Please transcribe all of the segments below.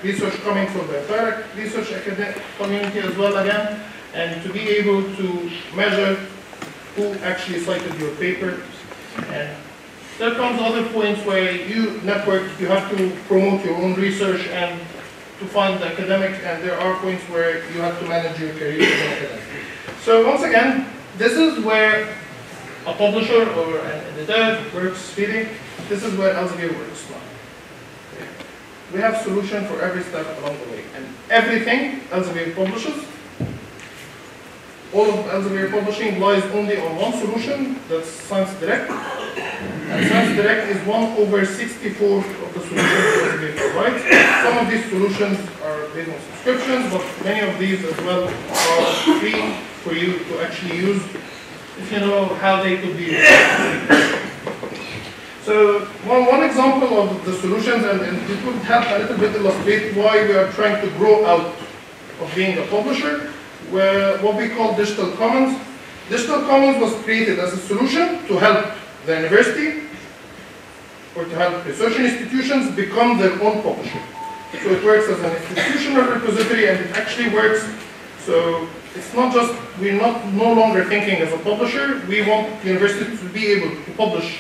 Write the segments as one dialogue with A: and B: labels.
A: research coming from the entire research academic community as well again, and to be able to measure who actually cited your paper. And there comes other points where you network, you have to promote your own research and to find the academic, and there are points where you have to manage your career as an academic. So once again, this is where a publisher or an editor works really. This is where Elsevier works now. Okay. We have solution for every step along the way, and everything Elsevier publishes, all of Elsevier publishing lies only on one solution, that's Sciencedirect. And Sciencedirect is 1/64 of the solutions Elsevier provides. Some of these solutions are based on subscriptions, but many of these as well are free for you to actually use if you know how they could be used. So one example of the solutions, and it would help a little bit illustrate why we are trying to grow out of being a publisher, where what we call digital commons. Digital commons was created as a solution to help the university or to help research institutions become their own publisher. So it works as an institutional repository, and it actually works. So it's not just, we're no longer thinking as a publisher. We want universities to be able to publish,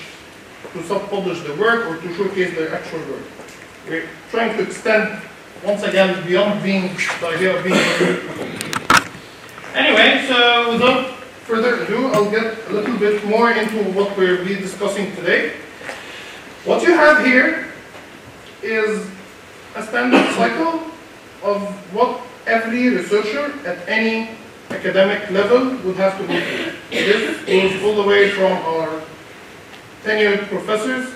A: to self-publish their work or to showcase their actual work. We're trying to extend, once again, beyond being the idea of being a publisher. Anyway, so without further ado, I'll get a little bit more into what we'll be discussing today. What you have here is a standard cycle of what every researcher at any academic level would have to go through. This goes all the way from our tenured professors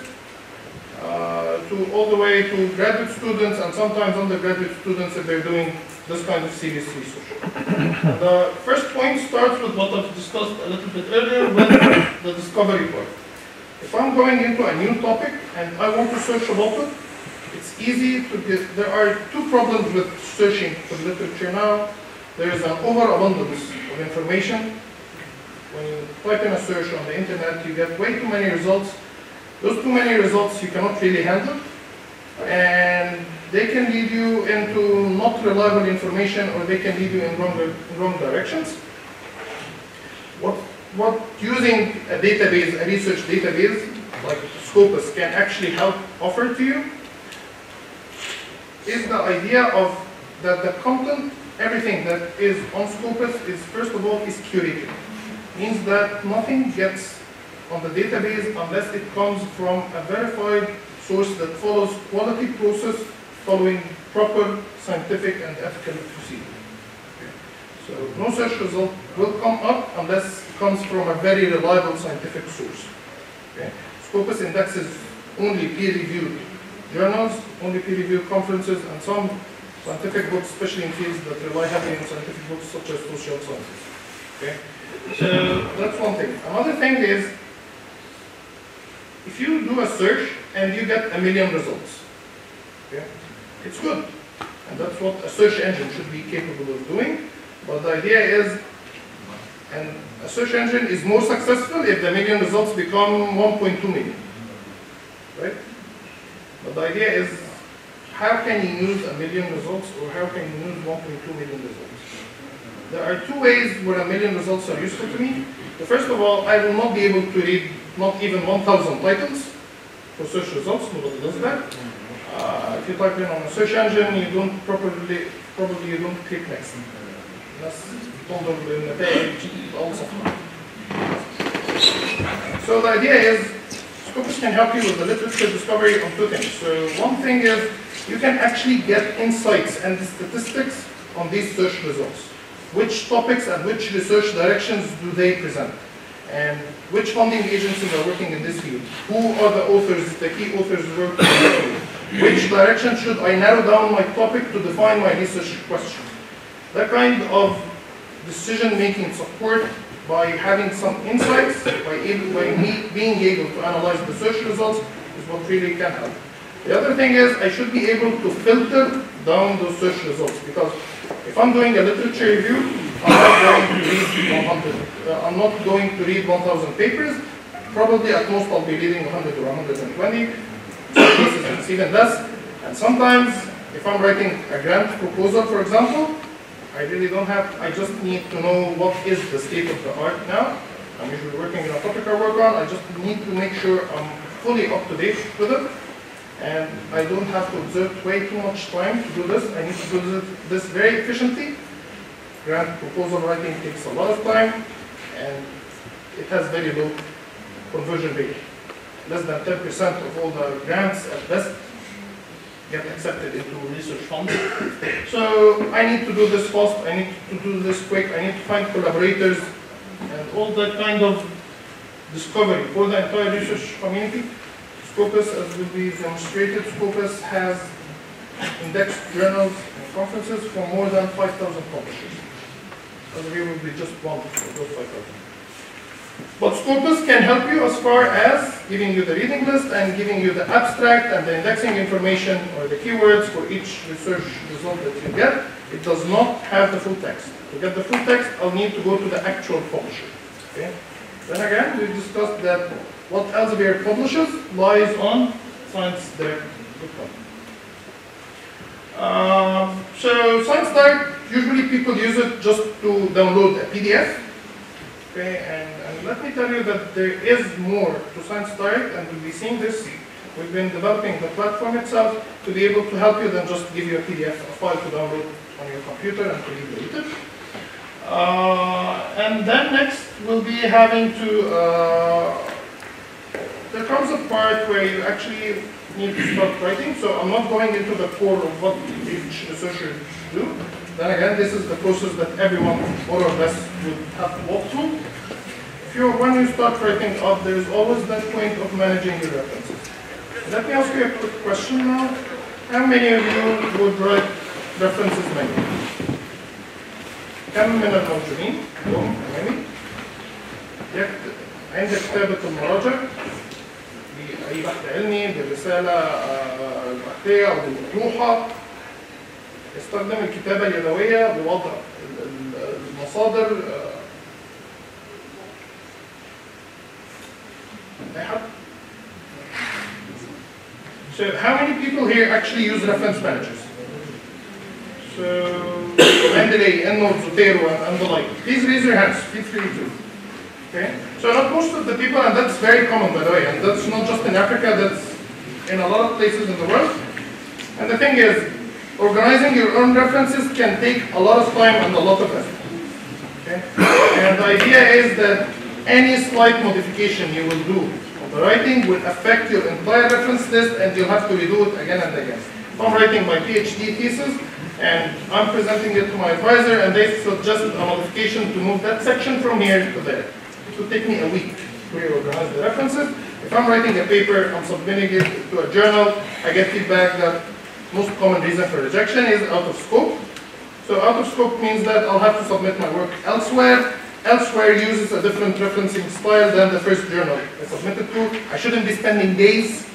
A: to all the way to graduate students, and sometimes undergraduate students if they're doing this kind of serious research. The first point starts with what I've discussed a little bit earlier with the discovery part. If I'm going into a new topic and I want to search about it, it's easy to get, there are two problems with searching for literature now. There is an overabundance of information. When you type in a search on the internet, you get way too many results. Those too many results you cannot really handle, and they can lead you into not reliable information, or they can lead you in wrong directions. What using a database, a research database like Scopus can actually help offer to you is the idea of that the content, everything that is on Scopus is, first of all, is curated. Means that nothing gets on the database unless it comes from a verified source that follows quality process following proper scientific and ethical procedure. Okay. So no search result will come up unless it comes from a very reliable scientific source. Okay. Scopus indexes only peer-reviewed journals, only peer-reviewed conferences, and some scientific books, especially in fields that rely heavily on scientific books such as social sciences. Okay. So that's one thing. Another thing is, if you do a search and you get 1 million results, okay, it's good. And that's what a search engine should be capable of doing. But the idea is, and a search engine is more successful if the 1 million results become 1.2 million. Right? But the idea is, how can you use 1 million results, or how can you use 1.2 million results? There are two ways where 1 million results are useful to me. The first of all, I will not be able to read not even 1,000 titles for search results. Nobody does that. If you type in on a search engine, you don't probably you don't click next. That's تنظر للنتائج أوصف. So the idea is, Scopus can help you with the literature discovery on two things. So one thing is, you can actually get insights and statistics on these search results. Which topics and which research directions do they present? And which funding agencies are working in this field? Who are the authors, the key authors working in this field? Which direction should I narrow down my topic to define my research question? That kind of decision-making support by having some insights, by me being able to analyze the search results is what really can help. The other thing is, I should be able to filter down those search results, because if I'm doing a literature review, I'm not going to read 1,000 papers. Probably at most I'll be reading 100 or 120. Some cases it's even less. And sometimes if I'm writing a grant proposal, for example, I really don't have, I just need to know what is the state of the art now. I'm usually working in a topic I work on. I just need to make sure I'm fully up to date with it. And I don't have to exert way too much time to do this. I need to do this very efficiently. Grant proposal writing takes a lot of time, and it has very low conversion rate. Less than 10% of all the grants at best get accepted into research funds. So I need to do this fast, I need to do this quick, I need to find collaborators and all that kind of discovery for the entire research community. Scopus, as will be demonstrated, Scopus has indexed journals and conferences for more than 5,000 publishers. Elsevier will be just one of those 5,000. But Scopus can help you as far as giving you the reading list and giving you the abstract and the indexing information or the keywords for each research result that you get. It does not have the full text. To get the full text, I'll need to go to the actual publisher. Okay? Then again, we discussed that what Elsevier publishes lies on Sciencedirect.com. So Sciencedirect, usually people use it just to download a PDF. Okay, and let me tell you that there is more to Sciencedirect, and we'll be seeing this. We've been developing the platform itself to be able to help you than just give you a PDF, a file to download on your computer and to read later. And then next we'll be having to, there comes a part where you actually need to start writing, so I'm not going into the core of what each researcher do. Then again, this is the process that everyone, more or less, would have to walk through. When you start writing up, there is always that point of managing your references. Let me ask you a quick question now. How many of you would write references manually? كم من الموجودين؟ تمام؟ عند كتابة المراجع بأي بحث علمي بالرسالة البحثية أو المطروحة يستخدم الكتابة اليدوية بوضع المصادر. So how many people here actually use reference managers? So Mendeley, EndNote, Zotero, and the like. Please raise your hands. Feel free to. Okay. So not most of the people, and that's very common by the way, and that's not just in Africa. That's in a lot of places in the world. And the thing is, organizing your own references can take a lot of time and a lot of effort. Okay? And the idea is that any slight modification you will do on the writing will affect your entire reference list, and you'll have to redo it again and again. If I'm writing my PhD thesis and I'm presenting it to my advisor and they suggest a modification to move that section from here to there, it will take me a week to reorganize the references. If I'm writing a paper, I'm submitting it to a journal, I get feedback that most common reason for rejection is out of scope. So out of scope means that I'll have to submit my work elsewhere. Elsewhere uses a different referencing style than the first journal I submitted to. I shouldn't be spending days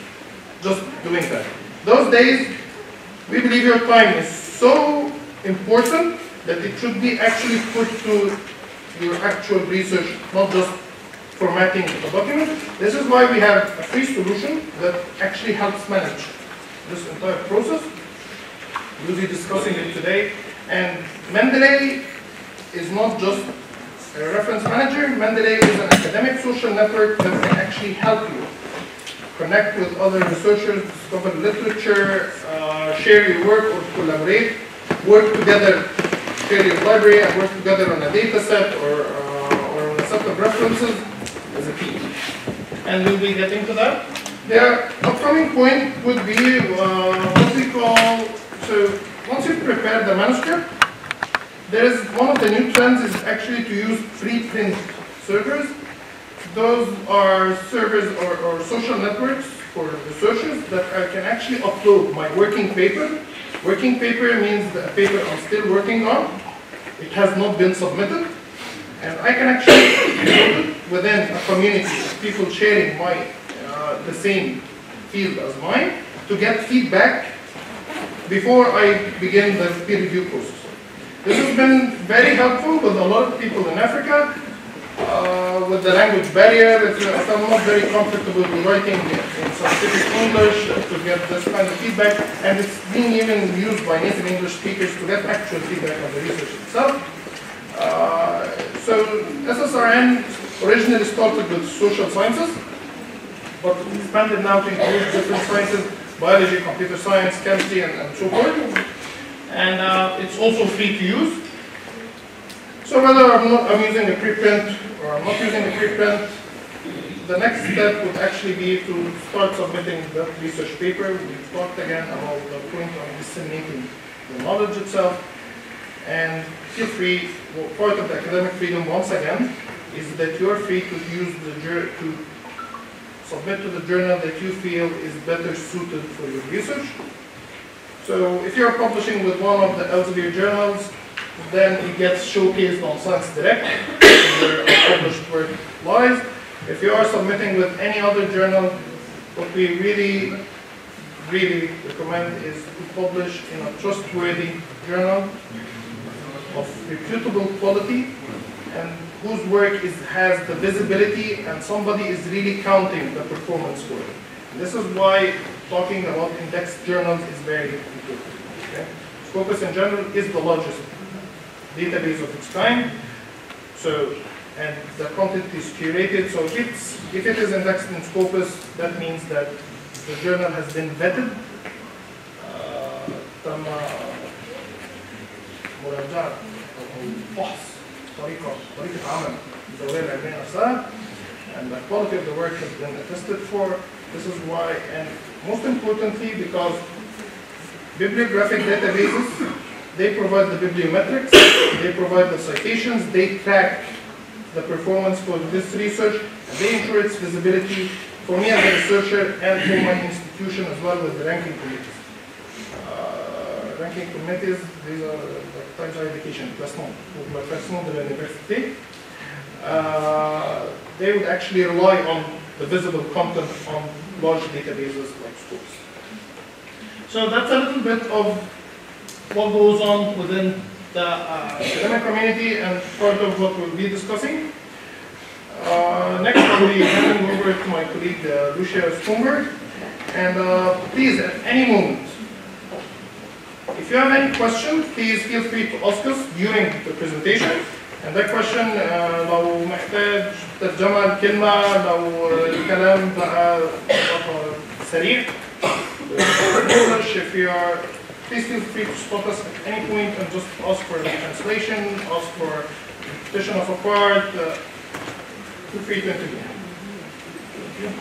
A: just doing that. Those days, we believe your time is so important that it should be actually put to your actual research, not just formatting a document. This is why we have a free solution that actually helps manage this entire process. We'll be discussing it today. And Mendeley is not just a reference manager. Mendeley is an academic social network that can actually help you connect with other researchers, discover literature, share your work or collaborate, work together, share your library and work together on a data set or on a set of references as a team. And we'll be getting to that. The upcoming point would be what we call, so once you've prepared the manuscript, there is one of the new trends is actually to use preprint servers. Those are servers or social networks for researchers that I can actually upload my working paper. Working paper means the paper I'm still working on. It has not been submitted. And I can actually upload it within a community of people sharing my the same field as mine to get feedback before I begin the peer review process. This has been very helpful with a lot of people in Africa. with the language barrier, if I'm not very comfortable with writing in scientific English to get this kind of feedback, and it's being even used by native English speakers to get actual feedback on the research itself. So SSRN originally started with social sciences, but expanded now to include different sciences, biology, computer science, chemistry, and so forth. And it's also free to use. So whether I'm using a preprint or I'm not using a preprint, the next step would actually be to start submitting that research paper. We've talked again about the point of disseminating the knowledge itself. And feel free, well, part of the academic freedom once again is that you're free to use to submit to the journal that you feel is better suited for your research. So if you're publishing with one of the Elsevier journals, then it gets showcased on Sciencedirect, where our published work lies. If you are submitting with any other journal, what we really recommend is to publish in a trustworthy journal of reputable quality and whose work has the visibility and somebody is really counting the performance for it. And this is why talking about indexed journals is very important. Okay? Scopus in general is the largest database of its kind. So, and the content is curated. So if it is indexed in Scopus, that means that the journal has been vetted. مراجعة أو فحص طريقة عمل الدورية العلمية نفسها, and the quality of the work has been attested for. This is why, and most importantly, because bibliographic databases, they provide the bibliometrics, they provide the citations, they track the performance for this research, and they ensure its visibility for me as a researcher and for my institution as well with the ranking committees. Ranking committees, these are the times of education, classement de l'université. They would actually rely on the visible content on large databases like Scopus. So that's a little bit of what goes on within the academic community and part of what we'll be discussing. Next, I'll be handing over to my colleague Lucia Schoombee. And please, at any moment, if you have any question, please feel free to ask us during the presentation. And that question, لو محتاج ترجمة الكلمة، لو الكلام بقى سريع. If you are, please feel free to stop us at any point and just ask for the translation, ask for petition of a part. Feel free to intervene. Thank you.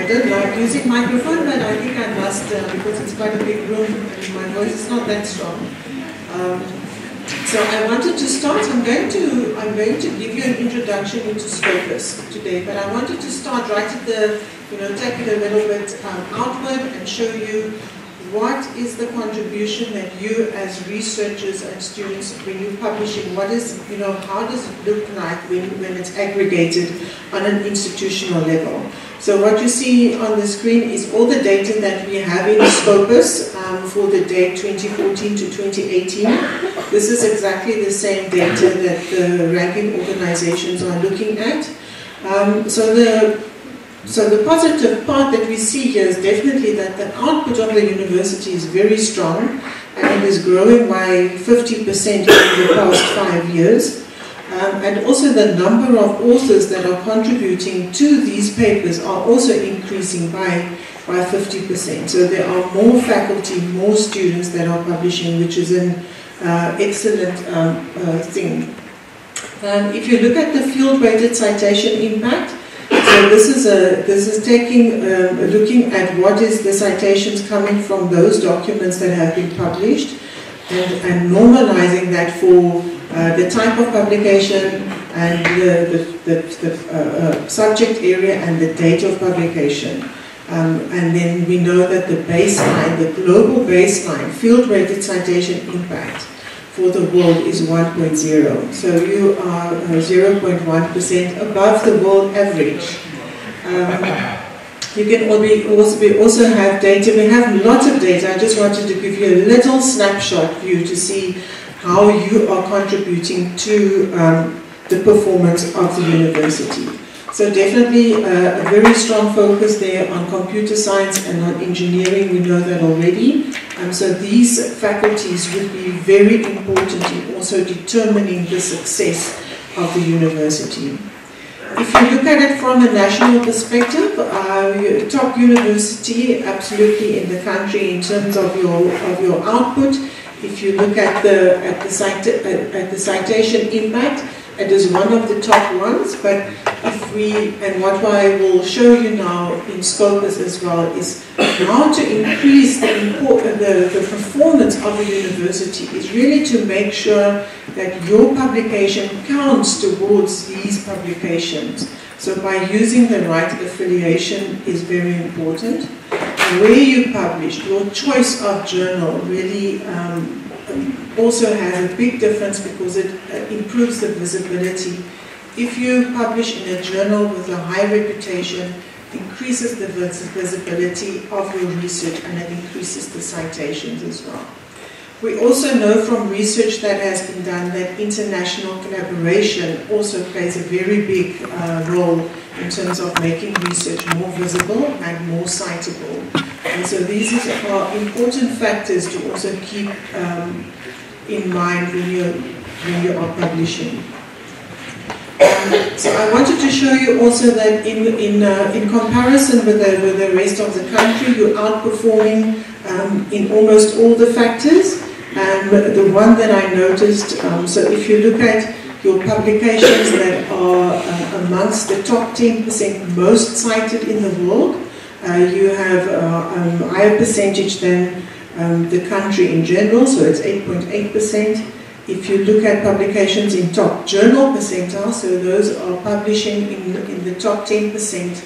B: don't like using microphone, but I think I must because it's quite a big room and my voice is not that strong. So I wanted to start. I'm going to give you an introduction into Scopus today, but I wanted to start right at the, take it a little bit outward and show you what is the contribution that you as researchers and students, when you're publishing, what is, how does it look like when it's aggregated on an institutional level? So what you see on the screen is all the data that we have in Scopus for the date 2014 to 2018. This is exactly the same data that the ranking organizations are looking at. So the positive part that we see here is definitely that the output of the university is very strong and it is growing by 50% over the past 5 years. And also the number of authors that are contributing to these papers are also increasing by 50%. So there are more faculty, more students that are publishing, which is an excellent thing. If you look at the field-weighted citation impact, so this is taking looking at what is the citations coming from those documents that have been published, and normalizing that for the type of publication and the subject area and the date of publication. And then we know that the baseline, the global baseline, field-weighted citation impact for the world is 1.0. So you are 0.1% above the world average. You can also have data. We have lots of data. I just wanted to give you a little snapshot view to see how you are contributing to the performance of the university. So definitely a very strong focus there on computer science and on engineering. We know that already. So these faculties would be very important in also determining the success of the university. If you look at it from a national perspective, top university absolutely in the country in terms of your output. If you look at the citation impact, it is one of the top ones. But what I will show you now in Scopus as well is how to increase the performance of a university is really to make sure that your publication counts towards these publications. So by using the right affiliation is very important. Where you publish, your choice of journal really also has a big difference because it improves the visibility. If you publish in a journal with a high reputation, it increases the visibility of your research and it increases the citations as well. We also know from research that has been done that international collaboration also plays a very big role in terms of making research more visible and more citable. And so these are important factors to also keep in mind when you are publishing. So I wanted to show you also that in comparison with the rest of the country, you're outperforming in almost all the factors. And the one that I noticed, so if you look at your publications that are amongst the top 10% most cited in the world, you have a higher percentage than the country in general, so it's 8.8%. If you look at publications in top journal percentile, so those are publishing in the top 10%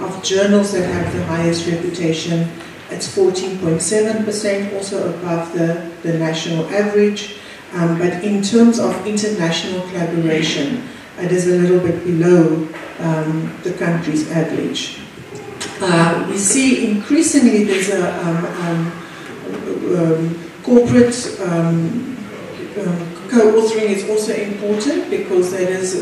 B: of journals that have the highest reputation, it's 14.7%, also above the national average. But in terms of international collaboration, it is a little bit below the country's average. We see increasingly there's a corporate co-authoring is also important because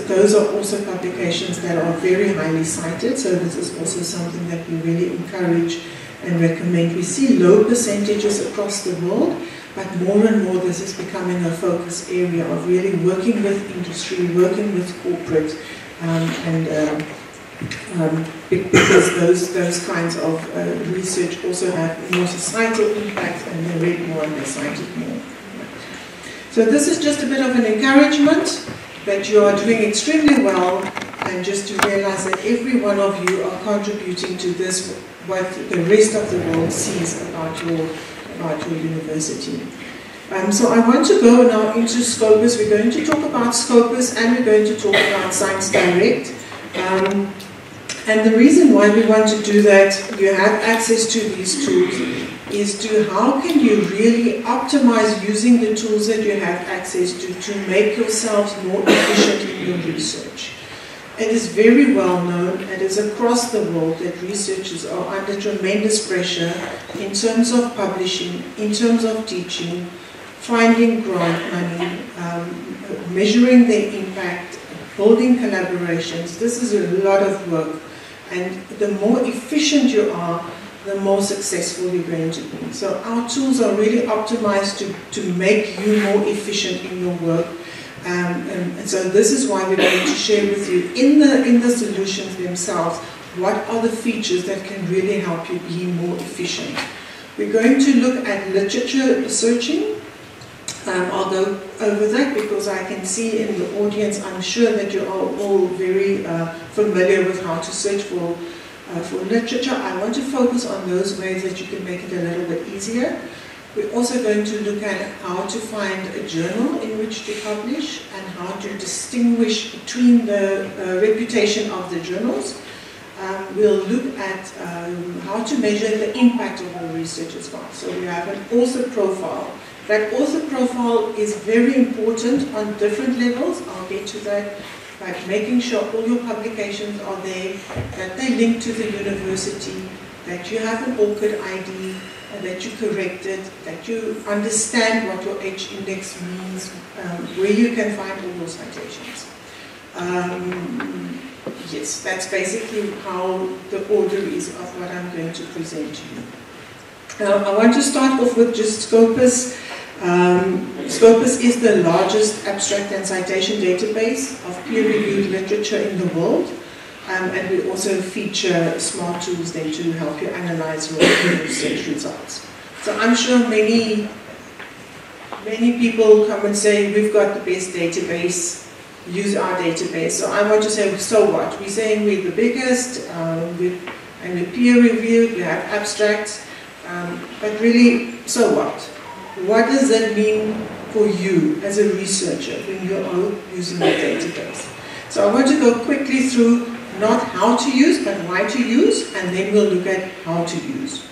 B: those are also publications that are very highly cited. So this is also something that we really encourage and recommend. We see low percentages across the world, but more and more this is becoming a focus area of really working with industry, working with corporate, because those kinds of research also have more societal impact and they're read more and they're cited more. So this is just a bit of an encouragement that you are doing extremely well and just to realize that every one of you are contributing to this, what the rest of the world sees about your university. So I want to go now into Scopus. We're going to talk about Scopus and we're going to talk about Sciencedirect. And the reason why we want to do that, you have access to these tools, is to how can you really optimize using the tools that you have access to make yourselves more efficient in your research. It is very well known, it is across the world, that researchers are under tremendous pressure in terms of publishing, in terms of teaching, finding grant money, measuring their impact, building collaborations. This is a lot of work, and the more efficient you are, the more successful you're going to be. So our tools are really optimized to make you more efficient in your work. And so this is why we're going to share with you in the solutions themselves what are the features that can really help you be more efficient. We're going to look at literature searching. I'll go over that because I can see in the audience, I'm sure that you are all very familiar with how to search for literature. I want to focus on those ways that you can make it a little bit easier. We're also going to look at how to find a journal in which to publish and how to distinguish between the reputation of the journals. We'll look at how to measure the impact of our research as well. So we have an author profile. That author profile is very important on different levels. I'll get to that. By making sure all your publications are there, that they link to the university, that you have an ORCID ID, that you correct it, that you understand what your H-index means, where you can find all your citations. Yes, that's basically how the order is of what I'm going to present to you. I want to start off with just Scopus. Scopus is the largest abstract and citation database of peer-reviewed literature in the world, and we also feature smart tools then to help you analyze your research results. So I'm sure many people come and say, we've got the best database, use our database. So I want to say, so what? We're saying we're the biggest, and we're peer-reviewed, we have abstracts, but really, so what? What does that mean for you as a researcher when you are using the database? So I want to go quickly through not how to use, but why to use, and then we'll look at how to use.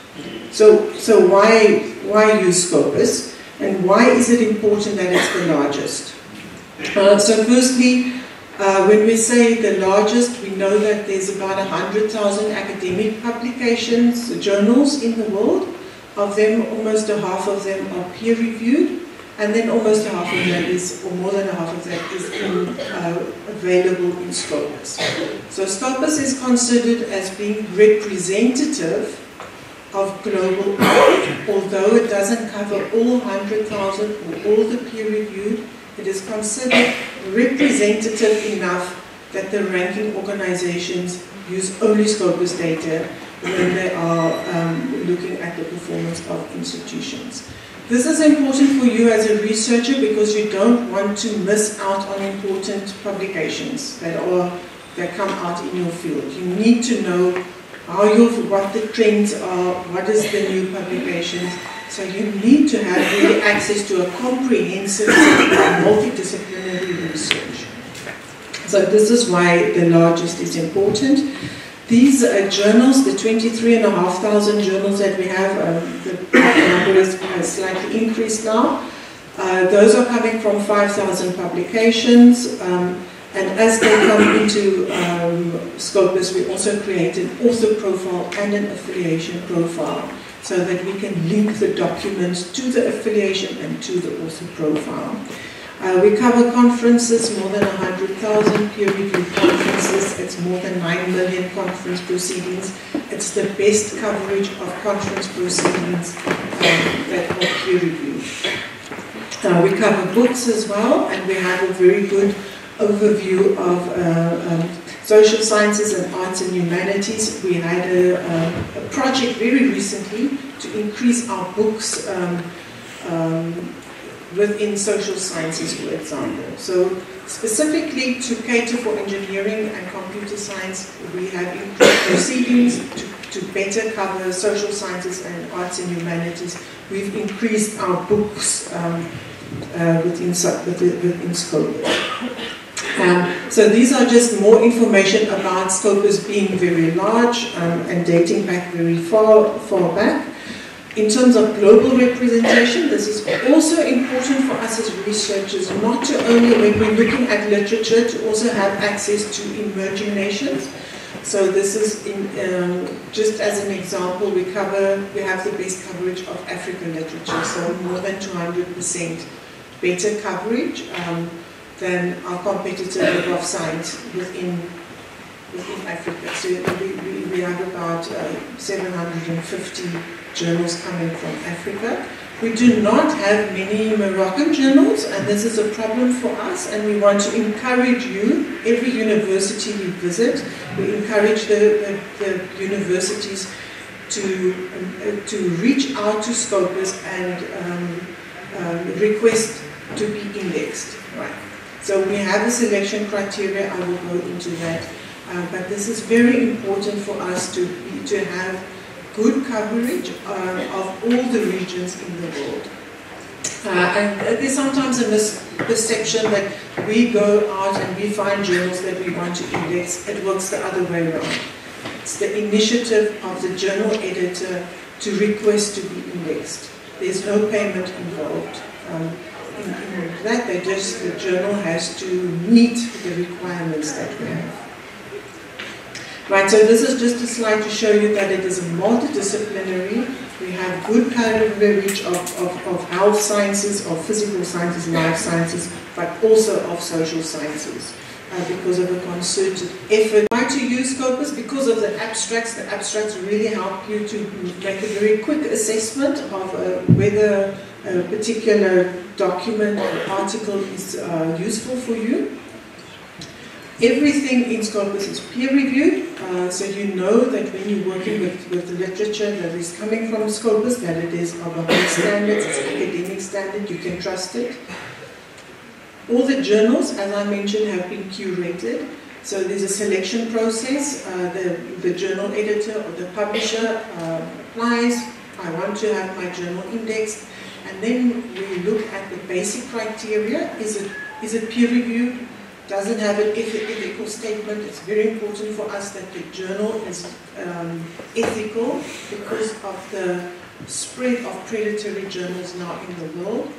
B: So why use Scopus, and why is it important that it's the largest? So firstly, when we say the largest, we know that there's about 100,000 academic publications, journals in the world. Of them, almost a half of them are peer-reviewed, and then almost a half of that is, or more than a half of that is available in Scopus. So Scopus is considered as being representative of global output, although it doesn't cover all 100,000 or all the peer-reviewed. It is considered representative enough that the ranking organizations use only Scopus data when they are looking at the performance of institutions. This is important for you as a researcher because you don't want to miss out on important publications that come out in your field. You need to know what the trends are, what is the new publications. So you need to have really access to a comprehensive multidisciplinary research. So this is why the largest is important. These journals, the 23,500 journals that we have, the number has slightly increased now. Those are coming from 5,000 publications, and as they come into Scopus, we also create an author profile and an affiliation profile so that we can link the documents to the affiliation and to the author profile. We cover conferences, more than 100,000 peer-reviewed conferences. It's more than 9 million conference proceedings. It's the best coverage of conference proceedings that are peer-reviewed. We cover books as well, and we have a very good overview of social sciences and arts and humanities. We had a project very recently to increase our books within social sciences, for example. So specifically to cater for engineering and computer science, we have increased proceedings to better cover social sciences and arts and humanities. We've increased our books within Scopus. So these are just more information about Scopus being very large and dating back very far back. In terms of global representation, this is also important for us as researchers, not to only, when we're looking at literature, to also have access to emerging nations. So this is, just as an example, we have the best coverage of African literature, so more than 200% better coverage than our competitor Web of Science within Africa. So we have about 750 journals coming from Africa. We do not have many Moroccan journals, and this is a problem for us, and we want to encourage you, every university we visit, we encourage the universities to reach out to Scopus and request to be indexed. Right. So we have a selection criteria, I will go into that, but this is very important for us to have good coverage of all the regions in the world. And there's sometimes a misperception that we go out and we find journals that we want to index. It works the other way around. It's the initiative of the journal editor to request to be indexed. There's no payment involved. In that, the journal has to meet the requirements that we have. Right, so this is just a slide to show you that it is multidisciplinary. We have good coverage of health sciences, of physical sciences, life sciences, but also of social sciences because of a concerted effort. Why to use Scopus? Because of the abstracts. The abstracts really help you to make a very quick assessment of whether a particular document or article is useful for you. Everything in Scopus is peer-reviewed, so you know that when you're working with literature that is coming from Scopus, that it is of a high standard, it's an academic standard, you can trust it. All the journals, as I mentioned, have been curated, so there's a selection process. The journal editor or the publisher applies, I want to have my journal indexed, and then we look at the basic criteria. Is it peer-reviewed? Does it have an ethical statement? It's very important for us that the journal is ethical because of the spread of predatory journals now in the world.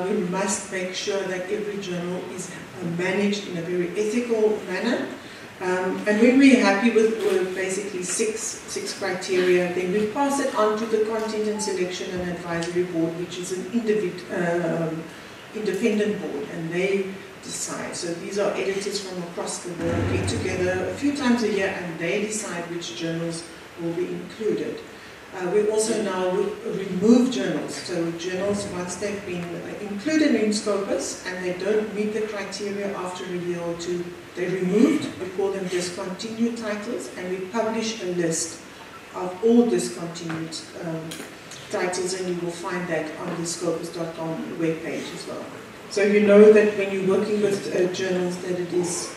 B: We must make sure that every journal is managed in a very ethical manner. And when we're happy with basically six criteria, then we pass it on to the Content and Selection and Advisory Board, which is an independent board, and they decide. So these are editors from across the world, get together a few times a year and they decide which journals will be included. We also now remove journals. So journals, once they've been included in Scopus and they don't meet the criteria after a year or two, they're removed. We call them discontinued titles, and we publish a list of all discontinued titles, and you will find that on the Scopus.com webpage as well. So you know that when you're working with journals that it is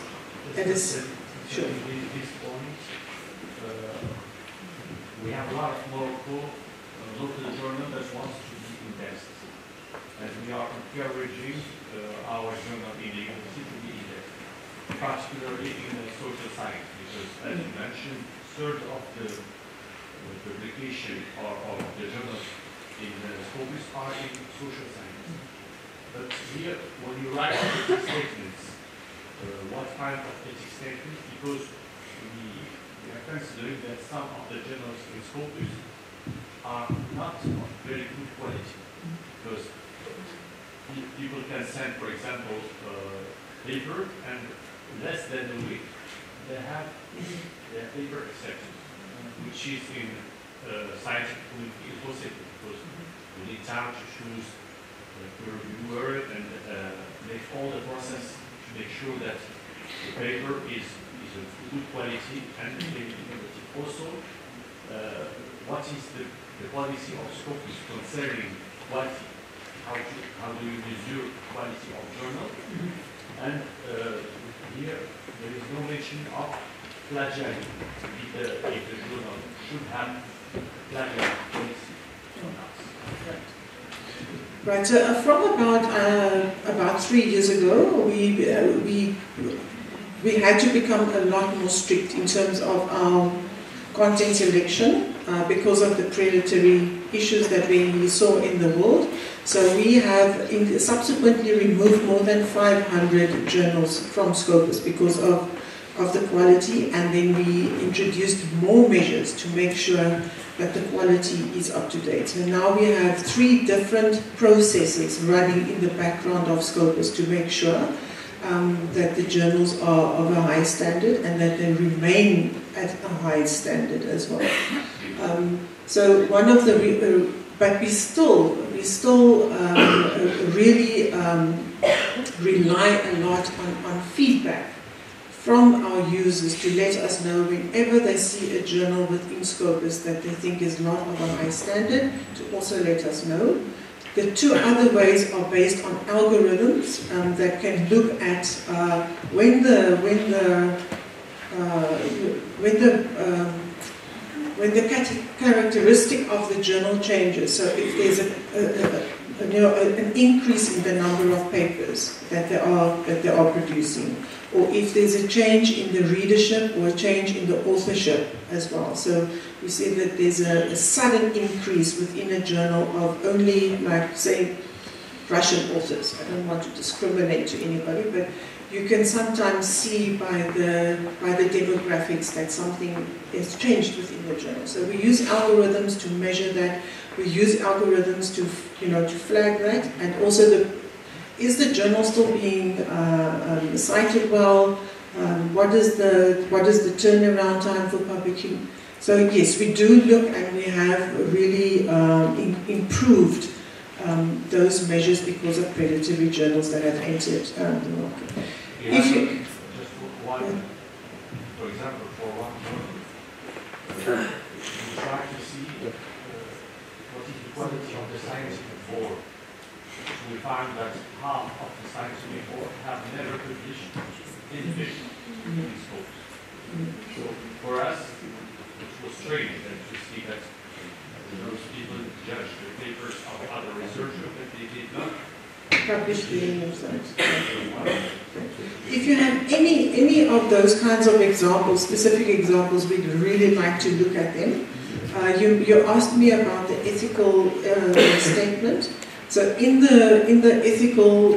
B: sure.
C: This point, we have a lot of local journal that wants to be indexed, and we are encouraging our journal in the university to be indexed, particularly in social science, because as you mentioned, third of the publication of the journals in the Scopus are in social science. But here, when you write ethics statements, what kind of ethics statements? Because we are considering that some of the journals in Scopus are not of very good quality. Because people can send, for example, paper, and less than a week, they have their paper accepted, which is in scientific community impossible, because you need time to choose the reviewer and make all the process to make sure that the paper is of good quality and innovative. Also, what is the policy of Scopus concerning quality? how do you measure quality of journal? And here there is no mention of plagiarism. If the journal should have plagiarism policy or not.
B: Right. So from about 3 years ago, we had to become a lot more strict in terms of our content selection because of the predatory issues that we saw in the world. So we have subsequently removed more than 500 journals from Scopus because of the quality, and then we introduced more measures to make sure that the quality is up to date. So now we have 3 different processes running in the background of Scopus to make sure that the journals are of a high standard and that they remain at a high standard as well. So one of the, but we still really rely a lot on feedback from our users to let us know whenever they see a journal within Scopus that they think is not of a high standard, to also let us know. The 2 other ways are based on algorithms that can look at when the characteristic of the journal changes. So if there's an increase in the number of papers that they are producing, or if there's a change in the readership or a change in the authorship as well. So we see that there's a sudden increase within a journal of only, like, say, Russian authors. I don't want to discriminate to anybody, but you can sometimes see by the demographics that something has changed within the journal. So we use algorithms to measure that. We use algorithms to flag that, and also is the journal still being cited well? What is the turnaround time for publishing? So yes, we do look, and we have really improved those measures because of predatory journals that have entered the market.
C: Just one, for example, for one journal, we try to see what is the quality of the scientific board. We find that half of the scientific board have never published any paper in Scopus. So for us, it was strange to see that those people judge the papers of other researchers that they did not
B: publish within themselves. If you have any of those kinds of examples, specific examples, we'd really like to look at them. You asked me about the ethical statement. So in the ethical,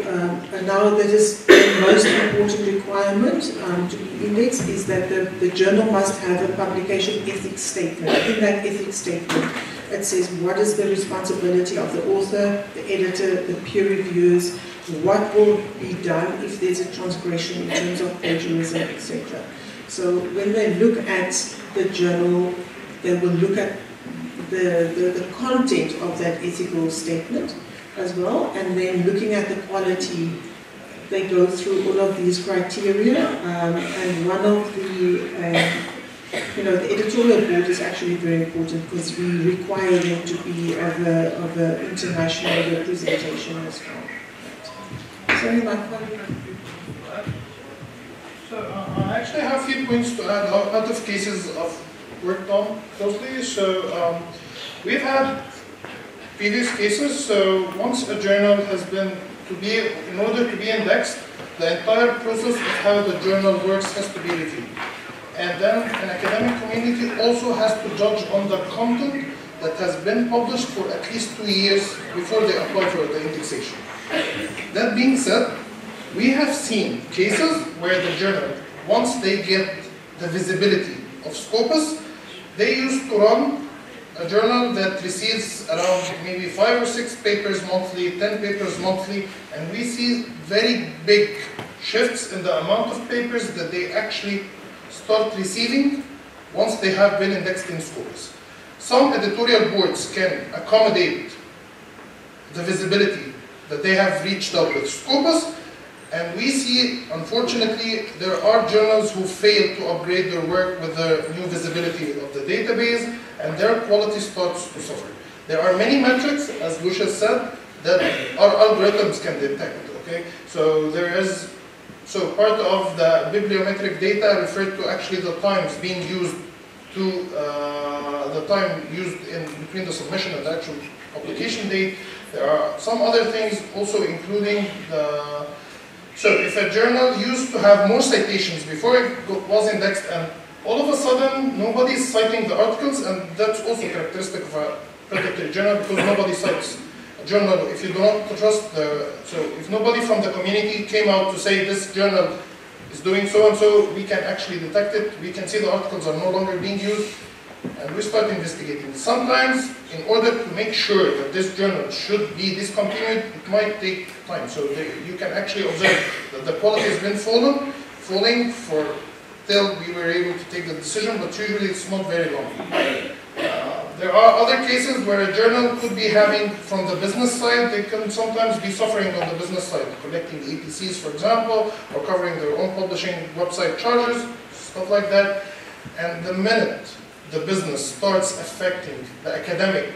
B: now that is the most important requirement to be indexed, is that the journal must have a publication ethics statement. In that ethics statement, it says what is the responsibility of the author, the editor, the peer reviewers, what will be done if there's a transgression in terms of plagiarism, etc. So when they look at the journal, they will look at the content of that ethical statement as well, and then looking at the quality, they go through all of these criteria, and one of the the editorial board is actually very important because we require them to be of a international representation as well. Sorry, my colleague.
A: So I actually have a few points to add out of cases I've worked on closely. So we've had previous cases. So once a journal has been in order to be indexed, the entire process of how the journal works has to be reviewed. And then an academic community also has to judge on the content that has been published for at least 2 years before they apply for the indexation. That being said, we have seen cases where the journal, once they get the visibility of Scopus, they used to run a journal that receives around maybe 5 or 6 papers monthly, 10 papers monthly, and we see very big shifts in the amount of papers that they actually start receiving once they have been indexed in Scopus. Some editorial boards can accommodate the visibility that they have reached out with Scopus, and we see, unfortunately, there are journals who fail to upgrade their work with the new visibility of the database, and their quality starts to suffer. There are many metrics, as Lucia said, that our algorithms can detect, okay? So there is, so part of the bibliometric data referred to actually the times being used to, the time used in between the submission and the actual publication date. There are some other things also including the, so if a journal used to have more citations before it was indexed and all of a sudden nobody is citing the articles, and that's also characteristic of a predatory journal because nobody cites a journal. If you do not trust the, so if nobody from the community came out to say this journal is doing so and so, we can actually detect it. We can see the articles are no longer being used, and we start investigating. Sometimes, in order to make sure that this journal should be discontinued, it might take time. So you can actually observe that the quality has been falling for till we were able to take the decision, but usually it's not very long. There are other cases where a journal could be having, from the business side, they can sometimes be suffering on the business side, collecting APCs, for example, or covering their own publishing website charges, stuff like that. And the minute the business starts affecting the academic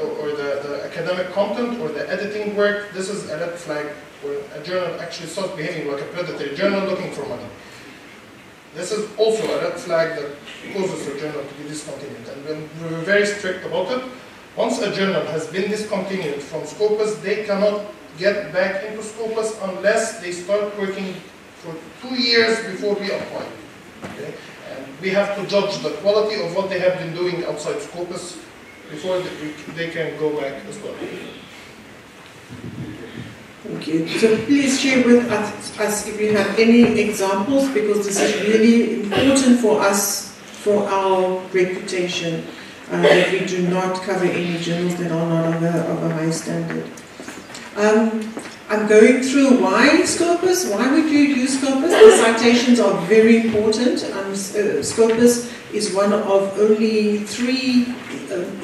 A: or the academic content or the editing work, this is a red flag where a journal actually starts behaving like a predatory journal looking for money. This is also a red flag that causes a journal to be discontinued, and we're very strict about it. Once a journal has been discontinued from Scopus, they cannot get back into Scopus unless they start working for 2 years before we apply. Okay? And we have to judge the quality of what they have been doing outside Scopus before they can go back as well.
B: Thank you. So please share with us if you have any examples, because this is really important for us, for our reputation, that we do not cover any journals that are not of a high standard. I'm going through why Scopus, why would you use Scopus? The citations are very important. Scopus is one of only 3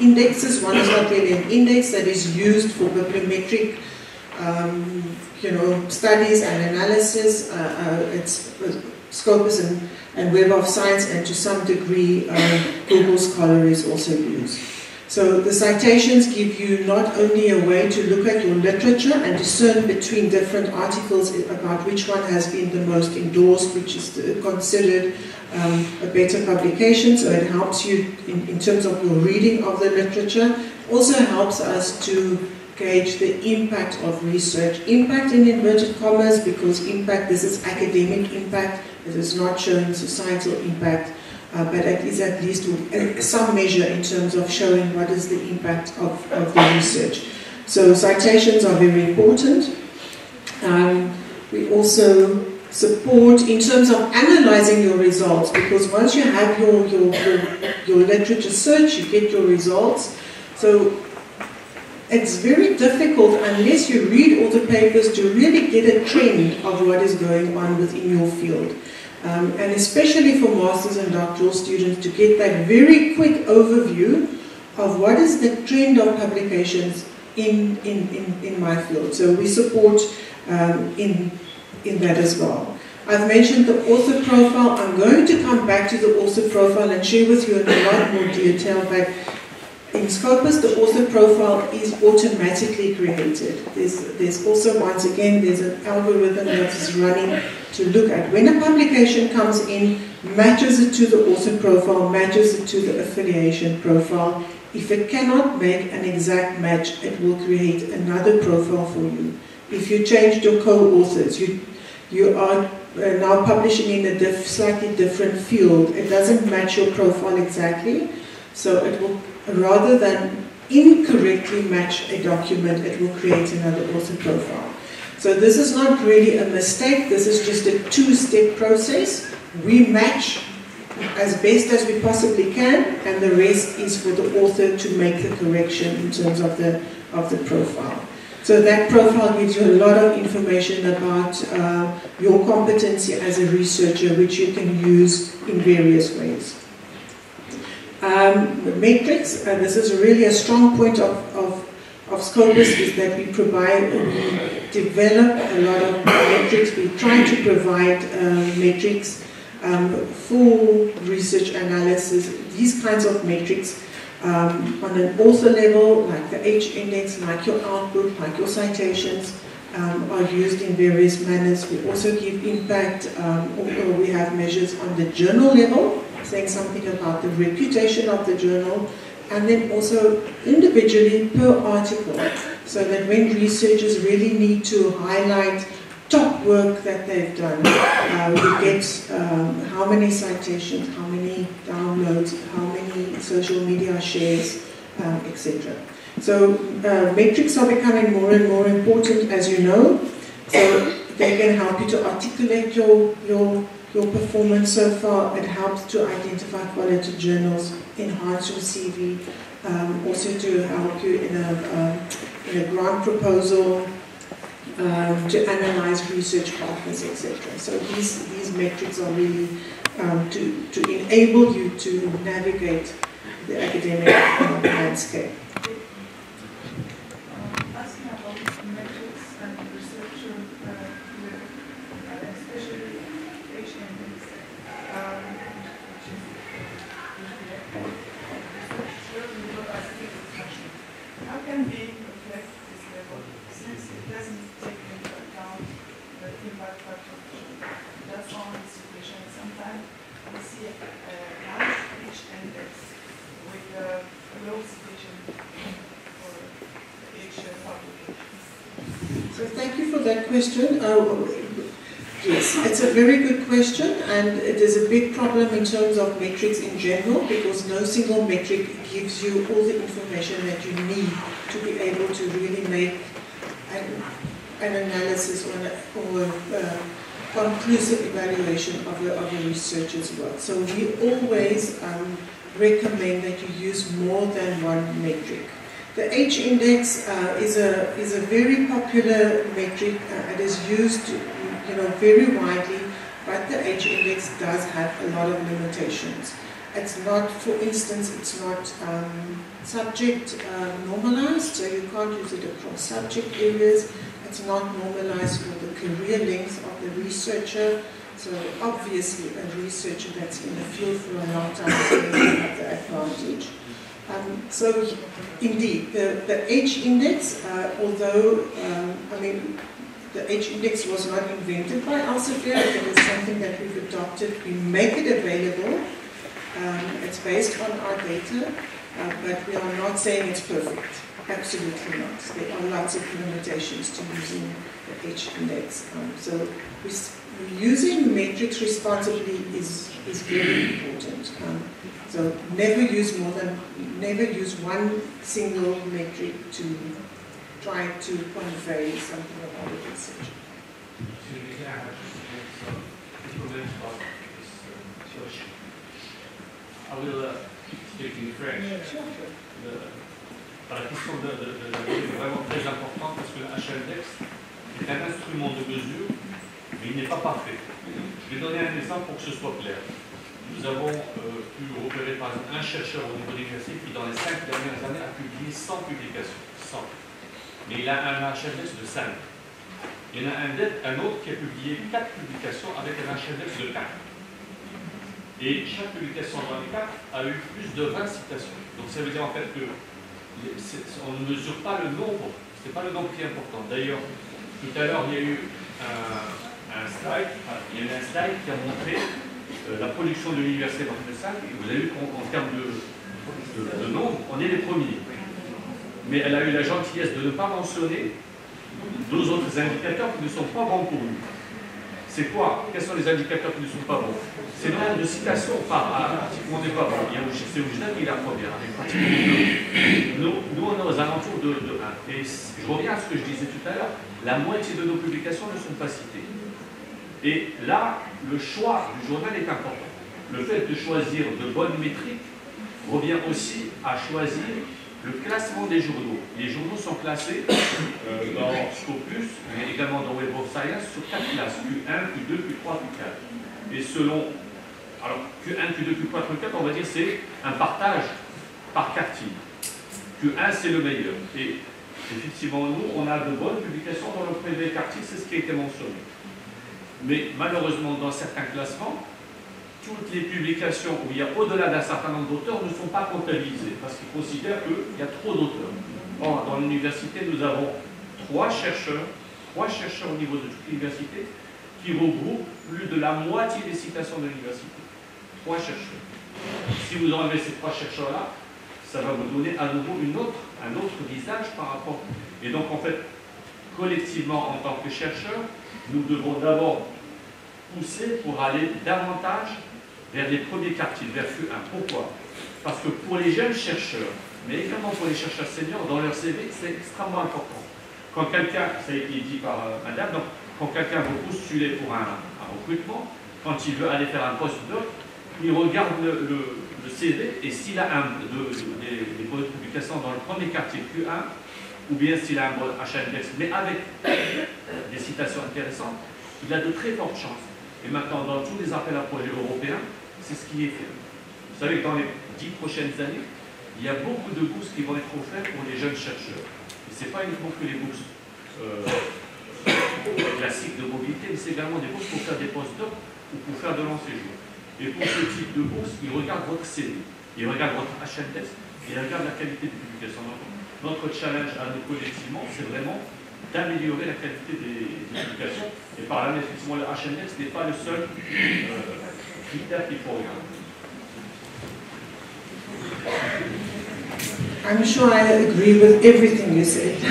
B: indexes. One is not really an index that is used for bibliometric studies and analysis. It's Scopus and Web of Science, and to some degree Google Scholar is also used. So the citations give you not only a way to look at your literature and discern between different articles about which one has been the most endorsed, which is considered a better publication, so it helps you in terms of your reading of the literature. Also helps us to gauge the impact of research. Impact in inverted commas, because impact, this is academic impact, it is not showing societal impact, but it is at least some measure in terms of showing what is the impact of the research. So citations are very important. We also support in terms of analyzing your results, because once you have your literature search, you get your results. So it's very difficult, unless you read all the papers, to really get a trend of what is going on within your field. And especially for masters and doctoral students, to get that very quick overview of what is the trend of publications in my field. So we support in that as well. I've mentioned the author profile. I'm going to come back to the author profile and share with you in a lot more detail, but in Scopus, the author profile is automatically created. There's also, once again, there's an algorithm that is running to look at when a publication comes in, matches it to the author profile, matches it to the affiliation profile. If it cannot make an exact match, it will create another profile for you. If you changed your co-authors, you are now publishing in a slightly different field, it doesn't match your profile exactly, so it will, rather than incorrectly match a document, it will create another author profile. So this is not really a mistake, this is just a two-step process. We match as best as we possibly can, and the rest is for the author to make the correction in terms of the profile. So that profile gives you a lot of information about your competency as a researcher, which you can use in various ways. Metrics, this is really a strong point of Scopus, is that we develop a lot of metrics. We try to provide metrics for research analysis. These kinds of metrics On an author level, like the H index, like your output, like your citations, are used in various manners. We also give impact, or we have measures on the journal level, saying something about the reputation of the journal, and then also individually per article, so that when researchers really need to highlight top work that they've done, we get how many citations, how many downloads, how many social media shares, etc. So metrics are becoming more and more important, as you know. So they can help you to articulate your performance so far. It helps to identify quality journals, enhance your CV, also to help you in a grant proposal, to analyze research partners, etc. So these metrics are really to enable you to navigate the academic landscape.
D: Asking about metrics and research, especially H index, which is research, we will ask this question. How can we reflect this level since it doesn't take into account the impact factor? That's only situation. Sometimes we see a large H index with a low citation for H publication.
B: So thank you for that question. Yes, it's a very good question, and it is a big problem in terms of metrics in general, because no single metric gives you all the information that you need to be able to really make an analysis or a conclusive evaluation of a researcher's work. So we always recommend that you use more than one metric. The H index is a very popular metric. It is used, very widely, but the H index does have a lot of limitations. It's not, for instance, it's not subject normalized, so you can't use it across subject areas. It's not normalized for the career length of the researcher. So obviously a researcher that's in the field for a long time is going to have the advantage. So indeed, the H index, although, the H index was not invented by Elsevier, it is something that we've adopted. We make it available. It's based on our data, but we are not saying it's perfect. Absolutely not. There are lots of limitations to using the H index. So using metrics responsibly is very important. So never use one single metric to try to convey something about the research.
C: I will speak in French. La question de est vraiment très importante parce que le H-index est un instrument de mesure, mais il n'est pas parfait. Je vais donner un exemple pour que ce soit clair. Nous avons pu repérer par exemple un chercheur au niveau de l'université qui dans les 5 dernières années a publié 100 publications. 100. Mais il a un H-index de 5. Il y en a un autre qui a publié 4 publications avec un H-index de 4. Et chaque publication dans les 4 a eu plus de 20 citations. Donc ça veut dire en fait que on ne mesure pas le nombre, ce n'est pas le nombre qui est important. D'ailleurs, tout à l'heure, il y a eu un slide qui a montré la production de l'université dans le 5, et vous avez vu qu'en termes de nombre, on est les premiers. Mais elle a eu la gentillesse de ne pas mentionner deux autres indicateurs qui ne sont pas bons pour nous. C'est quoi? Quels sont les indicateurs qui ne sont pas bons? C'est le nombre de citations par article. On n'est pas bon. C'est Eugène qui est la première, avec pratiquement 2. Nous, on est aux alentours de 1. Et je reviens à ce que je disais tout à l'heure, la moitié de nos publications ne sont pas citées. Et là, le choix du journal est important. Le fait de choisir de bonnes métriques revient aussi à choisir le classement des journaux. Les journaux sont classés dans Scopus, mais également dans Web of Science, sur 4 classes, Q1, Q2, Q3, Q4. Et selon, alors Q1, Q2, Q3, Q4, on va dire c'est un partage par quartile. Q1, c'est le meilleur. Et effectivement, nous, on a de bonnes publications dans le premier quartile, c'est ce qui a été mentionné. Mais malheureusement, dans certains classements, toutes les publications où il y a au-delà d'un certain nombre d'auteurs ne sont pas comptabilisées, parce qu'ils considèrent qu'il y a trop d'auteurs. Or, dans l'université, nous avons trois chercheurs au niveau de toute l'université, qui regroupent plus de la moitié des citations de l'université. 3 chercheurs. Si vous enlevez ces 3 chercheurs-là, ça va vous donner à nouveau un autre visage par rapport. Et donc, en fait, collectivement, en tant que chercheurs, nous devons d'abord pousser pour aller davantage vers les premiers quartiles, vers Q1. Pourquoi? Parce que pour les jeunes chercheurs, mais également pour les chercheurs seniors, dans leur CV, c'est extrêmement important. Quand quelqu'un, ça a été dit par madame, donc, quand quelqu'un veut postuler pour un recrutement, quand il veut aller faire un postdoc, il regarde le CV et s'il a des publications dans le premier quartier Q1, ou bien s'il a un bon H-index, mais avec des citations intéressantes, il a de très fortes chances. Et maintenant, dans tous les appels à projets européens, c'est ce qui est fait. Vous savez que dans les 10 prochaines années, il y a beaucoup de bourses qui vont être offertes pour les jeunes chercheurs. Et ce n'est pas uniquement que les bourses classiques de mobilité, mais c'est également des bourses pour faire des postdocs ou pour faire de long séjour. Et pour ce type de bourse, ils regardent votre CV, ils regardent votre HLTS, ils regardent la qualité des publications. Donc, notre challenge à nous collectivement, c'est vraiment d'améliorer la qualité des publications. Et par là, effectivement, le HLTS n'est pas le seul critère qu'il faut regarder.
B: I'm sure I agree with everything you said.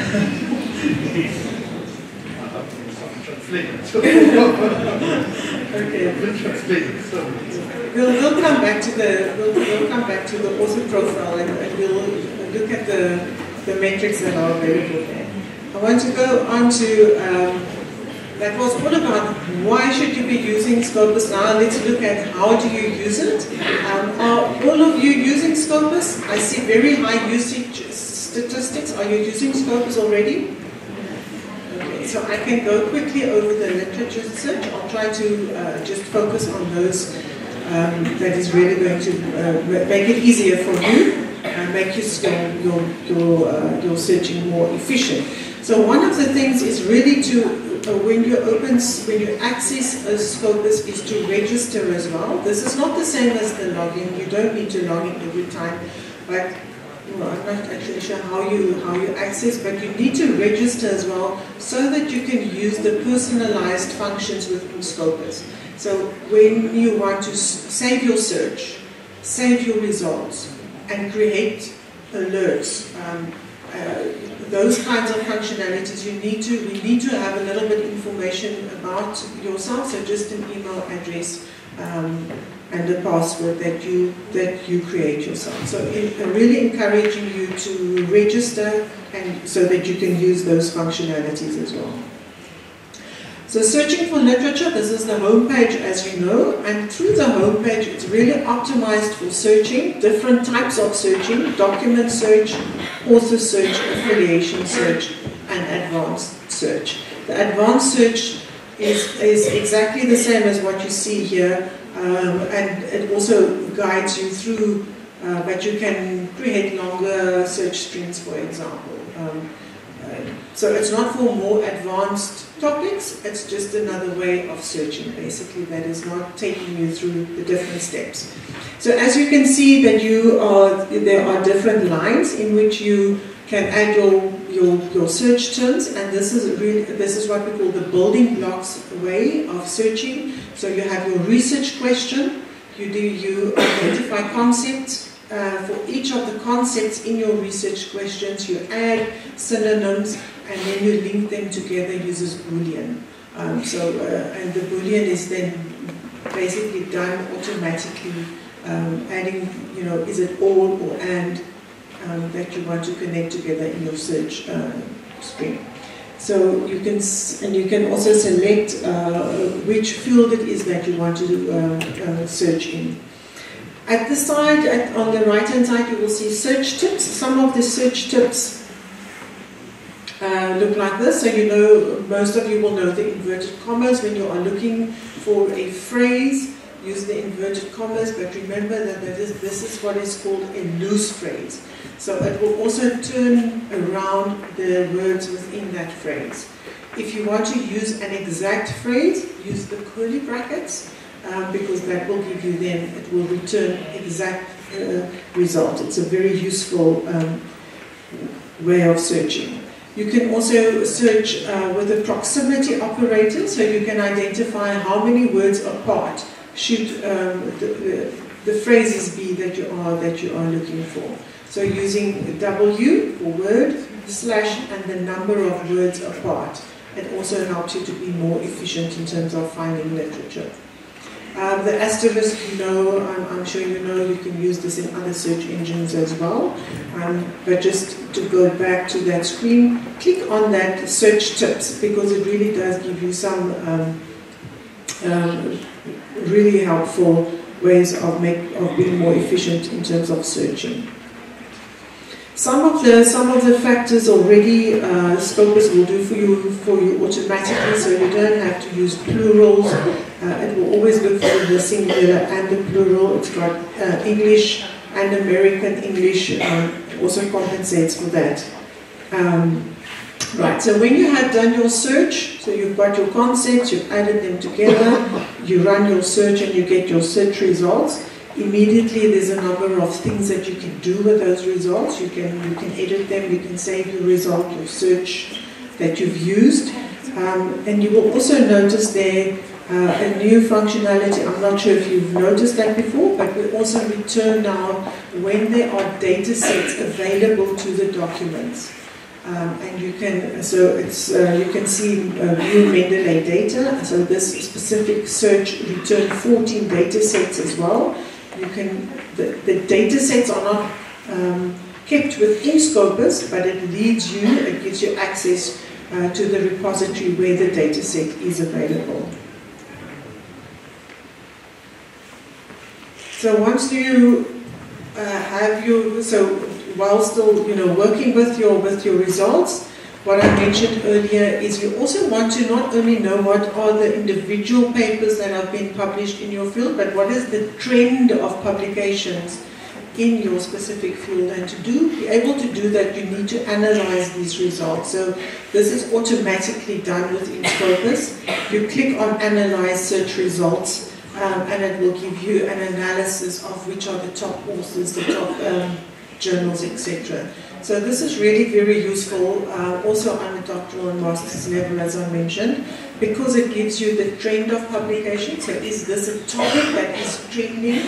B: Okay. We'll come back to the author profile and we'll look at the metrics that are available there. I want to go on to that was all about why should you be using Scopus. Now let's look at how do you use it. Are all of you using Scopus? I see very high usage statistics. Are you using Scopus already? Okay, so I can go quickly over the literature search. I'll try to just focus on those that is really going to make it easier for you and make your searching more efficient. So one of the things is really to when you access a Scopus is to register as well. This is not the same as the login. You don't need to log in every time, but I'm not actually sure how you access, but you need to register as well so that you can use the personalized functions within Scopus. So when you want to save your search, save your results, and create alerts, those kinds of functionalities, we need to have a little bit of information about yourself, so just an email address and a password that you create yourself. So really encouraging you to register and so that you can use those functionalities as well. So searching for literature, this is the home page as you know, and through the home page it's really optimized for searching, different types of searching, document search, author search, affiliation search, and advanced search. The advanced search is exactly the same as what you see here, and it also guides you through, but you can create longer search strings, for example. So it's not for more advanced topics, it's just another way of searching, basically, that is not taking you through the different steps. So as you can see that there are different lines in which you can add your search terms, and this is what we call the building blocks way of searching. So you have your research question, you identify concepts. For each of the concepts in your research questions, you add synonyms and then you link them together uses Boolean. And the Boolean is then basically done automatically, adding, is it all or and that you want to connect together in your search string. So you can also select which field it is that you want to search in. At the side, on the right-hand side, you will see search tips. Some of the search tips look like this. So most of you will know the inverted commas. When you are looking for a phrase, use the inverted commas, but remember that this is what is called a loose phrase. So it will also turn around the words within that phrase. If you want to use an exact phrase, use the curly brackets. because that will give you then, it will return exact result. It's a very useful way of searching. You can also search with a proximity operator, so you can identify how many words apart should the phrases be that you are looking for. So using W for word, slash, and the number of words apart. It also helps you to be more efficient in terms of finding literature. The asterisk, you know, I'm sure you know, you can use this in other search engines as well. But just to go back to that screen, click on that search tips, because it really does give you some really helpful ways of being more efficient in terms of searching. Some of the factors already Scopus will do for you automatically, so you don't have to use plurals. It will always look for the singular and the plural. It's got English and American English. It also compensates for that. Right, so when you have done your search, so you've got your concepts, you've added them together, you run your search and you get your search results. Immediately there's a number of things that you can do with those results. You can edit them, you can save your result, your search that you've used. And you will also notice there a new functionality. I'm not sure if you've noticed that before, but we also return now when there are data sets available to the documents. And you can, so it's, you can see view Mendeley data. So this specific search returned 14 data sets as well. You can, the data sets are not kept within Scopus, but it leads you, it gives you access to the repository where the data set is available. So once you have your, so while still working with your results, what I mentioned earlier is you also want to not only know what are the individual papers that have been published in your field, but what is the trend of publications in your specific field. And to be able to do that, you need to analyze these results. So this is automatically done within Scopus. You click on Analyze Search Results, and it will give you an analysis of which are the top authors, the top journals, etc. So this is really very useful, also on the doctoral and master's level, as I mentioned, because it gives you the trend of publication. So is this a topic that is trending?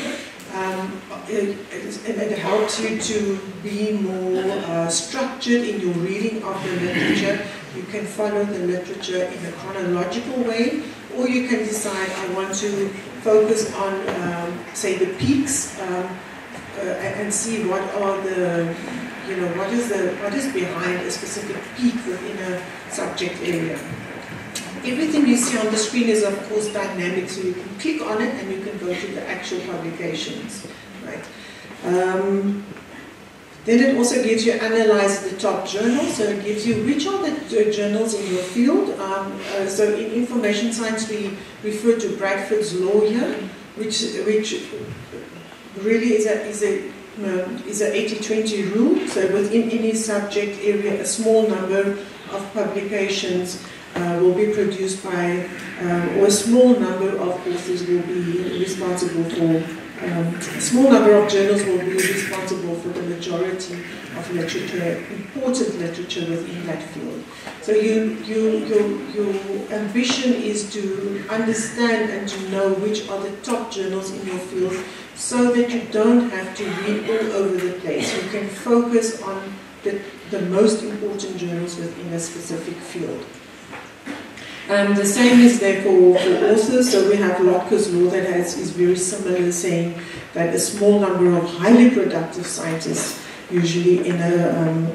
B: And it helps you to be more structured in your reading of the literature. You can follow the literature in a chronological way, or you can decide, I want to focus on, say, the peaks, and see what are the, what is behind a specific peak within a subject area. Everything you see on the screen is, of course, dynamic, so you can click on it and you can go to the actual publications. Right. Then it also gives you analyze the top journals, so it gives you which are the journals in your field. So in information science, we refer to Bradford's law here, which really is a 80-20 rule. So within any subject area, a small number of publications will be produced by, or a small number of authors will be responsible for, a small number of journals will be responsible for the majority of literature, important literature within that field. So your ambition is to understand and to know which are the top journals in your field, so that you don't have to read all over the place. You can focus on the most important journals within a specific field. The same is there for authors. So we have Locke's law that is very similar, saying that a small number of highly productive scientists, usually in a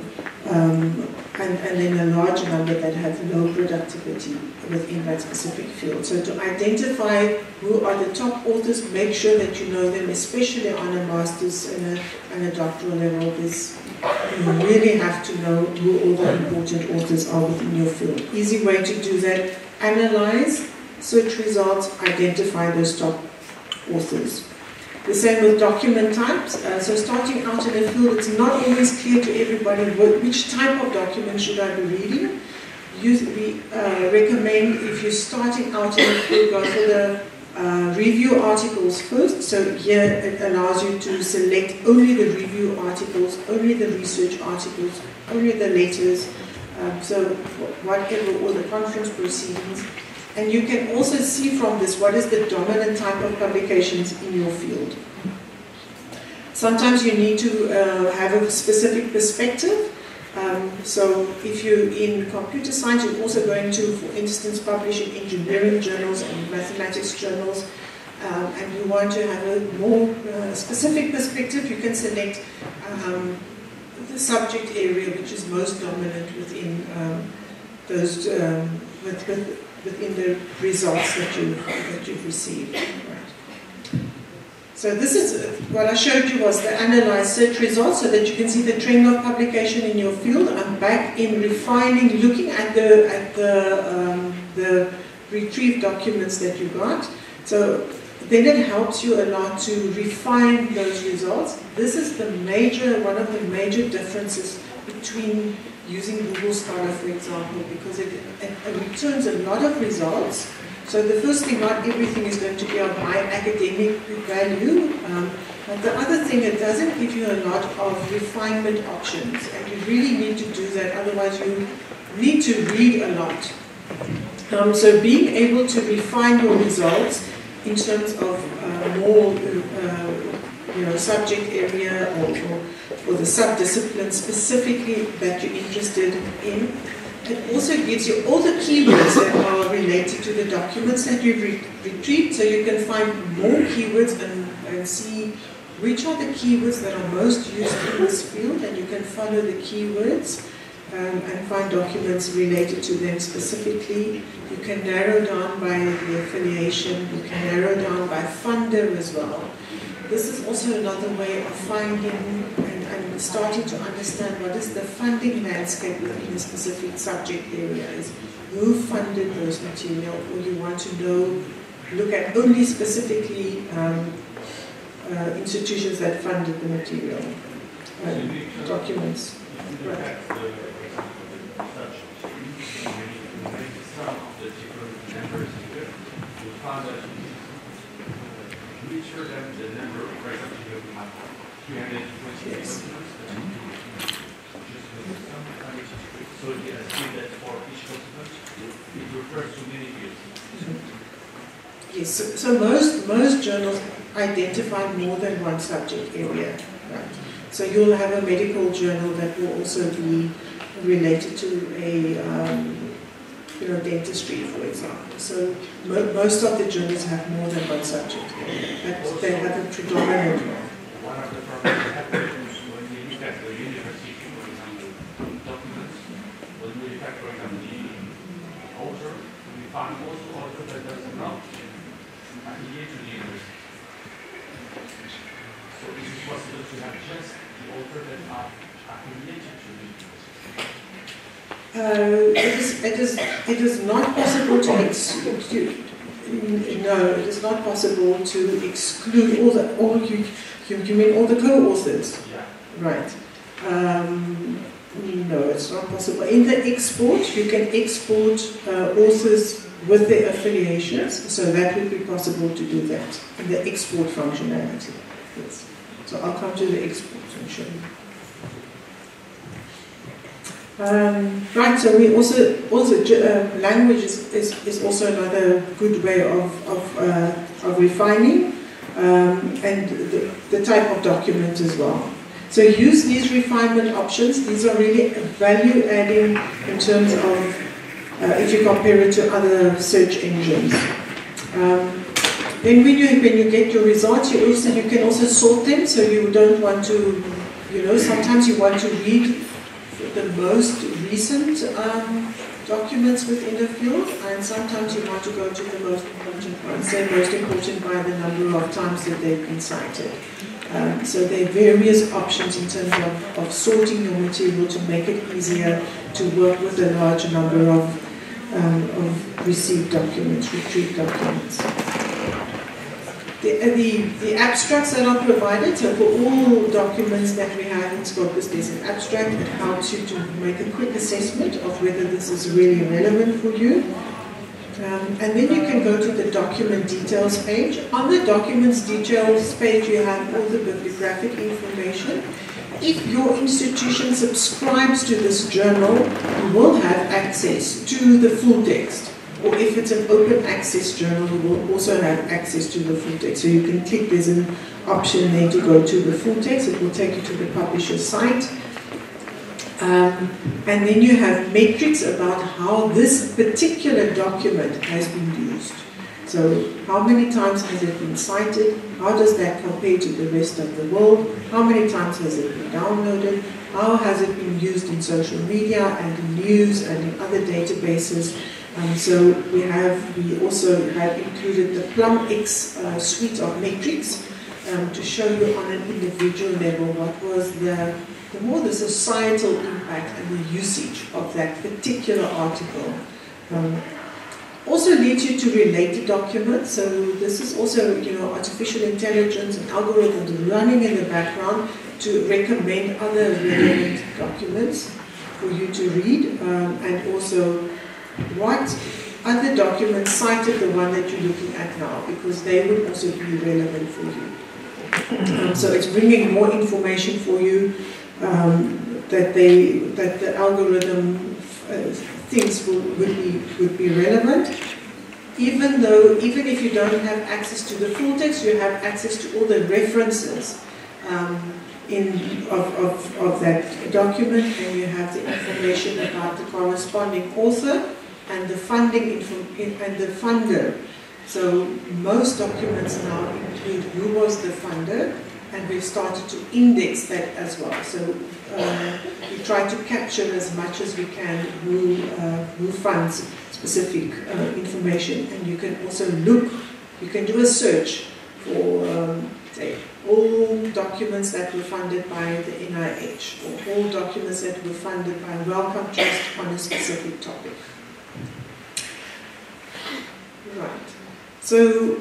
B: and then a large number that have low productivity within that specific field. So to identify who are the top authors, make sure that you know them, especially on a master's and a doctoral level. You really have to know who all the important authors are within your field. Easy way to do that: analyze, search results, identify those top authors. The same with document types. So starting out in a field, it's not always clear to everybody which type of document should I be reading. We recommend, if you're starting out in a field, go for the review articles first. So here it allows you to select only the review articles, only the research articles, only the letters, so whatever, all the conference proceedings. And you can also see from this what is the dominant type of publications in your field. Sometimes you need to have a specific perspective. So if you're in computer science, you're also going to, for instance, publish in engineering journals and mathematics journals, and you want to have a more specific perspective, you can select the subject area which is most dominant within those within the results that you've received. Right. So this is what I showed you was the analyzed search results, so that you can see the trend of publication in your field. I'm back in refining, looking at the retrieved documents that you got. So then it helps you a lot to refine those results. This is the one of the major differences between using Google Scholar, for example, because it returns a lot of results. So the first thing, not everything is going to be of high academic value, but the other thing, it doesn't give you a lot of refinement options, and you really need to do that, otherwise you need to read a lot. So being able to refine your results in terms of more subject area or the subdiscipline specifically that you're interested in. It also gives you all the keywords that are related to the documents that you've retrieved, so you can find more keywords and see which are the keywords that are most used in this field, and you can follow the keywords and find documents related to them specifically. You can narrow down by the affiliation, you can narrow down by funder as well. This is also another way of finding and starting to understand what is the funding landscape within a specific subject areas. Who funded those material, or you want to look at only specifically institutions that funded the material, documents. Right.
C: Richer than the number of records you have 320
B: yes.
C: So you see that for each document, it refers to many fields.
B: Yes, so most journals identify more than one subject area. Right. So you'll have a medical journal that will also be related to a dentistry, for example. So most of the journals have more than one subject area, but they have a predominant one.
C: One of the problems that happens when we look at the university, for example, documents, when we look at, for example, the author, we find also author that does not affiliate to the university. So is it possible to have just the author that are affiliated to the university?
B: It is not possible to exclude. No, it is not possible to exclude you mean all the co-authors?
C: Yeah.
B: Right. No, it's not possible. In the export, you can export authors with their affiliations, so that would be possible to do that in the export functionality. Yes. So I'll come to the export and show you. Right, so we also language is also another good way of refining, and the type of document as well. So use these refinement options. These are really value adding in terms of if you compare it to other search engines. Then when you get your results, you can also sort them. So you don't want to, sometimes you want to read the most recent documents within the field, and sometimes you want to go to the most important ones. Say most important by the number of times that they've been cited. So there are various options in terms of sorting your material to make it easier to work with a large number of received documents, retrieved documents. The abstracts that are provided, so for all documents that we have in Scopus, there's an abstract that helps you to make a quick assessment of whether this is really relevant for you. And then you can go to the document details page. On the documents details page, you have all the bibliographic information. If your institution subscribes to this journal, you will have access to the full text. Or if it's an open access journal, you will also have access to the full text. So you can click, there's an option there to go to the full text. It will take you to the publisher's site. And then you have metrics about how this particular document has been used. So how many times has it been cited? How does that compare to the rest of the world? How many times has it been downloaded? How has it been used in social media and in news and in other databases? So we also have included the PlumX suite of metrics to show you on an individual level what was the societal impact and the usage of that particular article. Also leads you to related documents. So this is also, artificial intelligence and algorithms running in the background to recommend other relevant documents for you to read, and also what other documents cited the one that you're looking at now, because they would also be relevant for you. So it's bringing more information for you that the algorithm thinks would be relevant. Even if you don't have access to the full text, you have access to all the references of that document, and you have the information about the corresponding author and the funding and the funder. So most documents now include who was the funder, and we've started to index that as well. So we try to capture as much as we can who funds specific information. And you can also you can do a search for, say, all documents that were funded by the NIH, or all documents that were funded by Wellcome Trust on a specific topic. Right. So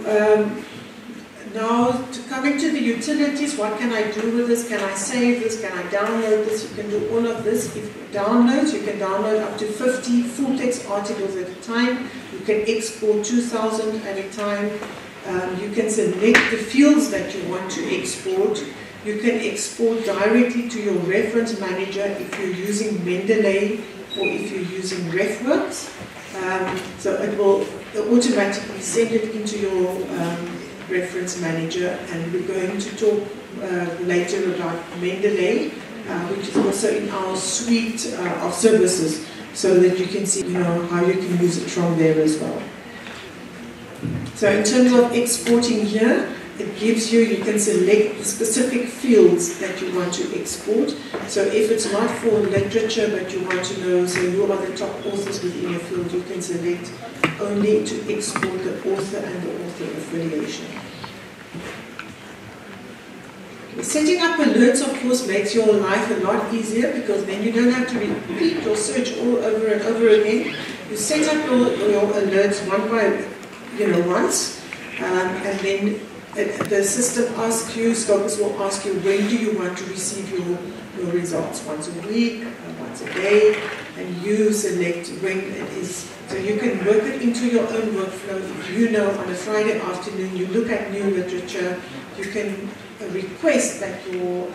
B: now, coming to the utilities, what can I do with this? Can I save this? Can I download this? You can do all of this. If you download, you can download up to 50 full-text articles at a time. You can export 2,000 at a time. You can select the fields that you want to export. You can export directly to your reference manager if you're using Mendeley or if you're using RefWorks. So it will automatically send it into your reference manager, and we're going to talk later about Mendeley, which is also in our suite of services, so that you can see how you can use it from there as well. So in terms of exporting here, it gives you can select the specific fields that you want to export. So if it's not for literature, but you want to know, say, who are the top authors within your field, you can select only to export the author and the author affiliation. Setting up alerts, of course, makes your life a lot easier, because then you don't have to repeat your search all over and over again. You set up your alerts once, and then the system asks you, Scopus will ask you, when do you want to receive your results? Once a week, once a day, and you select when it is. So you can work it into your own workflow. If on a Friday afternoon you look at new literature, you can request that your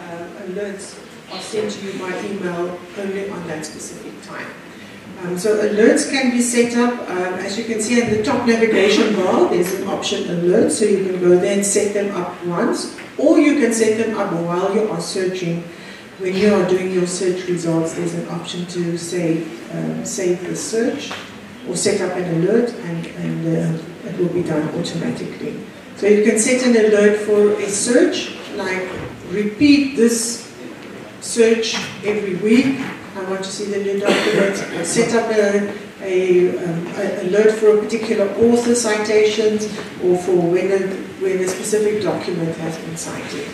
B: alerts are sent to you by email only on that specific time. So alerts can be set up, as you can see at the top navigation bar, there's an option alert, so you can go there and set them up once, or you can set them up while you are searching. When you are doing your search results, there's an option to save the search, or set up an alert, and it will be done automatically. So you can set an alert for a search, like repeat this search every week. I want to see the new documents. Set up an alert for a particular author citations, or for when a specific document has been cited.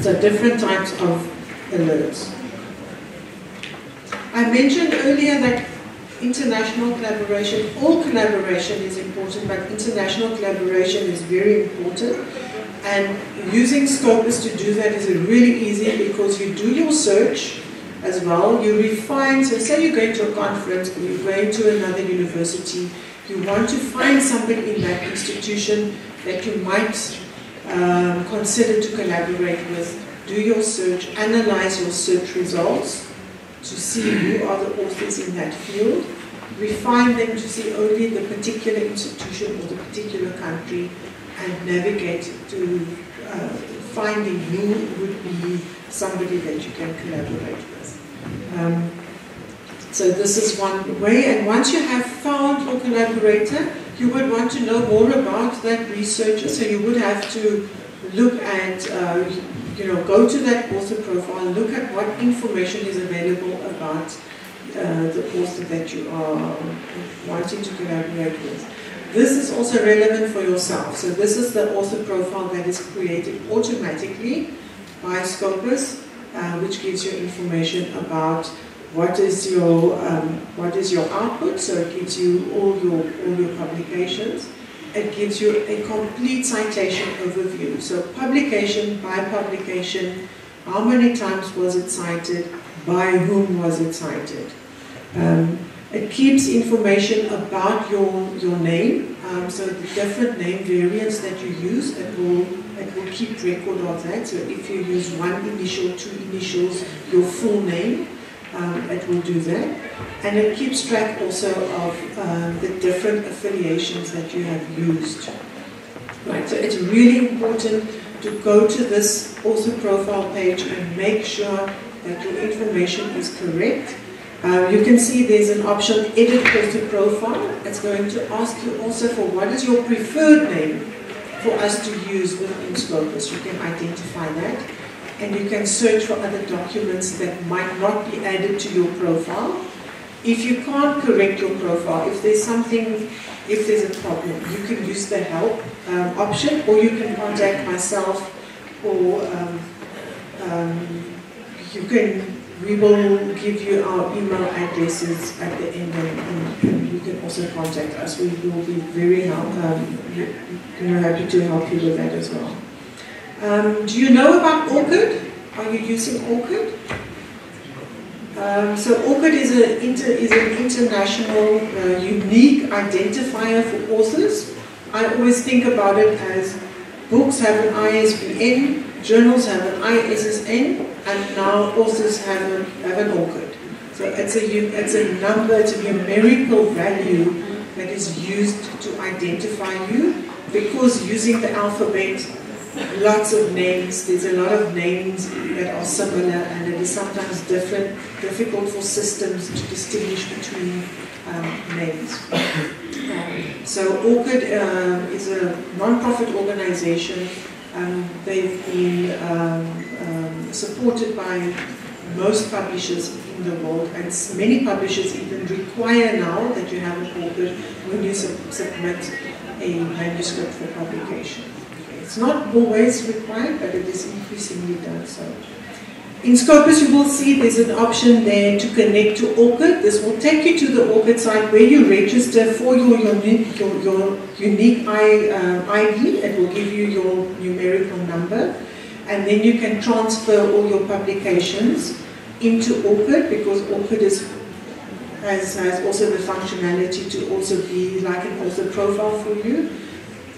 B: So different types of alerts. I mentioned earlier that international collaboration, all collaboration is important, but international collaboration is very important. And using Scopus to do that is really easy, because you do your search as well, you refine. So say you're going to a conference or you're going to another university, You want to find somebody in that institution that you might consider to collaborate with. Do your search, analyze your search results to see who are the authors in that field, refine them to see only the particular institution or the particular country, and navigate to finding who would be somebody that you can collaborate with. So this is one way, and once you have found your collaborator, you would want to know more about that researcher, so you would have to look at, go to that author profile, look at what information is available about the author that you are wanting to collaborate with. This is also relevant for yourself. So this is the author profile that is created automatically by Scopus, which gives you information about what is your output. So it gives you all your publications. It gives you a complete citation overview. So publication by publication, how many times was it cited, by whom was it cited. It keeps information about your name, so the different name variants that you use, it will keep record of that. So if you use one initial, two initials, your full name, it will do that. And it keeps track also of the different affiliations that you have used. Right, so it's really important to go to this author profile page and make sure that your information is correct. You can see there's an option, edit author profile. It's going to ask you also for what is your preferred name for us to use within Scopus. You can identify that. And you can search for other documents that might not be added to your profile. If you can't correct your profile, if there's a problem, you can use the help option, or you can contact myself, or we will give you our email addresses at the end, and you can also contact us. We will be very happy to help you with that as well. Do you know about ORCID? Are you using ORCID? So ORCID is an international unique identifier for authors. I always think about it as books have an ISBN, journals have an ISSN, and now authors have an ORCID. So it's a number, it's a numerical value that is used to identify you, because using the alphabet, lots of names, there's a lot of names that are similar, and it is sometimes difficult for systems to distinguish between names. So ORCID is a non-profit organization. They've been supported by most publishers in the world, and many publishers even require now that you have an ORCID when you submit a manuscript for publication. It's not always required, but it is increasingly done so. In Scopus, you will see there's an option there to connect to ORCID. This will take you to the ORCID site where you register for your unique ID. It will give you your numerical number, and then you can transfer all your publications into ORCID, because ORCID has also the functionality to also be like an author profile for you.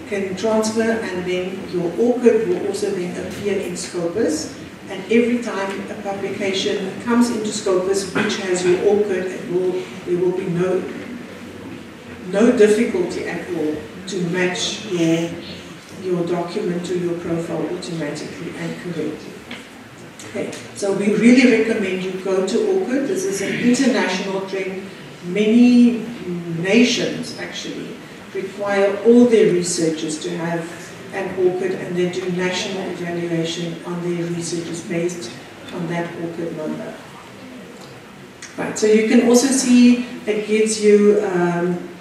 B: Can transfer, and then your ORCID will also then appear in Scopus. And every time a publication comes into Scopus which has your ORCID, there will be no difficulty at all to match your document to your profile automatically and correctly. Okay, so we really recommend you go to ORCID. This is an international trend. Many nations actually require all their researchers to have an ORCID, and they do national evaluation on their researchers based on that ORCID number. Right, so you can also see it gives you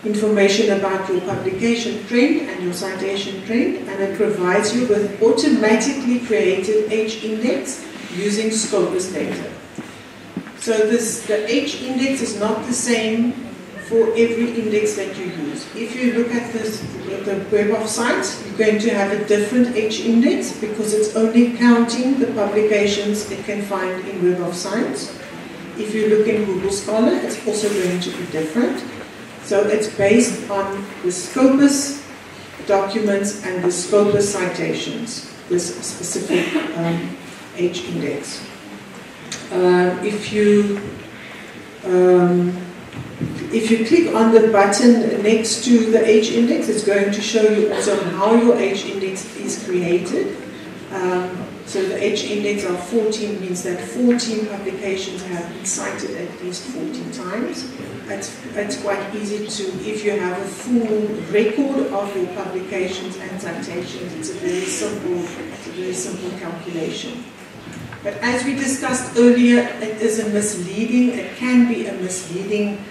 B: information about your publication trend and your citation trend, and it provides you with automatically created H-index using Scopus data. So the H-index is not the same for every index that you use. If you look at the Web of Science, you're going to have a different H-index because it's only counting the publications it can find in Web of Science. If you look in Google Scholar, it's also going to be different. So it's based on the Scopus documents and the Scopus citations, this specific H index. If you click on the button next to the H index, it's going to show you also how your H index is created. So the H index of 14 means that 14 publications have been cited at least 14 times. It's quite easy to, if you have a full record of your publications and citations, it's a very simple calculation. But as we discussed earlier, it is a misleading, it can be a misleading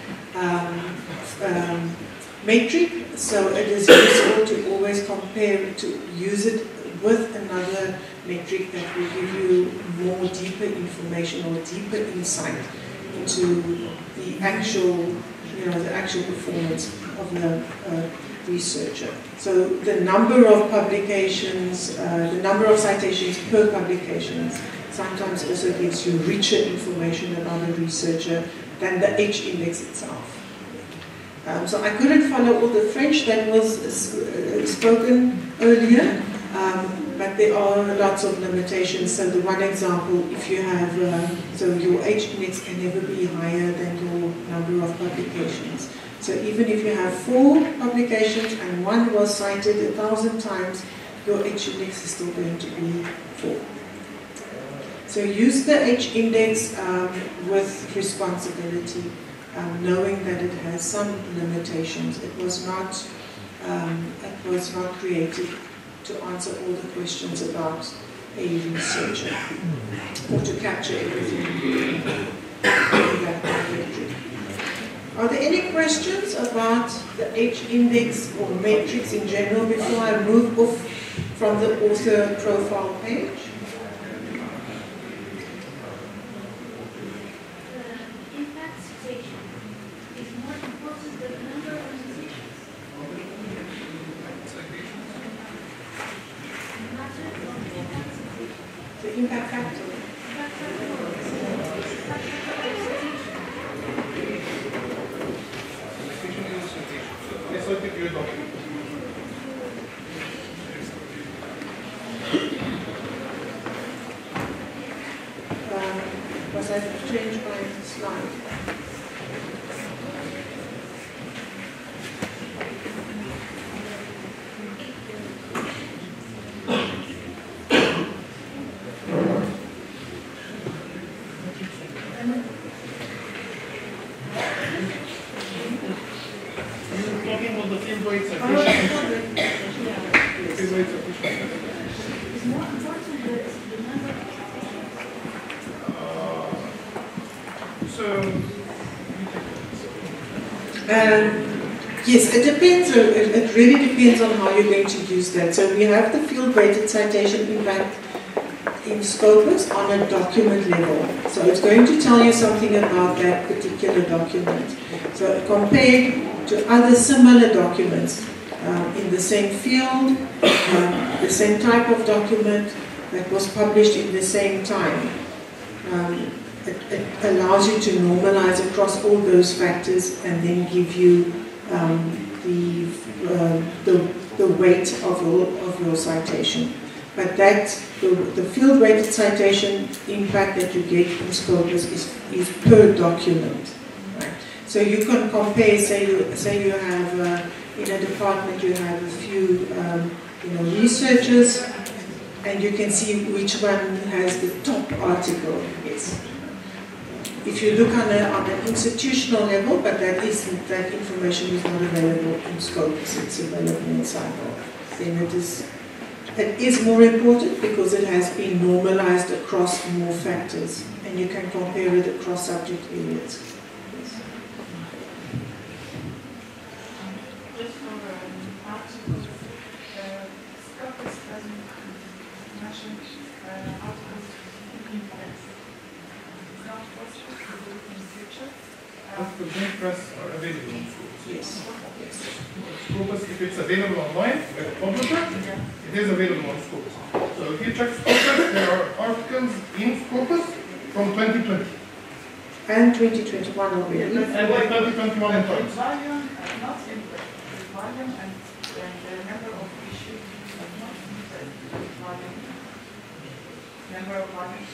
B: metric, so it is useful to always compare, to use it with another metric that will give you more deeper information or deeper insight into the actual, the actual performance of the researcher. So the number of publications, the number of citations per publication sometimes also gives you richer information about the researcher than the H index itself. So I couldn't follow all the French that was spoken earlier, but there are lots of limitations. So the one example, if you have, so your H index can never be higher than your number of publications. So even if you have 4 publications and one was cited 1,000 times, your H index is still going to be 4. So use the H index with responsibility, knowing that it has some limitations. It was not created to answer all the questions about a researcher or to capture everything in that metric. Are there any questions about the H index or metrics in general before I move off from the author profile page? Impact factor. Was I changed my slide? Yes, it depends. It really depends on how you're going to use that. So we have the field-weighted citation impact in Scopus on a document level. So it's going to tell you something about that particular document. So compared to other similar documents in the same field, the same type of document that was published in the same time. It allows you to normalize across all those factors and then give you the weight of your citation. But that the field-weighted citation impact that you get from Scopus is per document. Right? So you can compare. Say you have in a department you have a few researchers, and you can see which one has the top article. Yes. If you look on an institutional level, but that information is not available in Scopus, it's available in Cyber, then it is more important because it has been normalized across more factors, and you can compare it across subject areas. Yes.
D: Just for articles, Scopus doesn't mention articles in press. It's not possible to do it in the future.
A: Articles in press are available on Scopus.
B: Yes.
A: Scopus, if it's available online with a publisher, it is available on Scopus. So if you check Scopus, there are articles in Scopus from 2020.
B: And 2021 already.
A: And 2021 in times.
D: not in the volume and the number of issues are not in the volume. Number of volumes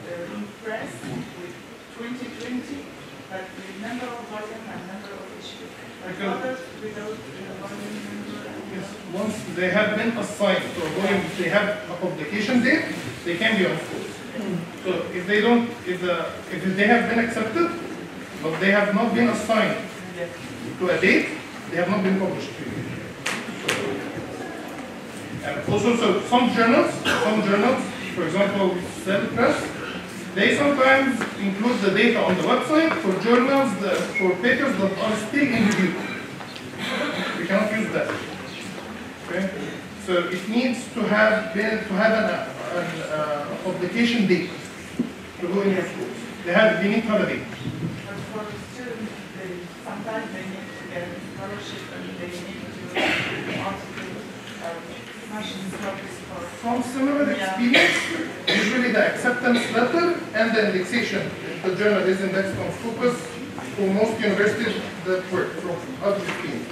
D: in press with 2020, but the number of volume and number of issues. But others without volume number.
A: Yes, once they have been assigned to a volume, they have a publication date, they can be on Scopus. So if they don't, if they have been accepted, but they have not been assigned to a date, they have not been published. And also, so some journals, for example, Cell Press, they sometimes include the data on the website for journals, for papers that are still in review. We cannot use that. Okay? So it needs to have a publication date to go in your schools. They need to have a date.
D: But for students, sometimes they need to get a scholarship and they need to articles national Scopus for.
A: From similar experience, usually the acceptance letter and the indexation. The journal is indexed on Scopus for most universities that work from other schemes.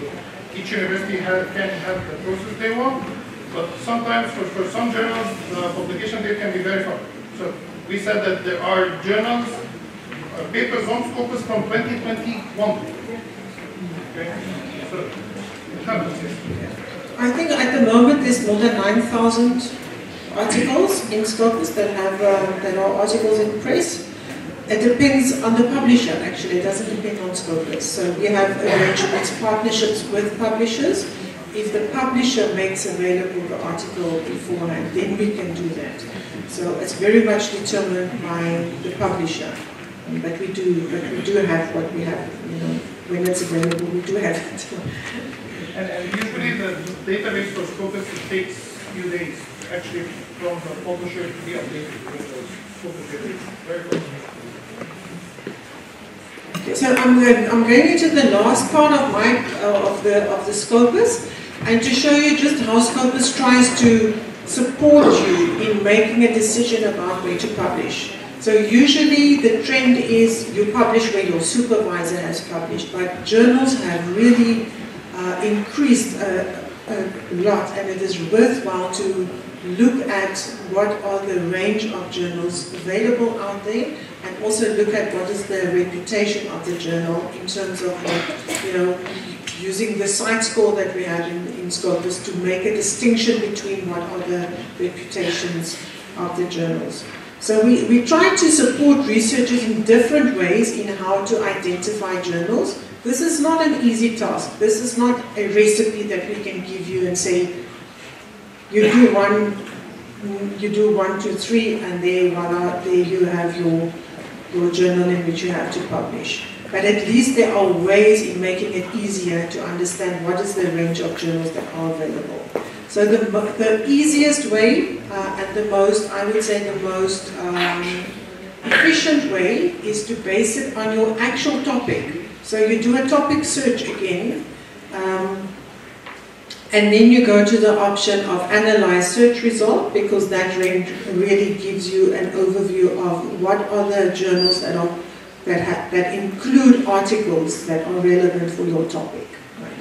A: Each university can have the process they want, but sometimes for some journals, the publication date can be very far. So we said that there are journals, papers on Scopus from 2021. Okay? So it happens, yes.
B: I think at the moment there's more than 9,000 articles in Scopus that are articles in press. It depends on the publisher, actually. It doesn't depend on Scopus. So we have arrangements, partnerships with publishers. If the publisher makes available the article beforehand, then we can do that. So it's very much determined by the publisher. But we do have what we have. You know, when it's available, we do have it.
A: And usually the database for Scopus, it takes a few days actually from the publisher to be updated with the Scopus database. Very close.
B: Okay, so I'm going into the last part of my of the Scopus, and to show you just how Scopus tries to support you in making a decision about where to publish. So usually the trend is you publish where your supervisor has published, but journals have really increased a lot, and it is worthwhile to look at what are the range of journals available out there, and also look at what is the reputation of the journal in terms of, you know, using the site score that we have in Scopus to make a distinction between what are the reputations of the journals. So we try to support researchers in different ways in how to identify journals. This is not an easy task. This is not a recipe that we can give you and say, you do 1, 2, 3, and there you have your journal in which you have to publish. But at least there are ways in making it easier to understand what is the range of journals that are available. So the easiest way and the most, I would say the most efficient way is to base it on your actual topic. So you do a topic search again, and then you go to the option of analyze search result, because that really gives you an overview of what are the journals that include articles that are relevant for your topic. Right?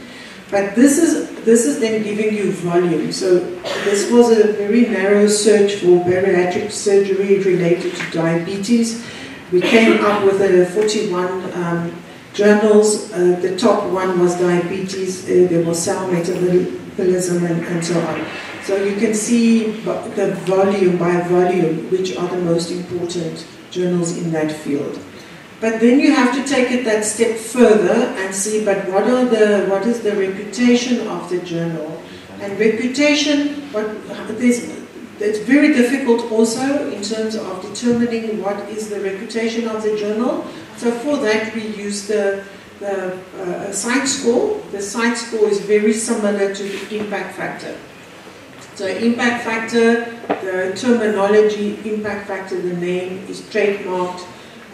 B: But this is then giving you volume. So this was a very narrow search for bariatric surgery related to diabetes. We came up with 41 journals. The top one was diabetes. There was cell metabolism and so on. So you can see the volume by volume, which are the most important journals in that field. But then you have to take it that step further and see, but what is the reputation of the journal? And reputation, it's very difficult also in terms of determining what is the reputation of the journal. So for that we use the site score. The site score is very similar to the impact factor. So impact factor, the terminology, impact factor, the name is trademarked.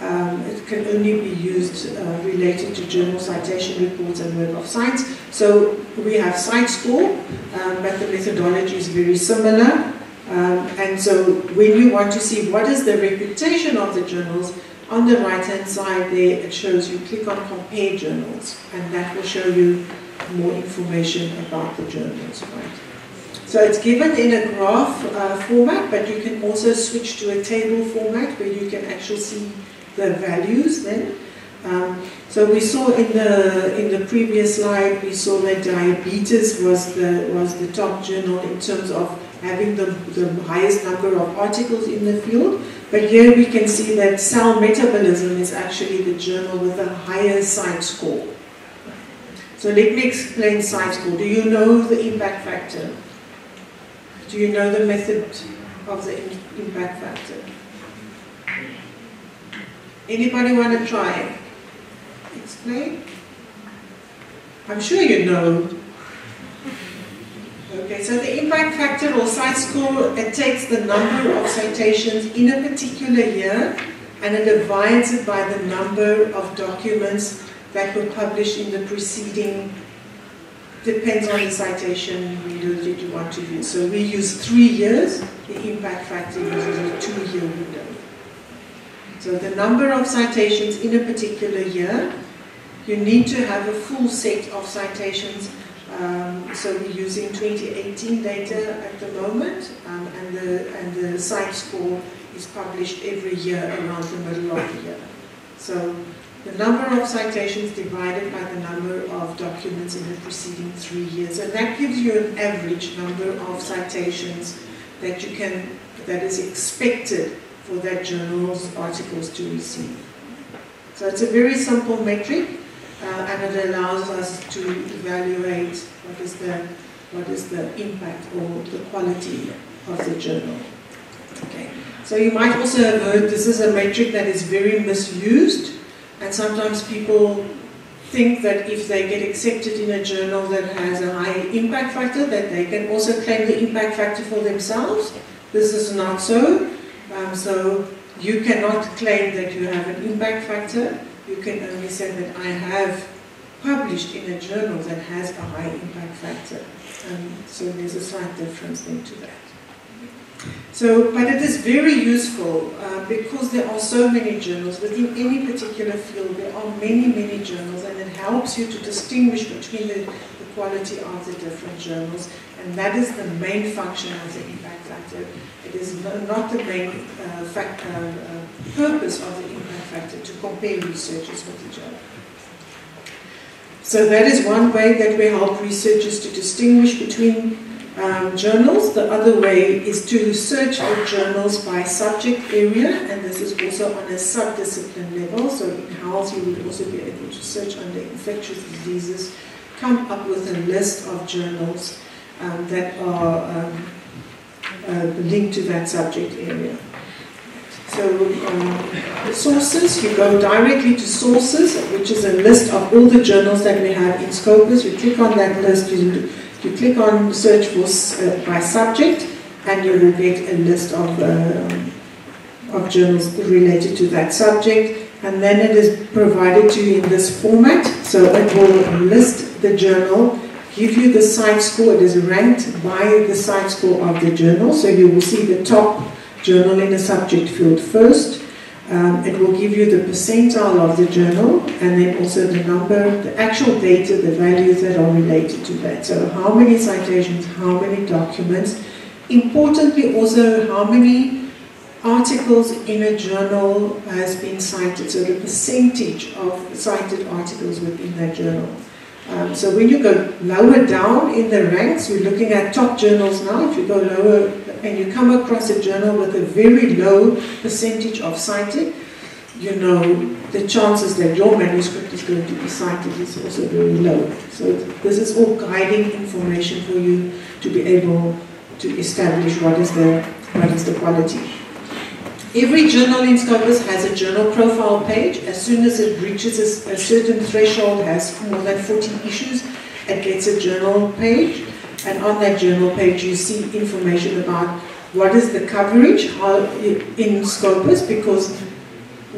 B: It can only be used related to journal citation reports and Web of Science. So we have site score, but the methodology is very similar. And so when you want to see what is the reputation of the journals, On the right-hand side there, it shows you click on compare journals, and that will show you more information about the journals, right? So it's given in a graph format, but you can also switch to a table format where you can actually see the values then. So we saw in the previous slide, we saw that diabetes was the top journal in terms of having the highest number of articles in the field. But here we can see that cell metabolism is actually the journal with a higher site score. So let me explain site score. Do you know the impact factor? Do you know the method of the impact factor? Anybody want to try? Explain? I'm sure you know. Okay, so the impact factor or site score, it takes the number of citations in a particular year and it divides it by the number of documents that were published in the preceding, depends on the citation window that you want to use. So we use 3 years, the impact factor uses a 2-year window. So the number of citations in a particular year, you need to have a full set of citations. So we're using 2018 data at the moment, and the site score is published every year around the middle of the year. So the number of citations divided by the number of documents in the preceding 3 years, and that gives you an average number of citations that that is expected for that journal's articles to receive. So it's a very simple metric. And it allows us to evaluate what is the impact or the quality of the journal. Okay. So you might also have heard this is a metric that is very misused, and sometimes people think that if they get accepted in a journal that has a high impact factor, that they can also claim the impact factor for themselves. This is not so. So you cannot claim that you have an impact factor. You can only say that I have published in a journal that has a high impact factor. So there's a slight difference then to that. So, but it is very useful because there are so many journals. Within any particular field, there are many, many journals, and it helps you to distinguish between the quality of the different journals. And that is the main function of the impact factor. It is not the main purpose of the impact factor to compare researchers with each other. So that is one way that we help researchers to distinguish between journals. The other way is to search for journals by subject area, and this is also on a subdiscipline level. So in health, you would also be able to search under infectious diseases, come up with a list of journals that are linked to that subject area. So the sources, you go directly to sources, which is a list of all the journals that we have in Scopus. You click on that list, you click on search for by subject, and you will get a list of journals related to that subject. And then it is provided to you in this format. So it will list the journal, give you the site score. It is ranked by the site score of the journal. So you will see the top journal in the subject field first. It will give you the percentile of the journal, and then also the number, the actual data, the values that are related to that. So how many citations, how many documents. Importantly also how many articles in a journal has been cited, so the percentage of cited articles within that journal. So when you go lower down in the ranks, we're looking at top journals now. If you go lower and you come across a journal with a very low percentage of cited, you know the chances that your manuscript is going to be cited is also very low. So this is all guiding information for you to be able to establish what is the quality. Every journal in Scopus has a journal profile page. As soon as it reaches a certain threshold, has more than 40 issues, it gets a journal page. And on that journal page, you see information about what is the coverage in Scopus, because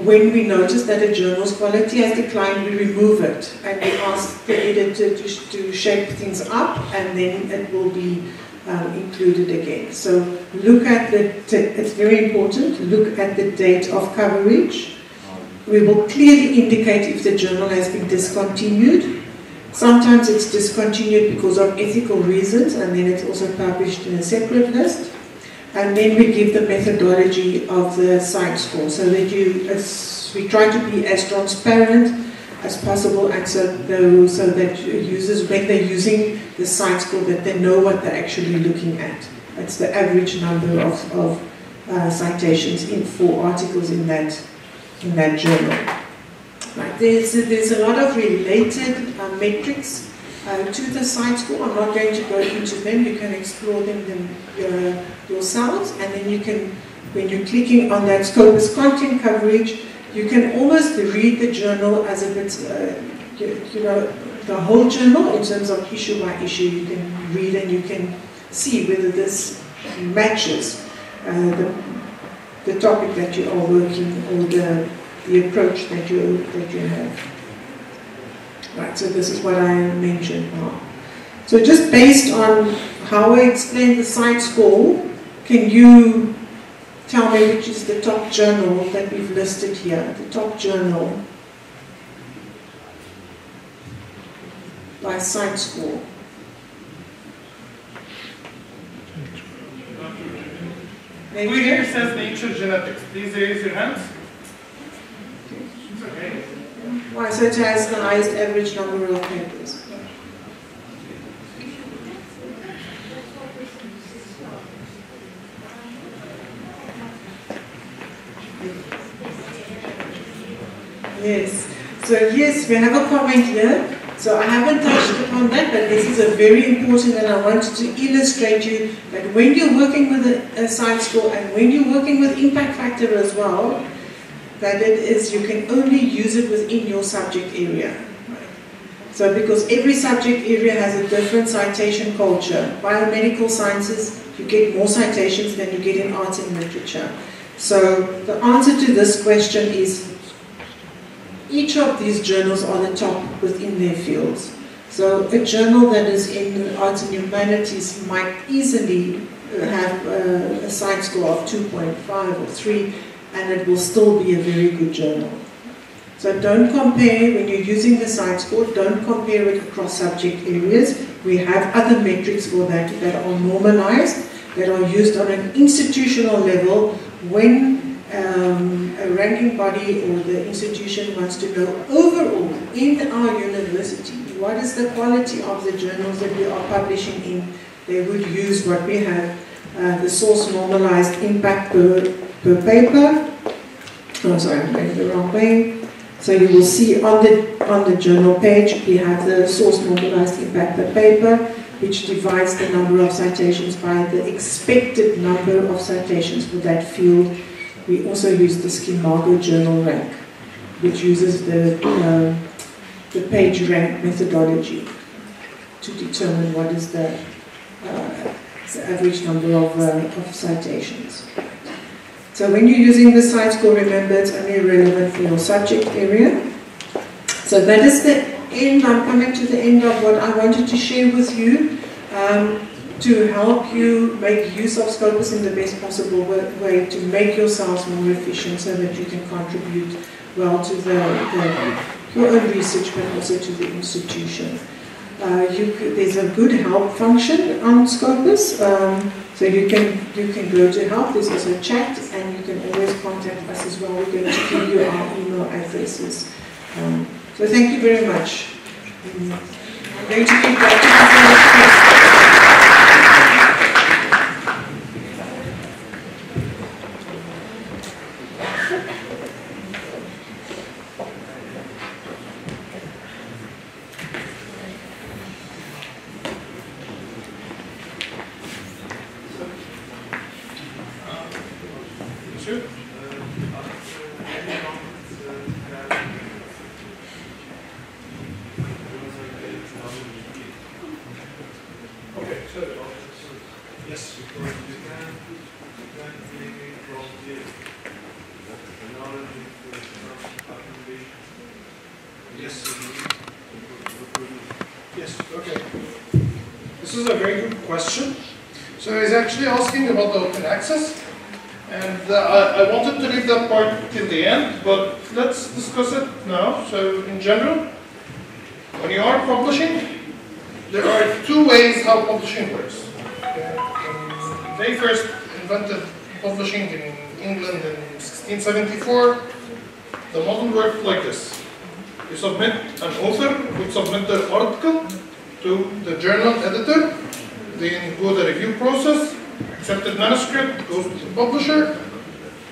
B: when we notice that a journal's quality has declined, we remove it. And we ask the editor to shape things up, and then it will be included again. So look at it's very important, look at the date of coverage. we will clearly indicate if the journal has been discontinued. Sometimes it's discontinued because of ethical reasons, and then it's also published in a separate list. And then we give the methodology of the site score, so that we try to be as transparent as possible, and so that users, when they're using the site score, that they know what they're actually looking at. That's the average number of citations for articles in that journal. Right. There's a lot of related metrics to the site score. I'm not going to go into them. You can explore them yourselves, and then you can, when you're clicking on that Scopus content coverage, you can almost read the journal as if it's, the whole journal in terms of issue by issue. You can read and you can see whether this matches the topic that you are working, or the approach that you have. Right, so this is what I mentioned now. So just based on how I explained the site score, can you tell me which is the top journal that we've listed here? The top journal by site score.
A: Who here says Nature Genetics? Please raise your hands.
B: Why? So it has the highest average number of papers. Yes. So yes, we have a comment here. So I haven't touched upon that, but this is a very important, and I wanted to illustrate you that when you're working with a site score, and when you're working with impact factor as well, that it is, you can only use it within your subject area. So because every subject area has a different citation culture. Biomedical sciences, you get more citations than you get in arts and literature. So the answer to this question is, each of these journals are the top within their fields. So a journal that is in arts and humanities might easily have a site score of 2.5 or 3, and it will still be a very good journal. So don't compare, when you're using the site score, don't compare it across subject areas. We have other metrics for that are normalized, that are used on an institutional level when a ranking body or the institution wants to know overall in our university, what is the quality of the journals that we are publishing in. They would use what we have, the source normalized impact per paper. Oh, sorry, I'm going the wrong way. So you will see on the journal page, we have the source normalized impact per paper, which divides the number of citations by the expected number of citations for that field. We also use the Schemago journal rank, which uses the page rank methodology to determine what is the average number of citations. So when you're using the site score, remember it's only relevant for your subject area. So that is the end. I'm coming to the end of what I wanted to share with you to help you make use of Scopus in the best possible way to make yourselves more efficient, so that you can contribute well to your own research, but also to the institution. There's a good help function on Scopus, so you can go to help. There's also chat, and you can always contact us as well. We're going to give you our email addresses. So thank you very much. I'm going to give back to
A: This is a very good question. So he's actually asking about the open access, And I wanted to leave that part till the end, but let's discuss it now. So in general, when you are publishing, there are two ways how publishing works. They first invented publishing in England in 1674. The model worked like this. You submit, an author would submit their article to the journal editor, then go the review process, accepted manuscript goes to the publisher.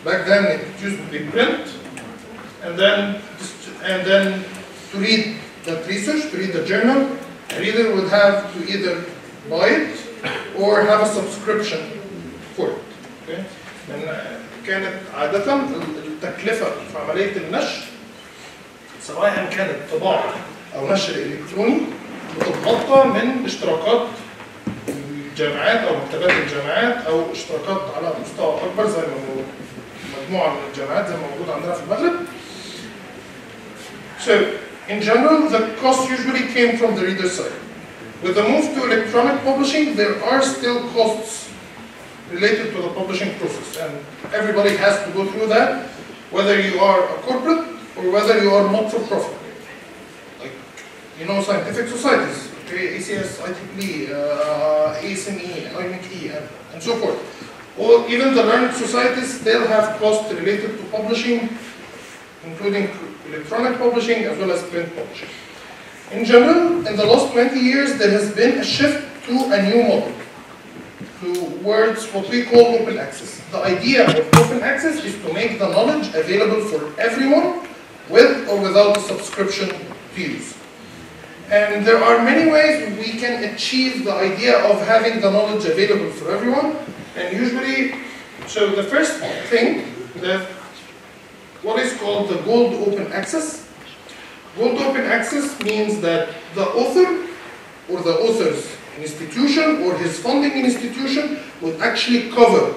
A: Back then it used to be print, and then to read that research, to read the journal, a reader would have to either buy it or have a subscription for it. Okay? كانت عادة التكلفة في عملية النشر سواء كانت طباعة أو نشر إلكتروني بتتغطى من اشتراكات الجامعات أو مكتبات الجامعات أو اشتراكات على مستوى أكبر زي ما مجموعة من الجامعات زي ما موجود عندنا في المغرب. So, in general, the cost usually came from the reader's side. With the move to electronic publishing, there are still costs related to the publishing process, and everybody has to go through that, whether you are a corporate or whether you are not for profit. Like, you know, scientific societies, okay, ACS, IEEE, ASME, IME, and so forth. Or even the learned societies still have costs related to publishing, including electronic publishing as well as print publishing. In general, in the last 20 years, there has been a shift to a new model, towards what we call open access. The idea of open access is to make the knowledge available for everyone, with or without a subscription to use. And there are many ways we can achieve the idea of having the knowledge available for everyone. And usually, so the first thing, what is called the gold open access. Gold open access means that the author or the author's institution or his funding institution would actually cover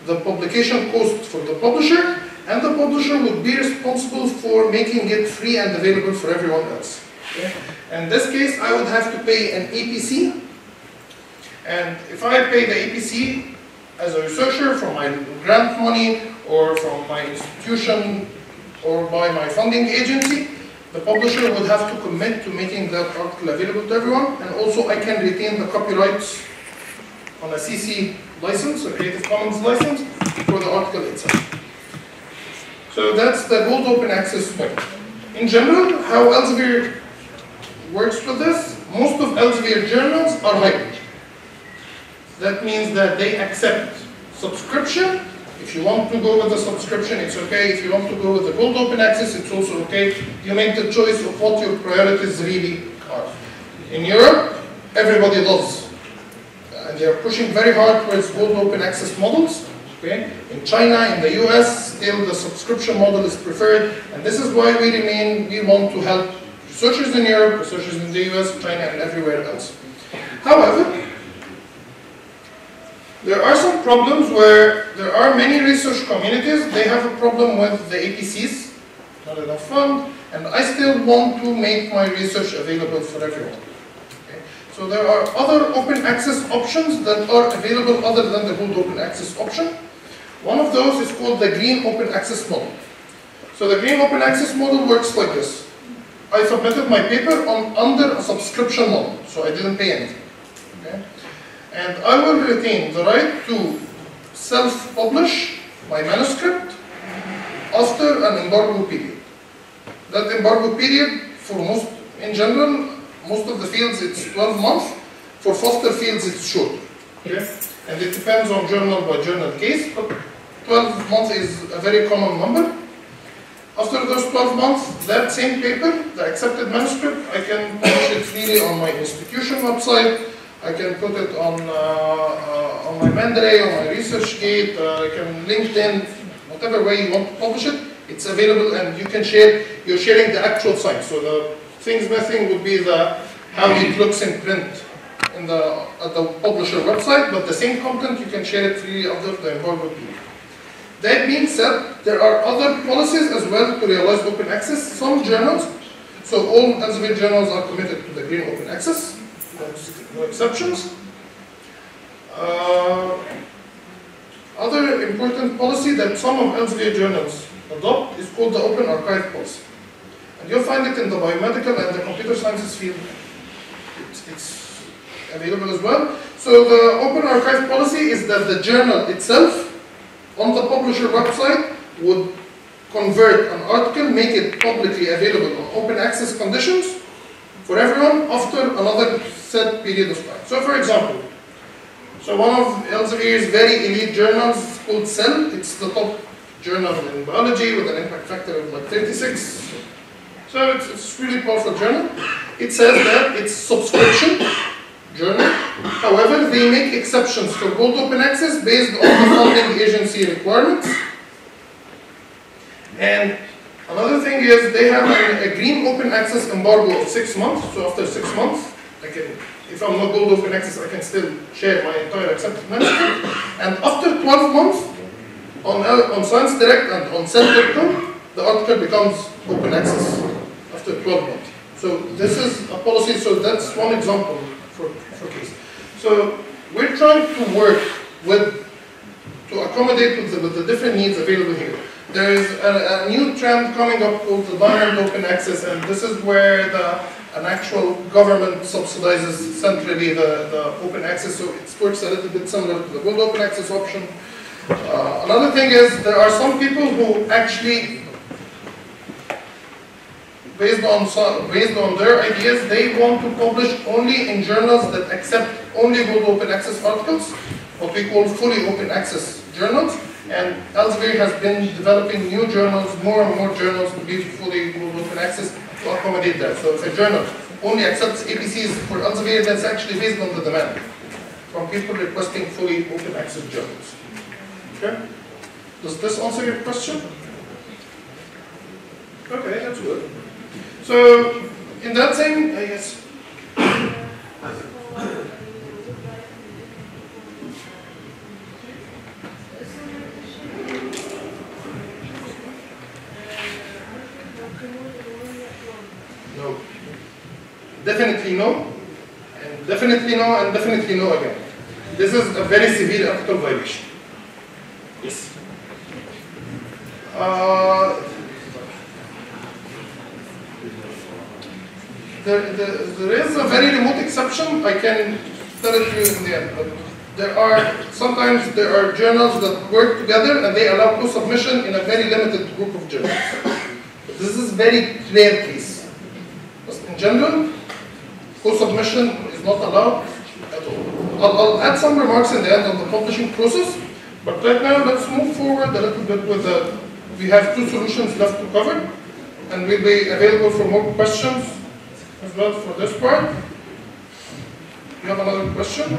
A: the publication cost for the publisher, and the publisher would be responsible for making it free and available for everyone else. Okay? In this case, I would have to pay an APC, and if I pay the APC as a researcher from my grant money or from my institution or by my funding agency, the publisher would have to commit to making that article available to everyone, and also I can retain the copyrights on a CC license, a Creative Commons license, for the article itself. So that's the gold open access model. In general, how Elsevier works with this, most of Elsevier journals are hybrid. That means that they accept subscription. If you want to go with the subscription, it's okay. If you want to go with the gold open access, it's also okay. You make the choice of what your priorities really are. In Europe, everybody does. And they're pushing very hard towards gold open access models. Okay? In China, in the US, still the subscription model is preferred. And this is why we want to help researchers in Europe, researchers in the US, China, and everywhere else. However, there are some problems where there are many research communities, they have a problem with the APCs, not enough fund, and I still want to make my research available for everyone. Okay? So there are other open access options that are available other than the gold open access option. One of those is called the green open access model. So the green open access model works like this. I submitted my paper under a subscription model, so I didn't pay anything. Okay? And I will retain the right to self-publish my manuscript after an embargo period. That embargo period, for most, in general, most of the fields it's 12 months. For faster fields it's shorter. Okay? And it depends on journal by journal case, but 12 months is a very common number. After those 12 months, that same paper, the accepted manuscript, I can publish it freely on my institution website. I can put it on my Mendeley, on my ResearchGate, I can LinkedIn, whatever way you want to publish it, it's available and you can share, you're sharing the actual site. So the things missing would be how it looks in print at the publisher website, but the same content you can share it freely after the embargo period. That being said, there are other policies as well to realize open access. Some journals, so all Elsevier journals are committed to the green open access. No exceptions. Other other important policy that some of Elsevier journals adopt is called the Open Archive Policy. And you'll find it in the biomedical and the computer sciences field. It's available as well. So the Open Archive Policy is that the journal itself on the publisher website would convert an article, make it publicly available on open access conditions for everyone after another set period of time. So for example, one of Elsevier's very elite journals called Cell, it's the top journal in biology with an impact factor of like 36. So it's really powerful journal. It says that it's subscription journal. However, they make exceptions for gold open access based on the funding agency requirements. And another thing is they have a green open access embargo of 6 months. So after 6 months, I can, if I'm not gold open access, I can still share my entire accepted manuscript. And after 12 months, on Sciencedirect and on Cell.com, the article becomes open access after 12 months. So this is a policy, so that's one example for case. So we're trying to work to accommodate with the different needs available here. There is a new trend coming up called the Diamond Open Access, and this is where an actual government subsidizes centrally the open access, so it works a little bit similar to the Gold Open Access option. Another thing is there are some people who actually, based on their ideas, they want to publish only in journals that accept only Gold Open Access articles, what we call fully open access journals. And Elsevier has been developing new journals, more and more journals to be fully Gold Open Access to accommodate that. So if a journal only accepts APCs for Elsevier, that's actually based on the demand from people requesting fully open access journals. Okay? Does this answer your question? Okay, that's good. So in that same, I guess. No. Definitely no, and definitely no, and definitely no again. This is a very severe ethical violation. Yes. There is a very remote exception. I can tell it to you in the end. But sometimes there are journals that work together and they allow co-submission in a very limited group of journals. But this is very rare case. But in general, co-submission is not allowed at all. I'll add some remarks in the end on the publishing process. But right now, let's move forward a little bit with we have 2 solutions left to cover, and we'll be available for more questions as well for this part. You have another question?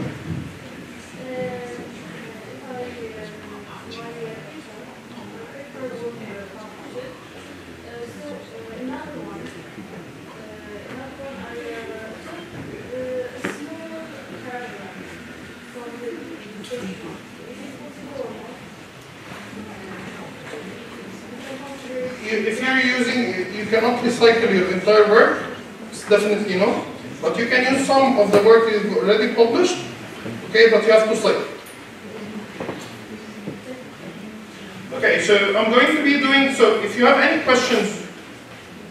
A: If you're using, you cannot recycle your entire work, it's definitely no. But you can use some of the work you've already published, okay, but you have to cite. Okay, so I'm going to be doing, so if you have any questions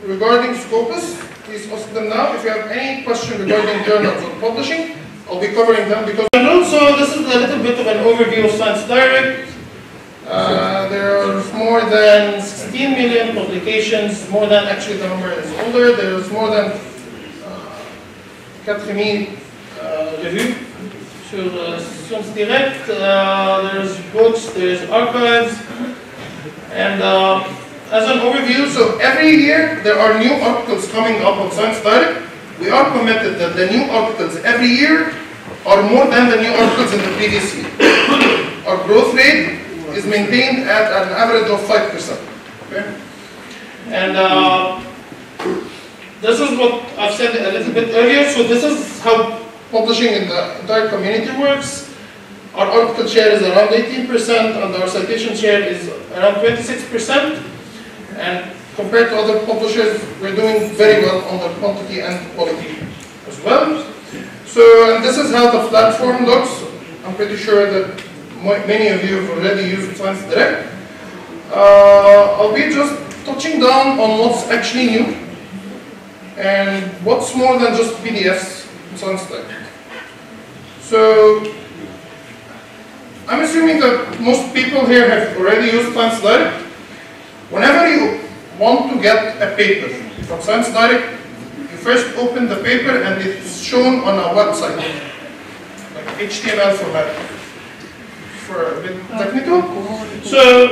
A: regarding Scopus, please ask them now. If you have any question regarding journals or publishing, I'll be covering them because so this is a little bit of an overview of Sciencedirect. There are more than 16 million publications, more than, actually the number is older, there's more than 4,000 revues sur Sciencedirect, there's books, there's archives, and as an overview, so every year there are new articles coming up on Sciencedirect. We are committed that the new articles every year are more than the new articles in the previous year. Our growth rate is maintained at an average of 5%. Okay? And this is what I've said a little bit earlier. So this is how publishing in the entire community works. Our article share is around 18%, and our citation share is around 26%. And compared to other publishers, we're doing very well on the quantity and quality as well. So, and this is how the platform looks. I'm pretty sure that many of you have already used Sciencedirect. I'll be just touching down on what's actually new and what's more than just PDFs in Sciencedirect. So, I'm assuming that most people here have already used Sciencedirect. Whenever you want to get a paper from Sciencedirect, you first open the paper and it's shown on a website, like HTML format. For a bit technical. So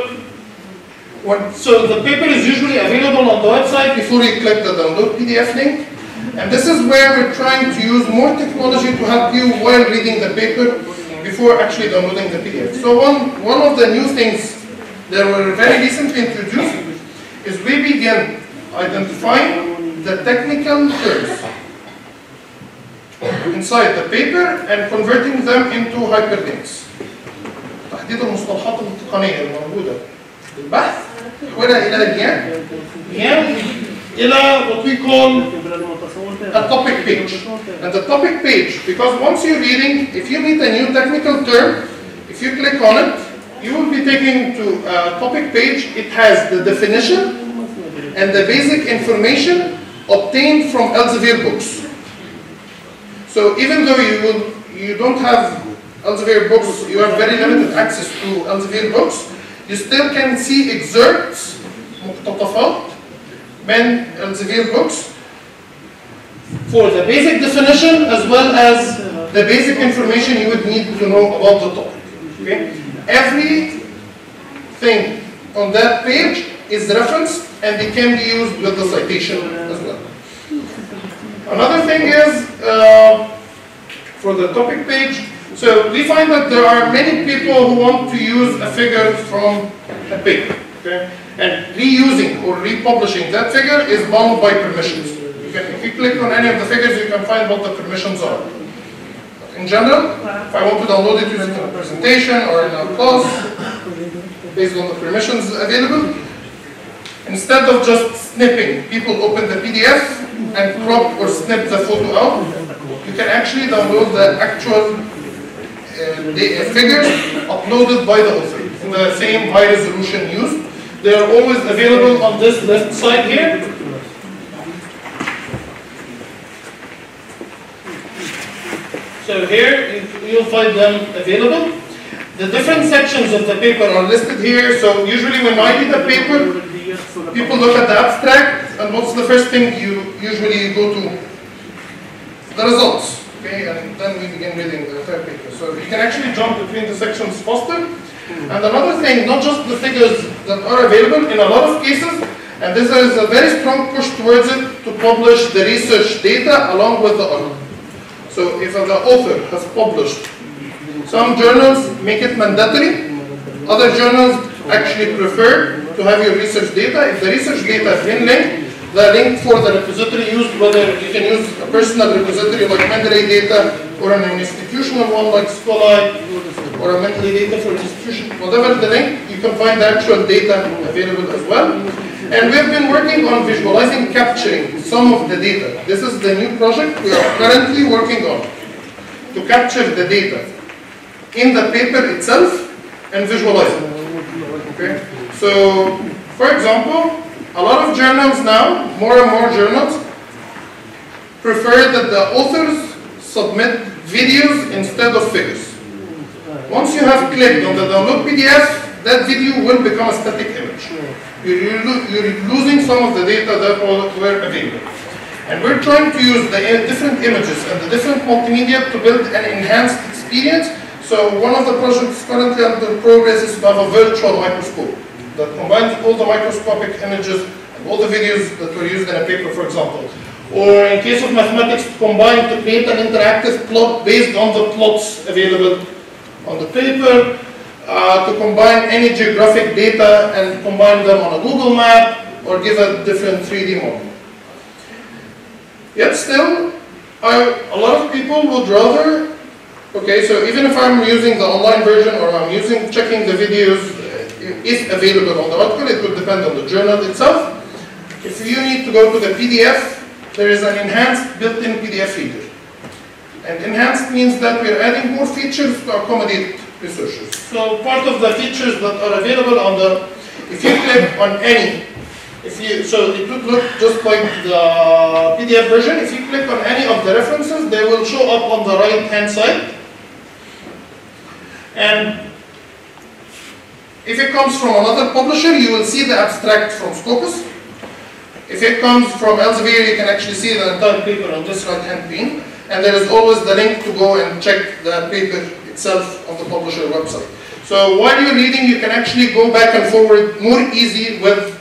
A: the paper is usually available on the website before you click the download PDF link. And this is where we're trying to use more technology to help you while reading the paper before actually downloading the PDF. So one of the new things that were very recently introduced is we begin identifying the technical terms inside the paper and converting them into hyperlinks. تحديد المصطلحات التقنية الموجودة في البحث تحويلها إلى لين إلى what we call a topic page. And the topic page, because once you're reading, if you meet a new technical term, if you click on it, you will be taken to a topic page. It has the definition and the basic information obtained from Elsevier books. So even though you don't have Elsevier books, you have very limited access to Elsevier books, you still can see excerpts, مقتطفات من Elsevier books for the basic definition as well as the basic information you would need to know about the topic. Okay? Everything on that page is referenced and it can be used with the citation as well. Another thing is for the topic page, so we find that there are many people who want to use a figure from a paper, okay? And reusing or republishing that figure is bound by permissions. If you click on any of the figures, you can find what the permissions are. In general, if I want to download it using a presentation or in a class, based on the permissions available, instead of just snipping, people open the PDF and crop or snip the photo out, you can actually download the actual figures uploaded by the author in the same high resolution used. They are always available on this left side here. So here you'll find them available. The different sections of the paper are listed here. So usually when I read a paper, people look at the abstract, and what's the first thing you usually go to? The results. Okay, and then we begin reading the entire paper. So you can actually jump between the sections faster. And another thing, not just the figures that are available, in a lot of cases, and this is a very strong push towards it, to publish the research data along with the article. So if the author has published, some journals make it mandatory, other journals actually prefer to have your research data. If the research data has been linked, the link for the repository used, whether you can use a personal repository like Mendeley data, or an institutional one like Scopus, or a Mendeley data for institution, whatever the link, you can find the actual data available as well. And we've been working on visualizing, capturing some of the data. This is the new project we are currently working on, to capture the data in the paper itself and visualize it. Okay? So, for example, a lot of journals now, more and more journals, prefer that the authors submit videos instead of figures. Once you have clicked on the download PDF, that video will become a static image. You're losing some of the data that were available. And we're trying to use the different images and the different multimedia to build an enhanced experience. So one of the projects currently under progress is to have a virtual microscope that combines all the microscopic images and all the videos that were used in a paper, for example. Or in case of mathematics, to combine to create an interactive plot based on the plots available on the paper, to combine any geographic data and combine them on a Google map, or give a different 3D model. Yet still, a lot of people would rather, okay, so even if I'm using the online version or I'm checking the videos, is available on the article, it will depend on the journal itself. If you need to go to the PDF, there is an enhanced built-in PDF reader. And enhanced means that we're adding more features to accommodate researchers. So part of the features that are available on the, if you click on any, so it would look just like the PDF version. If you click on any of the references, they will show up on the right-hand side. And if it comes from another publisher, you will see the abstract from Scopus. If it comes from Elsevier, you can actually see the entire paper on this right-hand pane. And there is always the link to go and check the paper itself on the publisher website. So while you're reading, you can actually go back and forward more easy with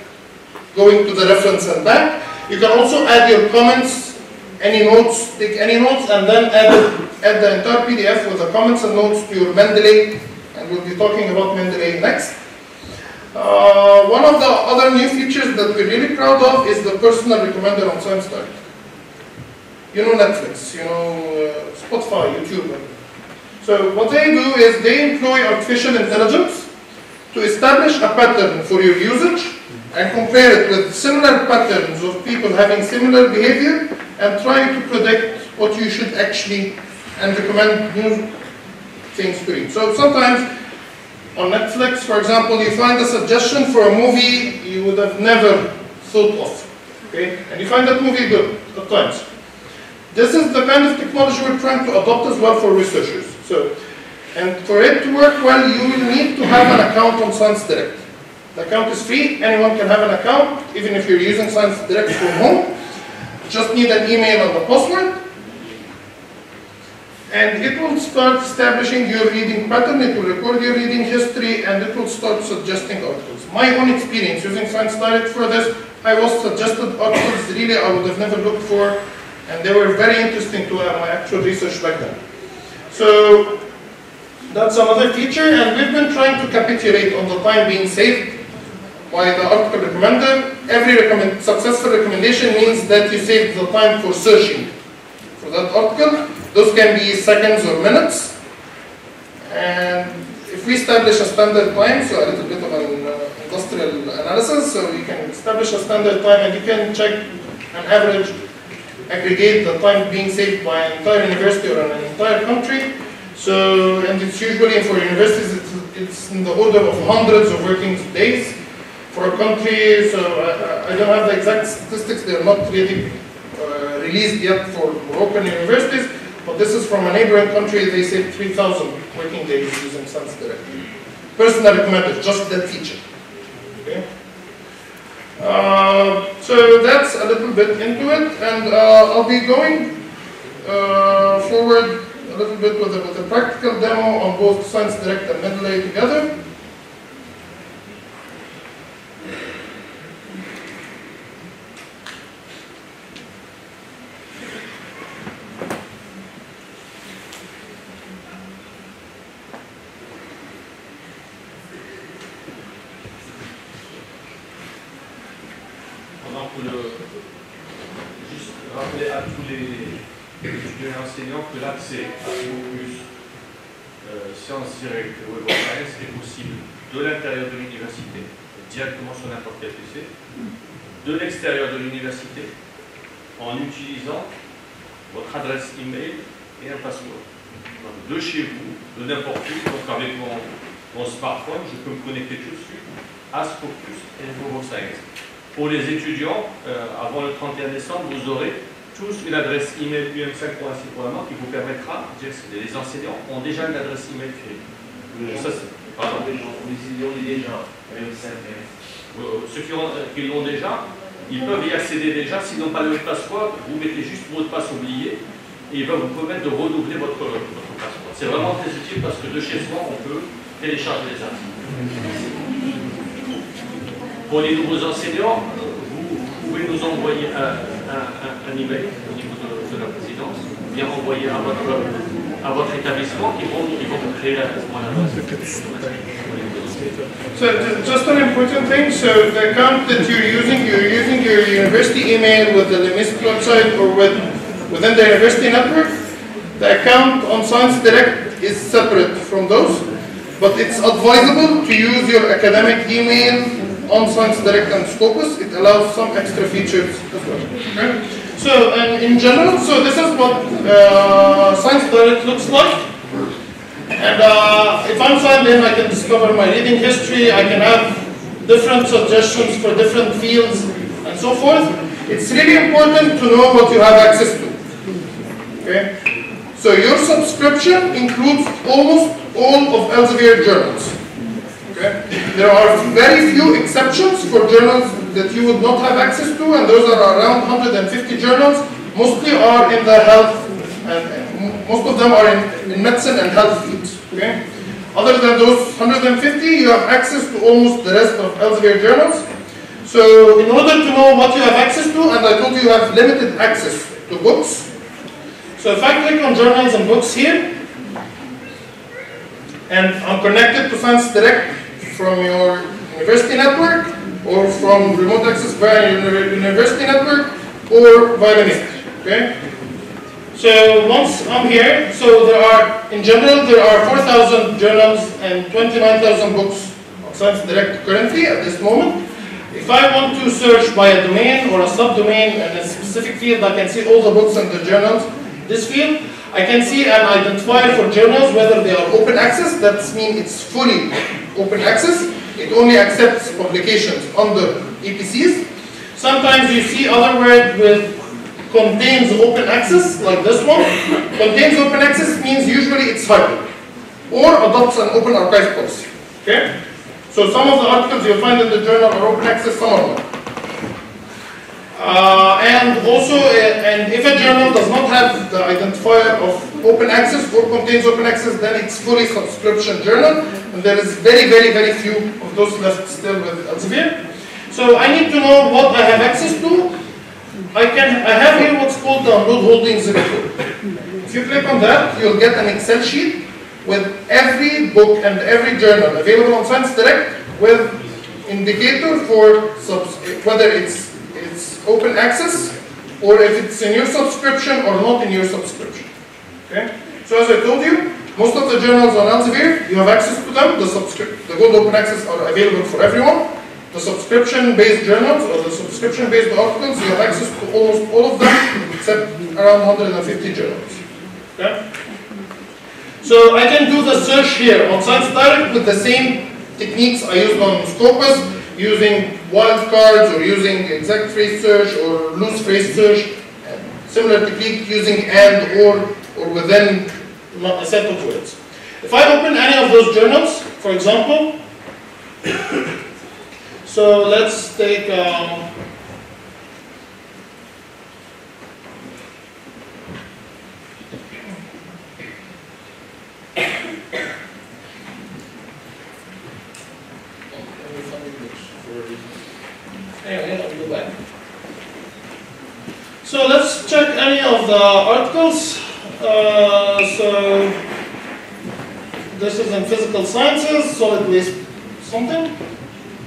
A: going to the reference and back. You can also add your comments, any notes, take any notes, and then add the entire PDF with the comments and notes to your Mendeley. And we'll be talking about Mendeley next. One of the other new features that we're really proud of is the personal recommender on Sciencedirect. You know Netflix, you know Spotify, YouTube. So what they do is they employ artificial intelligence to establish a pattern for your usage and compare it with similar patterns of people having similar behavior and try to predict what you should actually and recommend new things to read. So sometimes on Netflix, for example, you find a suggestion for a movie you would have never thought of, okay? And you find that movie good at times. This is the kind of technology we're trying to adopt as well for researchers. So, and for it to work well, you will need to have an account on Sciencedirect. The account is free, anyone can have an account, even if you're using Sciencedirect from home. Just need an email and a password. And it will start establishing your reading pattern, it will record your reading history, and it will start suggesting articles. My own experience using Sciencedirect for this, I was suggested articles really I would have never looked for, and they were very interesting to my actual research back then. So that's another feature, and we've been trying to capitulate on the time being saved by the article recommender. Every successful recommendation means that you saved the time for searching for that article. Those can be seconds or minutes. And if we establish a standard time, so a little bit of an industrial analysis, so you can establish a standard time and you can check an average, aggregate the time being saved by an entire university or an entire country. So, and it's usually for universities, it's in the order of hundreds of working days. For a country, so I don't have the exact statistics, they're not really released yet for Moroccan universities, but this is from a neighboring country, they saved 3,000 working days using Sciencedirect. Personal recommended, just that feature. Okay. So that's a little bit into it, and I'll be going forward a little bit with a practical demo on both Sciencedirect and Mendeley together.
C: Juste rappeler à tous les étudiants et enseignants que l'accès à Scopus, Sciencedirect et Web of Science est possible de l'intérieur de l'université, directement sur n'importe quel PC, de l'extérieur de l'université, en utilisant votre adresse email et un password. Donc, de chez vous, de n'importe où, donc avec mon smartphone, je peux me connecter tout de suite à Scopus et Web of Science. Pour les étudiants, avant le 31 décembre, vous aurez tous une adresse email UM5.6 probablement qui vous permettra, les enseignants ont déjà une adresse email créée. Pardon. Ceux qui l'ont déjà, ils peuvent y accéder déjà. S'ils n'ont pas le mot de password, vous mettez juste mot de passe oublié et ils peuvent vous permettre de renouveler votre password. C'est vraiment très utile parce que de chez soi, on peut télécharger les articles. Pour les nouveaux enseignants, vous pouvez nous envoyer un email au niveau de la présidence, bien envoyer à votre établissement, ils vont vous créer la adresse.
A: So just an important thing, so the account that you're using your university email with the LMIST website or within the university network. The account on Sciencedirect is separate from those, but it's advisable to use your academic email on Sciencedirect and Scopus. It allows some extra features as well. Okay? So, in general, so this is what Sciencedirect looks like. And if I'm signed in, I can discover my reading history, I can have different suggestions for different fields, and so forth. It's really important to know what you have access to. Okay? So your subscription includes almost all of Elsevier journals. Okay? There are very few exceptions for journals that you would not have access to, and those are around 150 journals. Mostly are in the health, and most of them are in medicine and health fields. Okay? Other than those 150, you have access to almost the rest of Elsevier journals. So in order to know what you have access to, and I told you have limited access to books. So if I click on journals and books here, and I'm connected to Sciencedirect from your university network, or from remote access via your university network, or via the net. Okay? So once I'm here, so there are, in general, there are 4,000 journals and 29,000 books on Sciencedirect currently at this moment. If I want to search by a domain or a subdomain in a specific field, I can see all the books and the journals. This field, I can see an identifier for journals, whether they are open access, that means it's fully open access. It only accepts publications under EPCs. Sometimes you see other words with contains open access, like this one. Contains open access means usually it's hybrid, or adopts an open archive policy. Okay? So some of the articles you'll find in the journal are open access, some are not. And also, and if a journal does not have the identifier of open access or contains open access, then it's fully subscription journal, and there is very, very, very few of those left still with Elsevier. So I need to know what I have access to. I have here what's called download holdings report. If you click on that, you'll get an Excel sheet with every book and every journal available on Sciencedirect with indicator for whether it's open access or if it's in your subscription or not in your subscription. Okay? So as I told you, most of the journals on Elsevier, you have access to them. The gold open access are available for everyone. The subscription-based journals or the subscription-based articles, you have access to almost all of them except around 150 journals. Okay? So I can do the search here on Sciencedirect with the same techniques I used on Scopus, using wildcards or using exact phrase search or loose phrase search. Similar technique using and or within a set of words. If I open any of those journals, for example, so let's take anyway, I'll go back. So let's check any of the articles. So this is in physical sciences, solid waste something.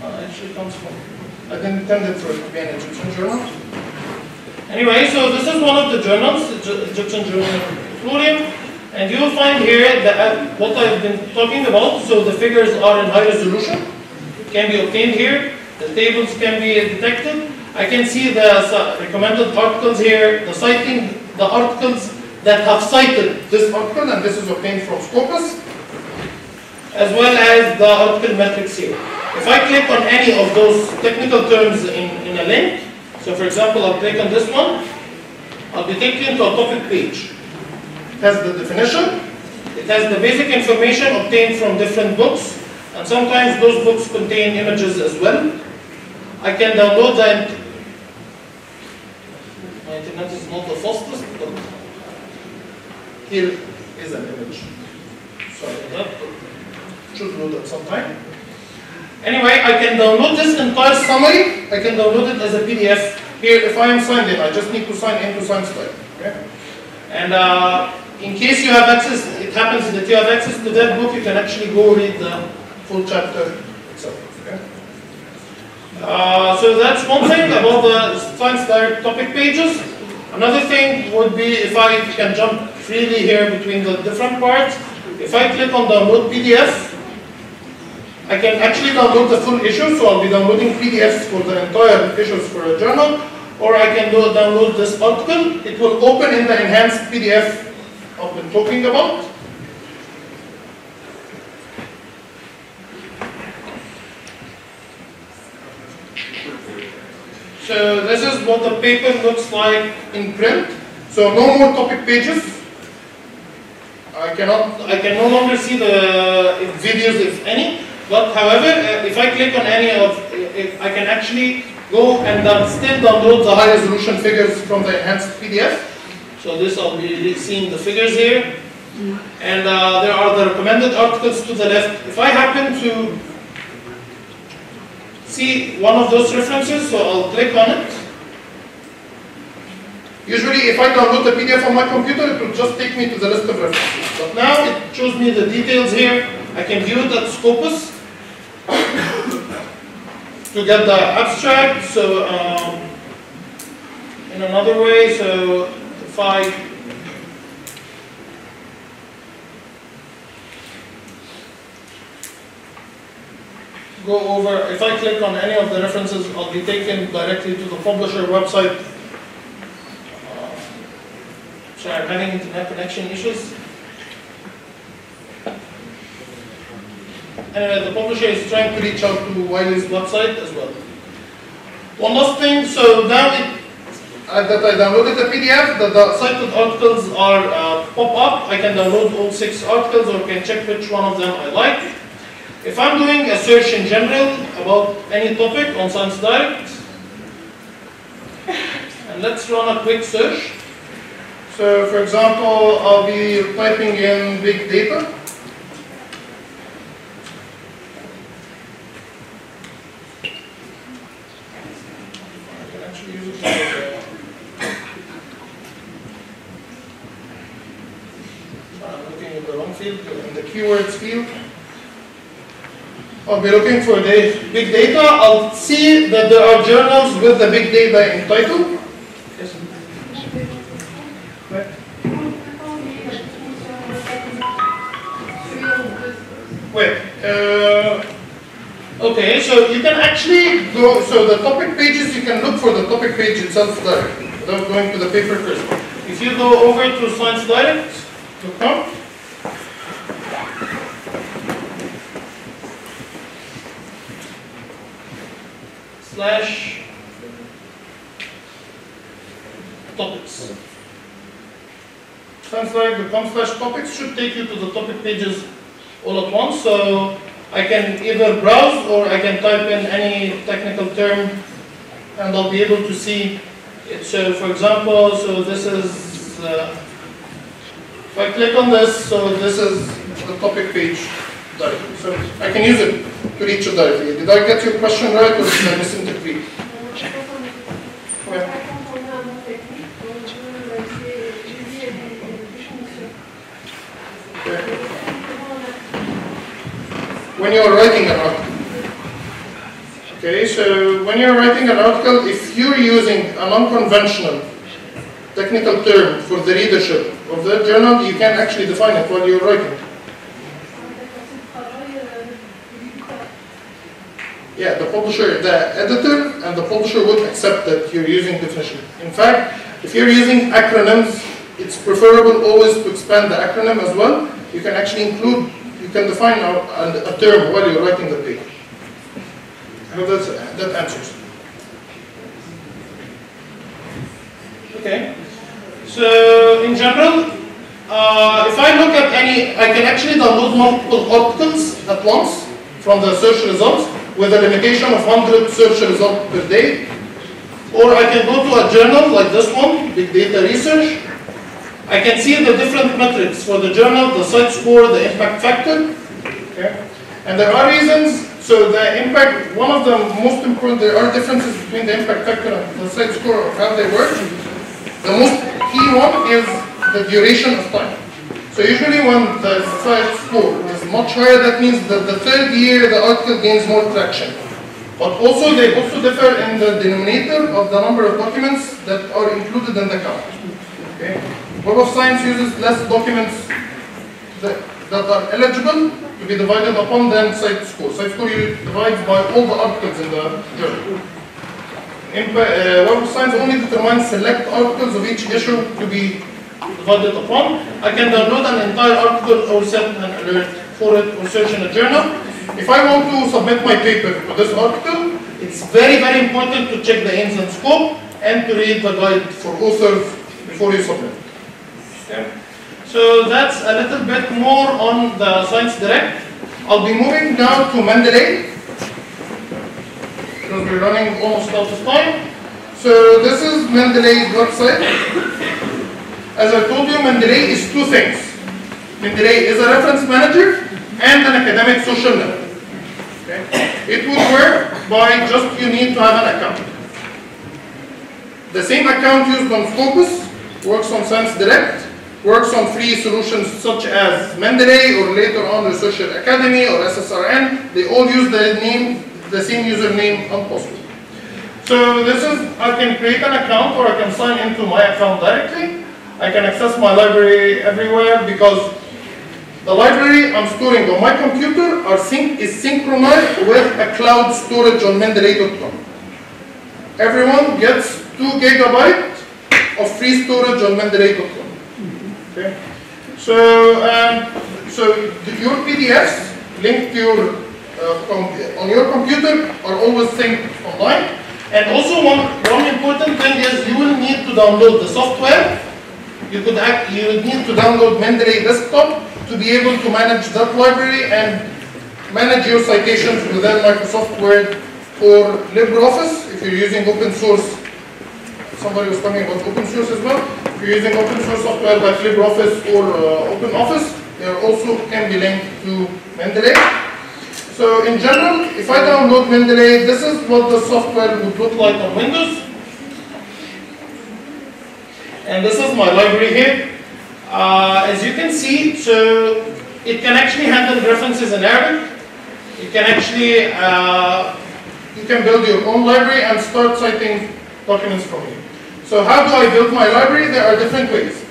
A: Actually comes from, I didn't intend it for it to be an Egyptian journal. Anyway, so this is one of the journals, the Egyptian Journal of Petroleum, and you'll find here that what I've been talking about. So the figures are in high resolution. It can be obtained here. The tables can be detected. I can see the recommended articles here, the articles that have cited this article, and this is obtained from Scopus, as well as the article metrics here. If I click on any of those technical terms in a link, so for example, I'll click on this one, I'll be taken to a topic page. It has the definition, it has the basic information obtained from different books, and sometimes those books contain images as well. I can download the, my internet is not the fastest, but here is an image. Sorry about that, but it should load at some time. Anyway, I can download this entire summary. I can download it as a PDF. Here, if I am signed in, I just need to sign in to Sciencedirect. Okay? And in case you have access, it happens that you have access to that book, you can actually go read the full chapter itself. Okay? So that's one thing about the Sciencedirect topic pages. Another thing would be if I can jump freely here between the different parts. If I click on download PDF, I can actually download the full issue, so I'll be downloading PDFs for the entire issues for a journal, or I can download this article. It will open in the enhanced PDF I've been talking about. So this is what the paper looks like in print. So no more topic pages. I can no longer see the videos, if any. But however, if I click on any of, I can actually go and still download the high resolution figures from the enhanced PDF. So this, I'll be seeing the figures here. And there are the recommended articles to the left. If I happen to see one of those references, so I'll click on it. Usually if I download the PDF on my computer, it will just take me to the list of references. But now it shows me the details here. I can view it at Scopus to get the abstract. So in another way, so if I go over, if I click on any of the references, I'll be taken directly to the publisher website. Sorry, I'm having internet connection issues. Anyway, the publisher is trying to reach out to Wiley's website as well. One last thing, so now that I downloaded the PDF, the cited articles are pop up. I can download all 6 articles or can check which one of them I like. If I'm doing a search in general about any topic on Sciencedirect, and let's run a quick search. So for example, I'll be typing in big data. I can actually use it I'm looking at the wrong field, in the keywords field. I'll be looking for the big data. I'll see that there are journals with the big data in title. Yes. Wait. Okay, so you can actually go, so the topic pages, you can look for the topic page itself directly, without going to the paper first. If you go over to Sciencedirect.com, /topics. Sciencedirect.com/topics should take you to the topic pages all at once. So I can either browse or I can type in any technical term and I'll be able to see it. So for example, so this is, if I click on this, so this is the topic page directly. So I can use it to reach it directly. Did I get your question right or did I misinterpret? Yeah. When you're writing an article. Okay, so when you're writing an article, if you're using an unconventional technical term for the readership of the journal, you can actually define it while you're writing. Yeah, the publisher, the editor and the publisher would accept that you're using definition. In fact, if you're using acronyms, it's preferable always to expand the acronym as well. You can actually include, you can define a term while you're writing the paper. I hope that answers. Okay. So in general, if I look at any, I can actually download multiple articles at once from the search results with a limitation of 100 search results per day. Or I can go to a journal like this one, Big Data Research. I can see the different metrics for the journal, the site score, the impact factor. Okay. And there are reasons, so the impact, one of the most important, there are differences between the impact factor and the site score of how they work. The most key one is the duration of time. So usually when the site score is much higher, that means that the third year the article gains more traction. But also they also differ in the denominator of the number of documents that are included in the count. Okay. Web of Science uses less documents that are eligible to be divided upon than site score. Site score divides by all the articles in the journal. Web of Science only determines select articles of each issue to be divided upon. I can download an entire article or set an alert for it or search in a journal. If I want to submit my paper to this article, it's it's very, very important to check the aims and scope and to read the guide for authors before you submit. Okay. So that's a little bit more on the Sciencedirect. I'll be moving now to Mendeley because we're running almost out of time. So this is Mendeley's website. As I told you, Mendeley is two things. Mendeley is a reference manager and an academic social network. Okay. It would work by just you need to have an account. The same account used on Scopus works on Sciencedirect, works on free solutions such as Mendeley or later on Researcher Academy or SSRN. They all use the same username and password. So this is, I can create an account or I can sign into my account directly. I can access my library everywhere because the library I'm storing on my computer is synchronized with a cloud storage on Mendeley.com. Everyone gets 2 GB of free storage on Mendeley.com. Okay. So your PDFs linked to your on your computer are always synced online. And also one important thing is you will need to download the software. You would need to download Mendeley Desktop to be able to manage that library and manage your citations within Microsoft Word or LibreOffice. If you're using open source, somebody was talking about open source as well. If you're using open source software like LibreOffice or OpenOffice, they also can be linked to Mendeley. So in general, if I download Mendeley, this is what the software would look like on Windows. And this is my library here. As you can see, so it can actually handle references in Arabic. It can actually, you can build your own library and start citing documents from here. So how do I build my library? There are different ways.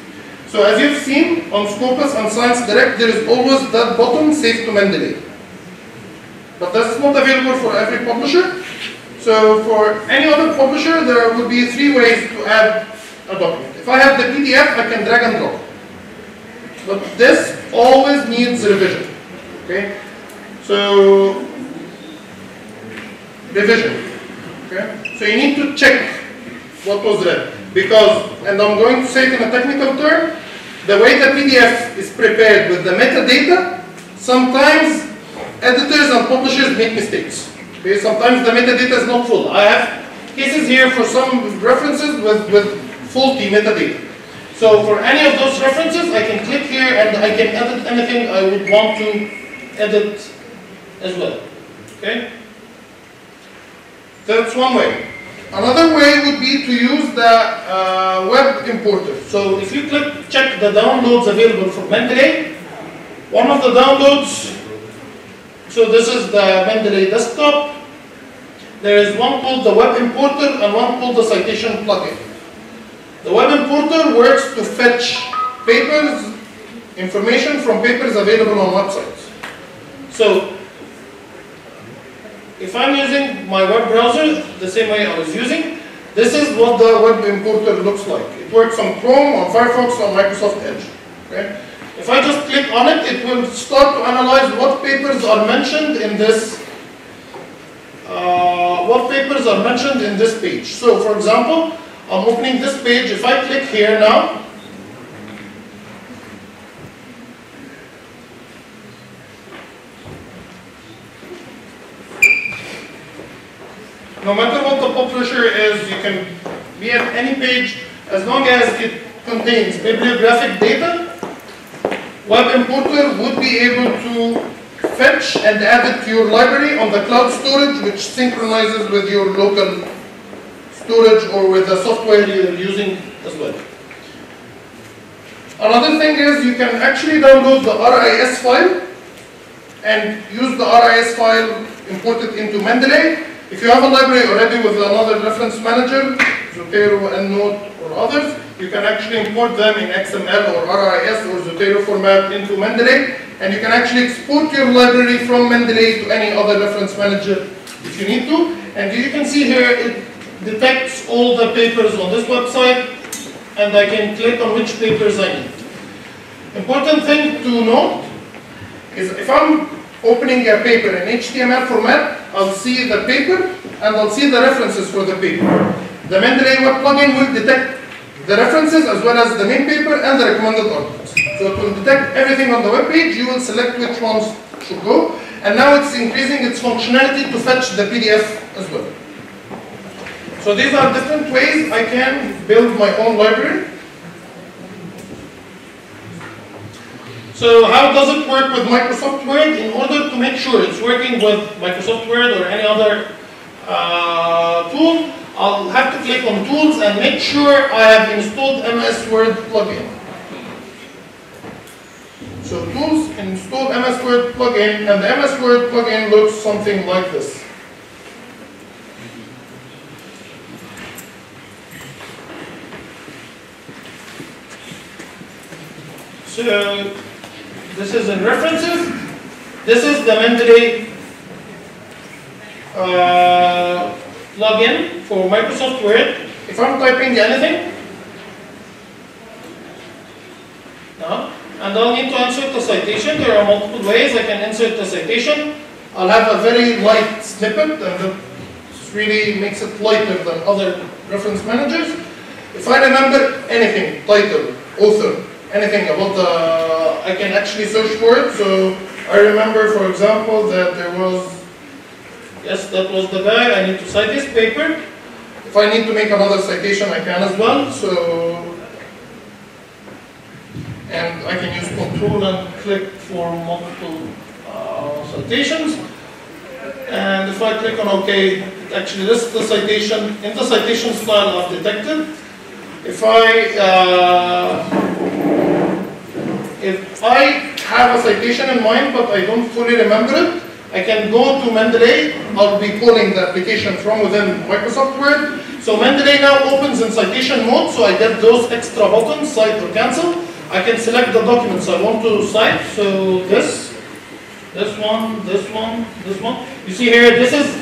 A: So as you've seen on Scopus and Sciencedirect, there is always that button Save to Mendeley. But that's not available for every publisher. So for any other publisher, there would be 3 ways to add a document. If I have the PDF, I can drag and drop. But this always needs revision. Okay? So revision. Okay? So you need to check what was read. Because, and I'm going to say it in a technical term, the way the PDF is prepared with the metadata, sometimes editors and publishers make mistakes. Okay? Sometimes the metadata is not full. I have cases here for some references with faulty metadata. So for any of those references, I can click here and I can edit anything I would want to edit as well. Okay? That's one way. Another way would be to use the web importer. So if you check the downloads available from Mendeley, one of the downloads, so this is the Mendeley desktop. There is one called the web importer and one called the citation plugin. The web importer works to fetch papers, information from papers available on websites. So if I'm using my web browser the same way I was using, this is what the web importer looks like. It works on Chrome, on Firefox, on Microsoft Edge. Okay? If I just click on it, it will start to analyze what papers are mentioned in this page. So for example, I'm opening this page. If I click here now, no matter what the publisher is, you can be at any page as long as it contains bibliographic data. Web importer would be able to fetch and add it to your library on the cloud storage, which synchronizes with your local storage or with the software you're using as well. Another thing is you can actually download the RIS file and use the RIS file, import it into Mendeley. If you have a library already with another reference manager, Zotero, EndNote, or others, you can actually import them in XML or RIS or Zotero format into Mendeley, and you can actually export your library from Mendeley to any other reference manager if you need to. And you can see here, it detects all the papers on this website, and I can click on which papers I need. Important thing to note is if I'm opening a paper in HTML format, I'll see the paper and I'll see the references for the paper. The Mendeley web plugin will detect the references as well as the main paper and the recommended articles. So it will detect everything on the web page. You will select which ones should go. And now it's increasing its functionality to fetch the PDF as well. So these are different ways I can build my own library. So how does it work with Microsoft Word? In order to make sure it's working with Microsoft Word or any other tool, I'll have to click on Tools and make sure I have installed MS Word plugin. So Tools, install MS Word plugin, and the MS Word plugin looks something like this. So this is in references. This is the Mendeley plugin for Microsoft Word. If I'm typing anything, no, and I'll need to insert the citation. There are multiple ways I can insert the citation. I'll have a very light snippet, and that really makes it lighter than other reference managers. If I remember anything, title, author, anything about I can actually search for it. So I remember, for example, that there was, yes, that was the guy. I need to cite this paper. If I need to make another citation, I can as well. So, and I can use Control and click for multiple citations. And if I click on OK, it actually lists the citation in the citation style I've detected. If I have a citation in mind but I don't fully remember it, I can go to Mendeley. I'll be pulling the application from within Microsoft Word. So Mendeley now opens in citation mode, so I get those extra buttons, cite or cancel. I can select the documents I want to cite. So this one, this one, this one. You see here, this is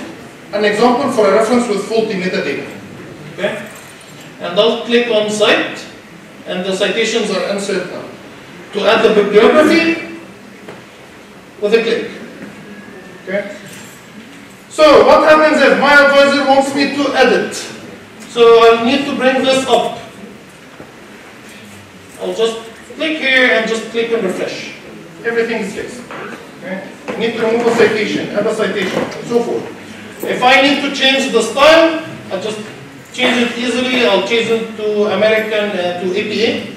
A: an example for a reference with faulty metadata. Okay? And I'll click on cite, and the citations are inserted now. To add the bibliography with a click. Okay? So what happens if my advisor wants me to edit? So I'll need to bring this up. I'll just click here and just click and refresh. Everything is fixed. Okay? I need to remove a citation, add a citation, and so forth. If I need to change the style, I'll just change it easily. I'll change it to American, to APA.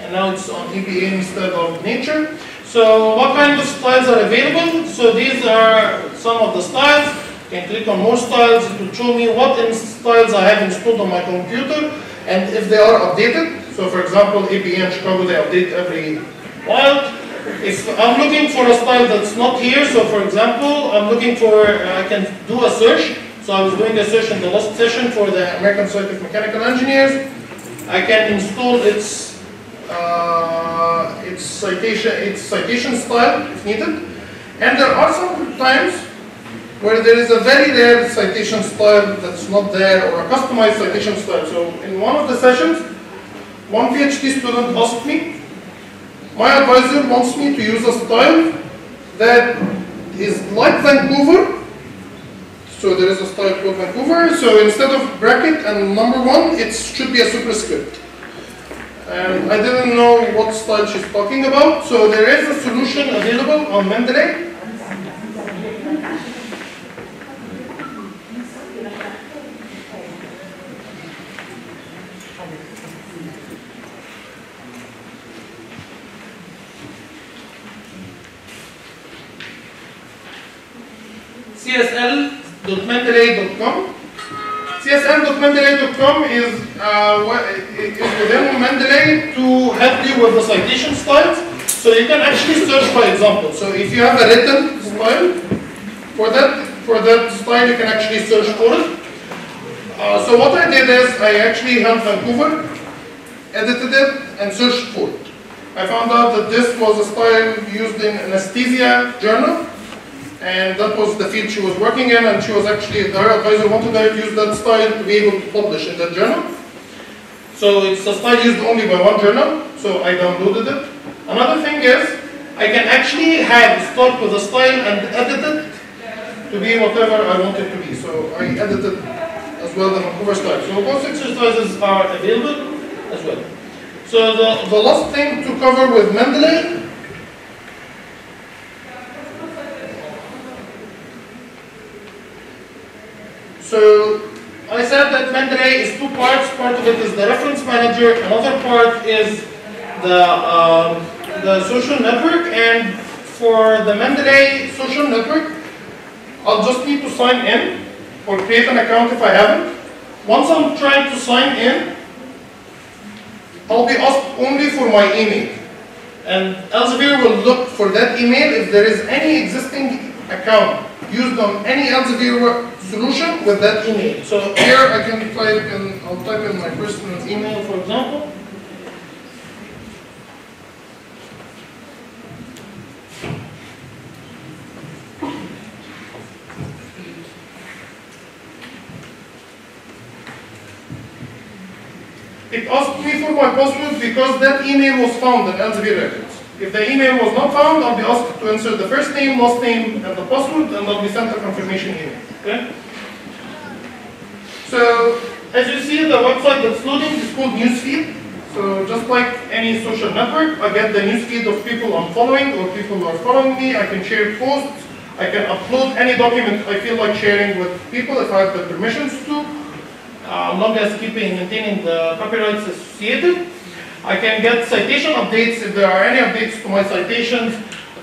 A: And now it's on APA instead of Nature. So what kind of styles are available? So these are some of the styles. You can click on more styles to show me what styles I have installed on my computer and if they are updated. So for example, APA and Chicago, they update every while. If I'm looking for a style that's not here, so for example, I'm looking for, I can do a search. So I was doing a search in the last session for the American Society of Mechanical Engineers. I can install its citation style if needed. And there are some times where there is a very rare citation style that's not there, or a customized citation style. So in one of the sessions, one PhD student asked me, my advisor wants me to use a style that is like Vancouver. So there is a style called Vancouver. So instead of bracket and number 1, it should be a superscript. And I didn't know what style she's talking about. So there is a solution available on Mendeley. csl.mendeley.com. csl.mendeley.com is within Mendeley to help you with the citation styles. So you can actually search by example. So if you have a written style, for that style you can actually search for it. So what I did is I actually held Vancouver, edited it, and searched for it. I found out that this was a style used in anesthesia journal. And that was the field she was working in, and she was actually, her advisor wanted her to use that style to be able to publish in that journal. So it's a style used only by one journal, so I downloaded it. Another thing is, I can actually start with a style and edit it to be whatever I want it to be. So I edited as well the cover style. So both exercises are available as well. So the last thing to cover with Mendeley . So I said that Mendeley is two parts. Part of it is the reference manager. Another part is the social network. And for the Mendeley social network, I'll just need to sign in or create an account if I haven't. Once I'm trying to sign in, I'll be asked only for my email. And Elsevier will look for that email if there is any existing account used on any Elsevier solution with that email. So here I can I'll type in my personal email, for example. It asked me for my password because that email was found in Elsevier records. If the email was not found, I'll be asked to insert the first name, last name, and the password, and I'll be sent a confirmation email. Okay? So, as you see, the website that's loading is called Newsfeed. So, just like any social network, I get the newsfeed of people I'm following or people who are following me. I can share posts. I can upload any document I feel like sharing with people if I have the permissions to. As long as maintaining the copyrights associated. I can get citation updates if there are any updates to my citations,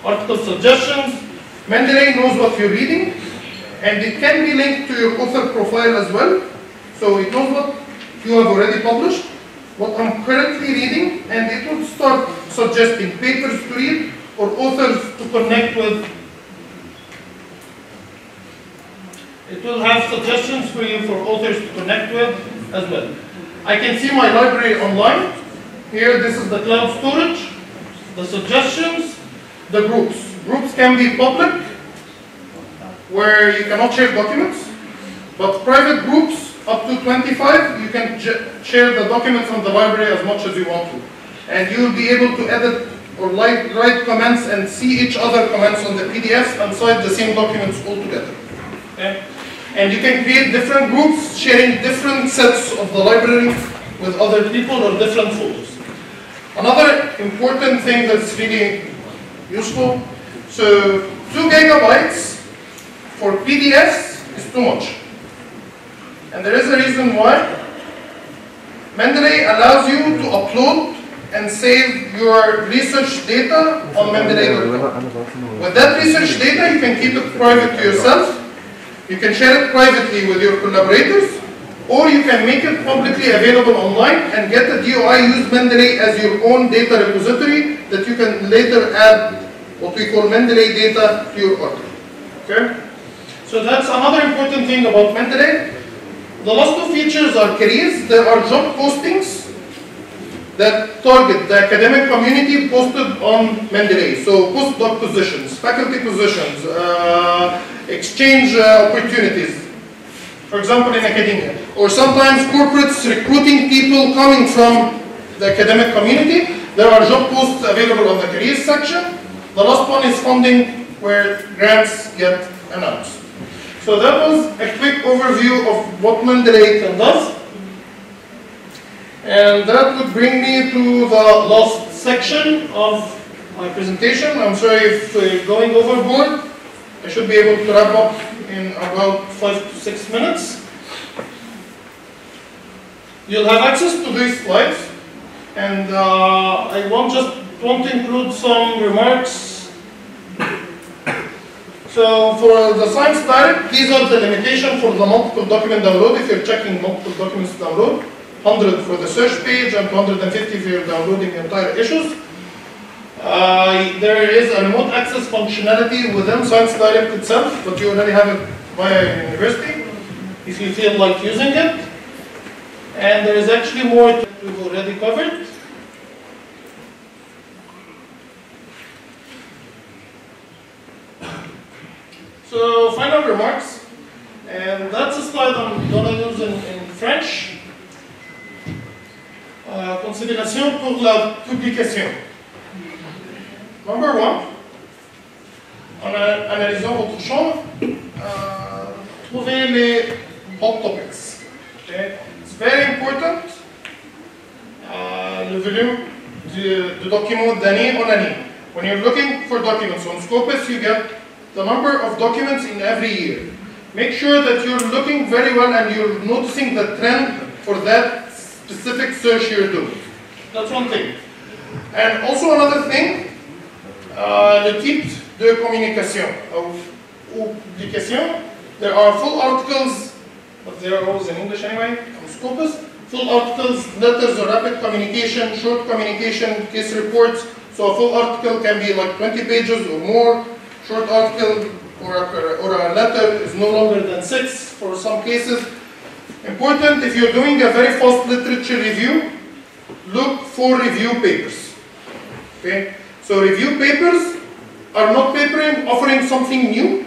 A: article suggestions. Mendeley knows what you're reading, and it can be linked to your author profile as well. So it knows what you have already published, what I'm currently reading, and it will start suggesting papers to read or authors to connect with. It will have suggestions for you for authors to connect with as well. I can see my library online. Here, this is the cloud storage, the suggestions, the groups. Groups can be public, where you cannot share documents, but private groups, up to 25, you can share the documents on the library as much as you want to. And you'll be able to edit or write comments and see each other comments on the PDFs and cite the same documents all together. Okay? And you can create different groups sharing different sets of the library with other people or different folders. Another important thing that's really useful, so 2 gigabytes for PDFs is too much. And there is a reason why. Mendeley allows you to upload and save your research data on Mendeley.com. With that research data, you can keep it private to yourself. You can share it privately with your collaborators, or you can make it publicly available online and get the DOI, use Mendeley as your own data repository that you can later add what we call Mendeley data to your article. Okay? So that's another important thing about Mendeley. The last 2 features are careers. There are job postings that target the academic community posted on Mendeley. So postdoc positions, faculty positions, exchange opportunities. For example, in academia, or sometimes corporates recruiting people coming from the academic community. There are job posts available on the careers section. The last one is funding, where grants get announced. So that was a quick overview of what Mendeley does. And that would bring me to the last section of my presentation. I'm sorry if we're going overboard. I should be able to wrap up in about 5 to 6 minutes. You'll have access to these slides, and I want to include some remarks. So for the Sciencedirect, these are the limitations for the multiple document download. If you're checking multiple documents to download, 100 for the search page and 250 if you're downloading entire issues. There is a remote access functionality within Sciencedirect itself, but you already have it via university if you feel like using it. And there is actually more that we've already covered. So final remarks, and that's a slide I'm going to use in French. Considération pour la publication. Number 1. En analysant votre champ, trouvez les hot topics. Okay? It's very important. Le volume du document d'année en année. When you're looking for documents on Scopus, you get the number of documents in every year. Make sure that you're looking very well and you're noticing the trend for that specific search you're doing. That's one thing. And also another thing, le type de communication ou publication. There are full articles, but they are always in English anyway, on Scopus. Full articles, letters or rapid communication, short communication, case reports. So a full article can be like 20 pages or more. Short article or a letter is no longer than 6 for some cases. Important, if you're doing a very fast literature review, look for review papers. Okay? So review papers are not offering something new.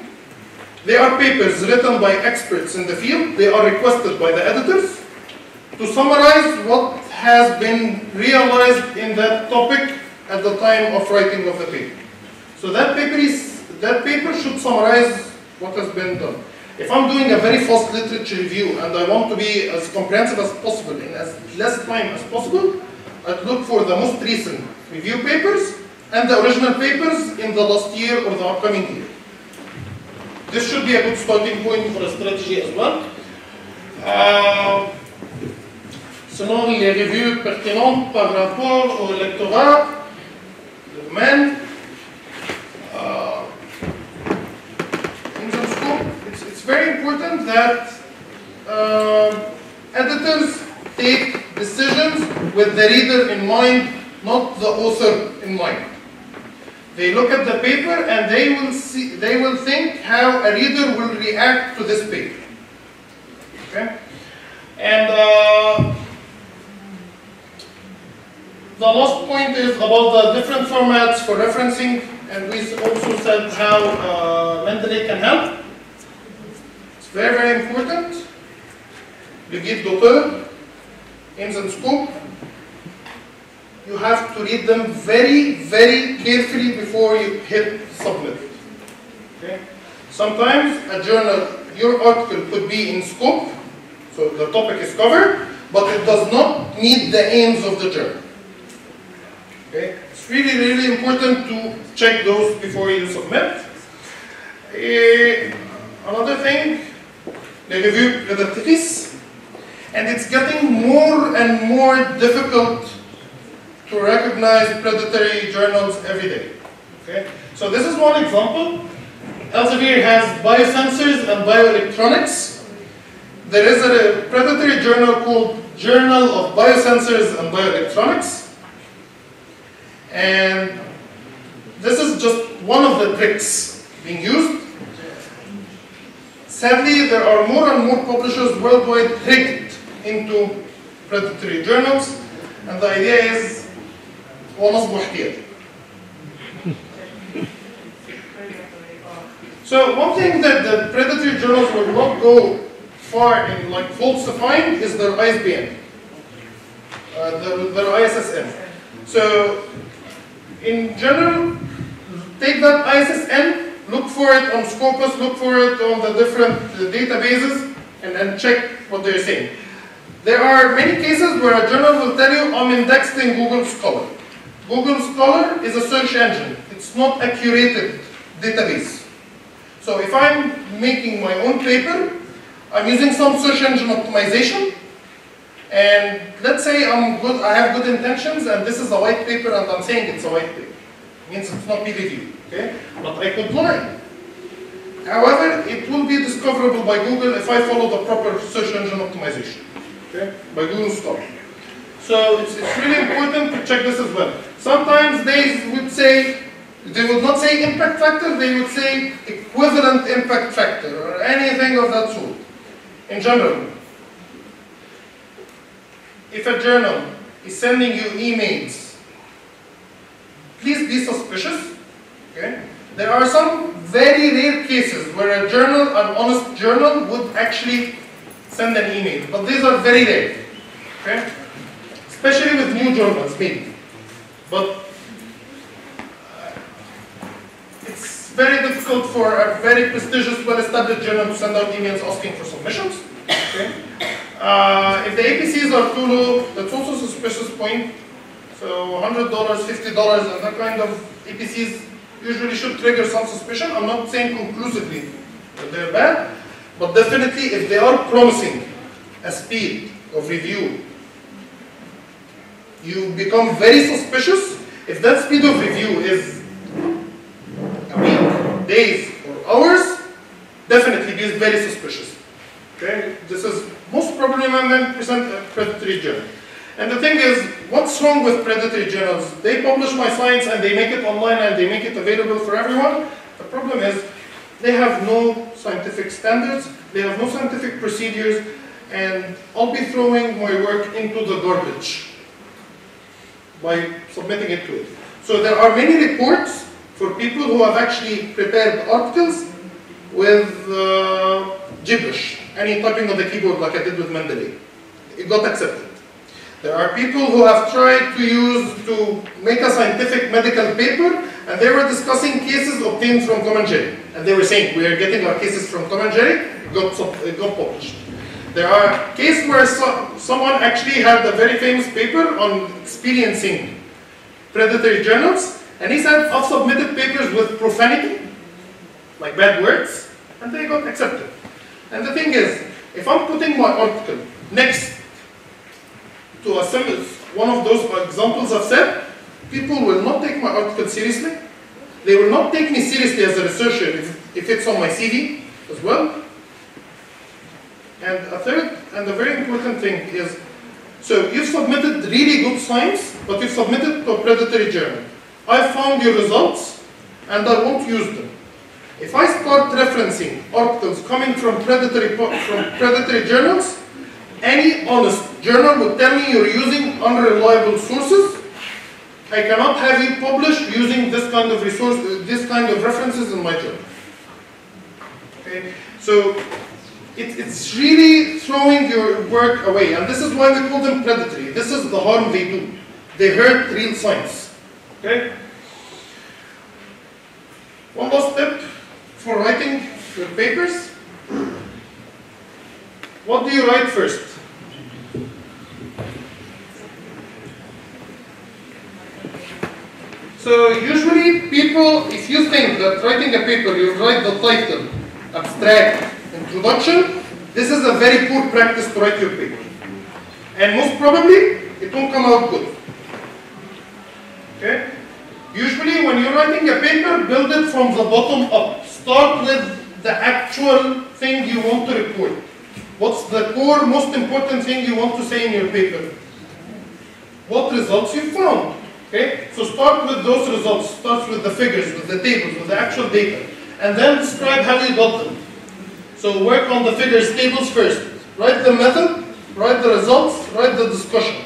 A: They are papers written by experts in the field. They are requested by the editors to summarize what has been realized in that topic at the time of writing of the paper. So that paper should summarize what has been done. If I'm doing a very fast literature review and I want to be as comprehensive as possible in as less time as possible, I'd look for the most recent review papers and the original papers in the last year or the upcoming year. This should be a good starting point for a strategy as well. Selon les revues pertinentes par rapport au lectorat, le domaine, it's very important that editors take decisions with the reader in mind, not the author in mind. They look at the paper and they will think how a reader will react to this paper. Okay? And the last point is about the different formats for referencing, and we also said how Mendeley can help. It's very, very important. Le guide d'auteur, aims and scope. You have to read them very, very carefully before you hit submit. Okay? Sometimes a journal, your article could be in scope, so the topic is covered, but it does not meet the aims of the journal. Okay? It's really, really important to check those before you submit. Another thing, les revues rédactrices, and it's getting more and more difficult to recognize predatory journals every day. Okay? So this is one example. Elsevier has biosensors and bioelectronics. There is a predatory journal called Journal of Biosensors and Bioelectronics. And this is just one of the tricks being used. Sadly, there are more and more publishers worldwide tricked into predatory journals, and the idea is so one thing that the predatory journals will not go far in like falsifying is their ISBN, their ISSN. So in general, take that ISSN, look for it on Scopus, look for it on the different databases, and then check what they're saying. There are many cases where a journal will tell you, I'm indexed in Google Scholar. Google Scholar is a search engine. It's not a curated database. So if I'm making my own paper, I'm using some search engine optimization, and let's say I have good intentions, and this is a white paper, and I'm saying it's a white paper. It means it's not peer reviewed, okay? But I could lie. However, it will be discoverable by Google if I follow the proper search engine optimization, okay? By Google Scholar. So it's really important to check this as well. Sometimes they would not say impact factor, they would say equivalent impact factor or anything of that sort. In general, if a journal is sending you emails, please be suspicious. Okay? There are some very rare cases where a journal, an honest journal, would actually send an email, but these are very rare. Okay? Especially with new journals, maybe. But it's very difficult for a very prestigious, well-established journal to send out emails asking for submissions. Okay? If the APCs are too low, that's also a suspicious point. So $100, $50, and that kind of APCs usually should trigger some suspicion. I'm not saying conclusively that they're bad, but definitely if they are promising a speed of review, you become very suspicious. If that speed of review is a week, days, or hours, definitely be very suspicious. Okay? This is most probably 99% a predatory journal. And the thing is, what's wrong with predatory journals? They publish my science and they make it online and they make it available for everyone. The problem is, they have no scientific standards, they have no scientific procedures, and I'll be throwing my work into the garbage by submitting it to it. So there are many reports for people who have actually prepared articles with gibberish, any typing on the keyboard like I did with Mendeley. It got accepted. There are people who have tried to make a scientific medical paper, and they were discussing cases obtained from Tom and Jerry. And they were saying, we are getting our cases from Tom and Jerry, it got published. There are cases where someone actually had a very famous paper on experiencing predatory journals, and he said, I've submitted papers with profanity, like bad words, and they got accepted. And the thing is, if I'm putting my article next to a one of those examples I've said, people will not take my article seriously. They will not take me seriously as a researcher if it's on my CV as well. And a third and a very important thing is, so you've submitted really good science, but you've submitted to a predatory journal. I found your results, and I won't use them. If I start referencing articles coming from predatory journals, any honest journal would tell me you're using unreliable sources. I cannot have you published using this kind of references in my journal. Okay, so it's really throwing your work away, and this is why we call them predatory. This is the harm they do. They hurt real science. Okay. One last step for writing your papers. What do you write first? So usually people, if you think that writing a paper, you write the title, abstract, introduction, this is a very poor practice to write your paper. And most probably, it won't come out good. Okay? Usually when you're writing a paper, build it from the bottom up. Start with the actual thing you want to report. What's the core, most important thing you want to say in your paper? What results you found? Okay? So start with those results. Start with the figures, with the tables, with the actual data. And then describe how you got them. So work on the figures, tables first. Write the method, write the results, write the discussion.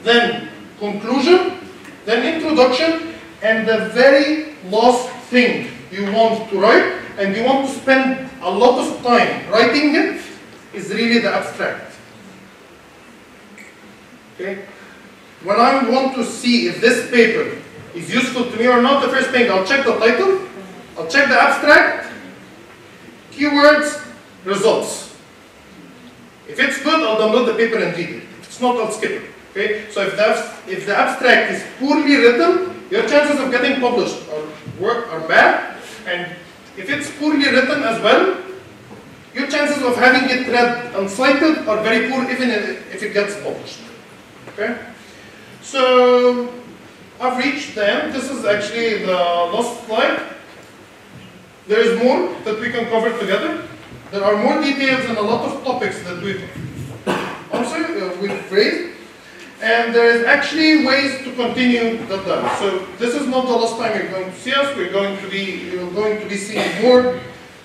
A: Then conclusion, then introduction, and the very last thing you want to write, and you want to spend a lot of time writing it, is really the abstract. Okay? When I want to see if this paper is useful to me or not, the first thing, I'll check the title, I'll check the abstract, keywords, results. If it's good, I'll download the paper and read it. If it's not, I'll skip it. Okay? So if the abstract is poorly written, your chances of getting published are bad, and if it's poorly written as well, your chances of having it read and cited are very poor, even if it gets published. Okay? So I've reached the end. This is actually the last slide. There is more that we can cover together. There are more details and a lot of topics that we've raised. And there is actually ways to continue that done. So this is not the last time you're going to see us. You're going to be seeing more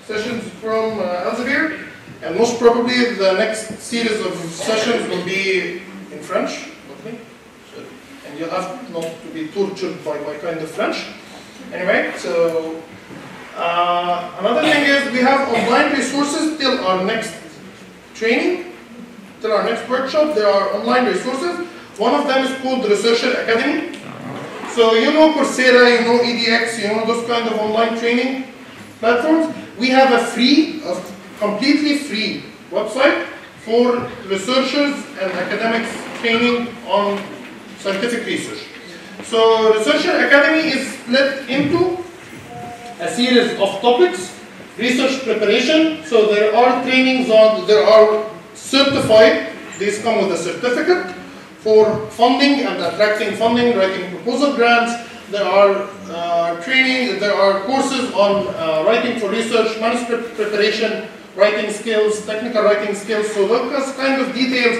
A: sessions from Elsevier, and most probably the next series of sessions will be in French, so, and you have not to be tortured by my kind of French. Anyway, so another thing is we have online resources till our next training, till our next workshop. There are online resources. One of them is called the Researcher Academy. So you know Coursera, you know EDX, you know those kind of online training platforms. We have a completely free website for researchers and academics training on scientific research. So Researcher Academy is split into a series of topics. Research preparation, so there are trainings there are certified, these come with a certificate for funding and attracting funding, writing proposal grants. There are training, there are courses on writing for research, manuscript preparation, writing skills, technical writing skills. So those kind of details.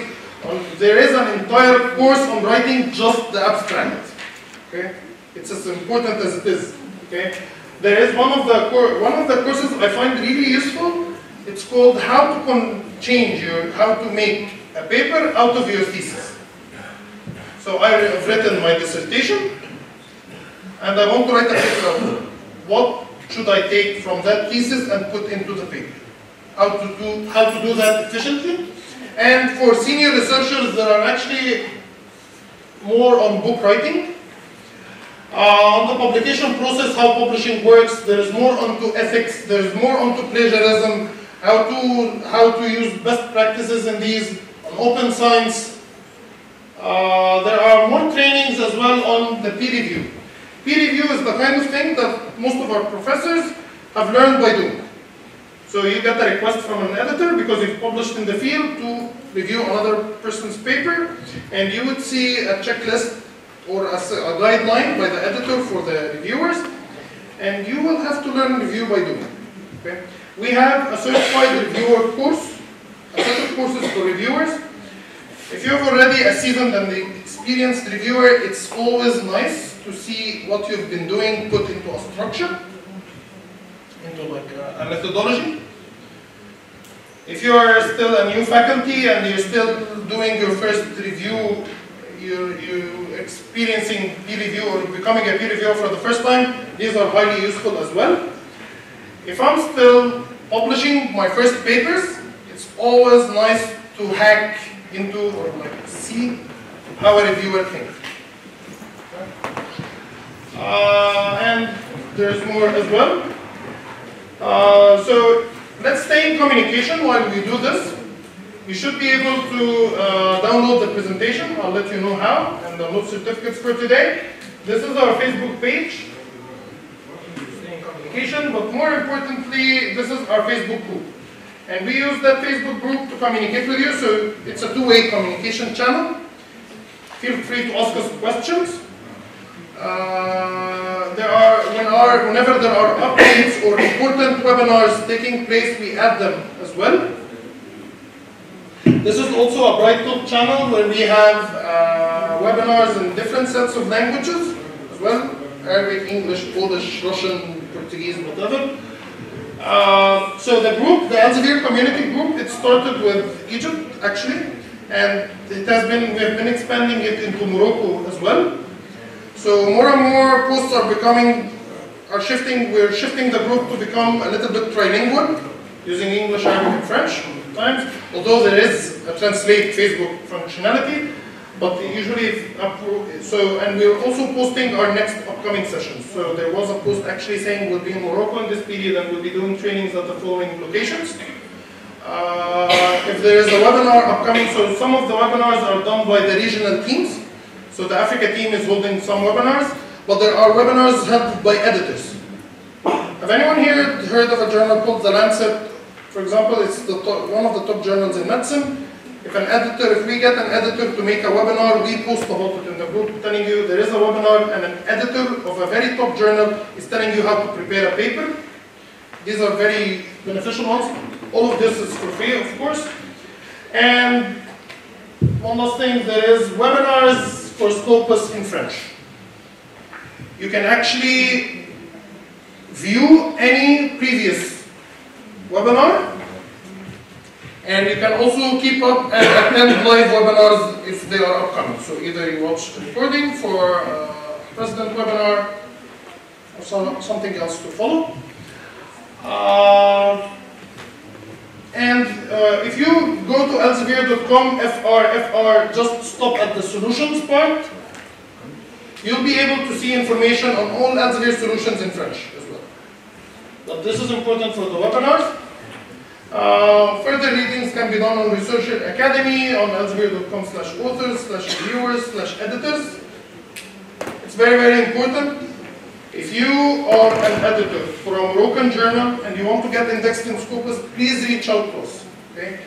A: There is an entire course on writing just the abstract. Okay, it's as important as it is. Okay, there is one of the courses I find really useful. It's called how to make a paper out of your thesis. So I have written my dissertation, and I want to write a paper out of it. What should I take from that thesis and put into the paper? How to do that efficiently? And for senior researchers, there are actually more on book writing. On the publication process, how publishing works, there is more onto ethics, there is more onto plagiarism, how to use best practices in these, on open science. There are more trainings as well on the peer review. Peer review is the kind of thing that most of our professors have learned by doing. So you get a request from an editor because you've published in the field to review another person's paper, and you would see a checklist or a guideline by the editor for the reviewers, and you will have to learn review by doing. Okay? We have a certified reviewer course, a set of courses for reviewers. If you're already a seasoned and experienced reviewer, it's always nice to see what you've been doing put into a structure, into like a methodology. If you're still a new faculty and you're still doing your first review, you're experiencing peer review or becoming a peer reviewer for the first time, these are highly useful as well. If I'm still publishing my first papers, it's always nice to hack into or like see how a reviewer thinks. And there's more as well. So let's stay in communication while we do this. You should be able to download the presentation. I'll let you know how, and download certificates for today. This is our Facebook page. Stay in communication, but more importantly, this is our Facebook group. And we use that Facebook group to communicate with you, so it's a two-way communication channel. Feel free to ask us questions. Whenever there are updates or important webinars taking place, we add them as well. This is also a Bright channel where we have webinars in different sets of languages as well. Arabic, English, Polish, Russian, Portuguese, whatever. So the group, the Elsevier community group, it started with Egypt actually, and we have been expanding it into Morocco as well. So more and more posts we're shifting the group to become a little bit trilingual, using English, Arabic, and French sometimes, although there is a translate Facebook functionality, but usually, and we're also posting our next upcoming sessions. So there was a post actually saying we'll be in Morocco in this period and we'll be doing trainings at the following locations. If there is a webinar upcoming, so some of the webinars are done by the regional teams. So the Africa team is holding some webinars, but there are webinars held by editors. Have anyone here heard of a journal called The Lancet? For example, it's one of the top journals in medicine. If we get an editor to make a webinar, we post about it in the group telling you there is a webinar and an editor of a very top journal is telling you how to prepare a paper. These are very beneficial ones. All of this is for free, of course. And one last thing, there is webinars for Scopus in French. You can actually view any previous webinar, and you can also keep up and attend live webinars if they are upcoming. So either you watch the recording for a President webinar or something else to follow. If you go to elsevier.com, FR, just stop at the solutions part. you'll be able to see information on all Elsevier solutions in French as well. But this is important for the webinars. Further readings can be done on Researcher Academy, on elsevier.com/authors/reviewers/editors. It's very, very important. If you are an editor for a Moroccan journal and you want to get indexed in Scopus, please reach out to us. Okay?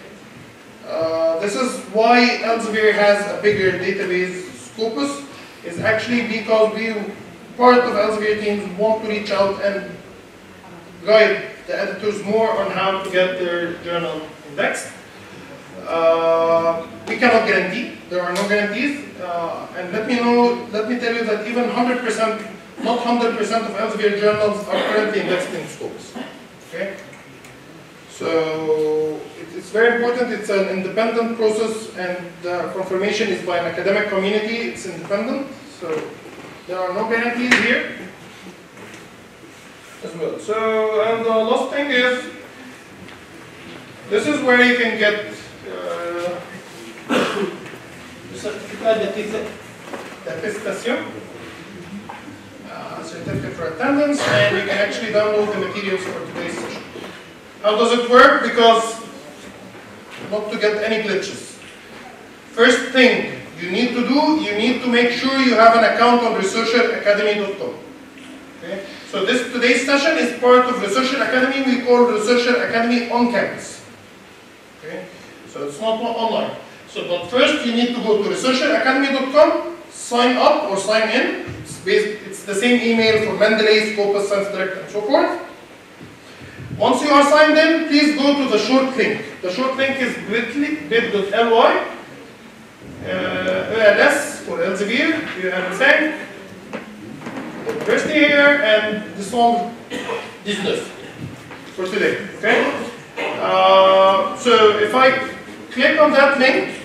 A: This is why Elsevier has a bigger database. Scopus is actually because we, part of Elsevier teams, want to reach out and guide the editors more on how to get their journal indexed. We cannot guarantee, there are no guarantees, and let me tell you that even 100%, not 100% of Elsevier journals are currently indexed in Scopus. Okay? So it's very important, it's an independent process, and the confirmation is by an academic community, it's independent, so there are no guarantees here as well. So, and the last thing is, this is where you can get certificate for attendance, and you can actually download the materials for today's session. How does it work? Because not to get any glitches. First thing you need to do, you need to make sure you have an account on researcheracademy.com. Okay? So today's session is part of Researcher Academy. We call Researcher Academy on campus. Okay? So it's not online. So, but first you need to go to researcheracademy.com, sign up or sign in. It's the same email for Mendeley, Scopus, Sciencedirect, and so forth. Once you are signed in, please go to the short link. The short link is bit.ly, ELS for Elsevier, you have the same, the university here, and this one, business for today. Okay? So if I click on that link,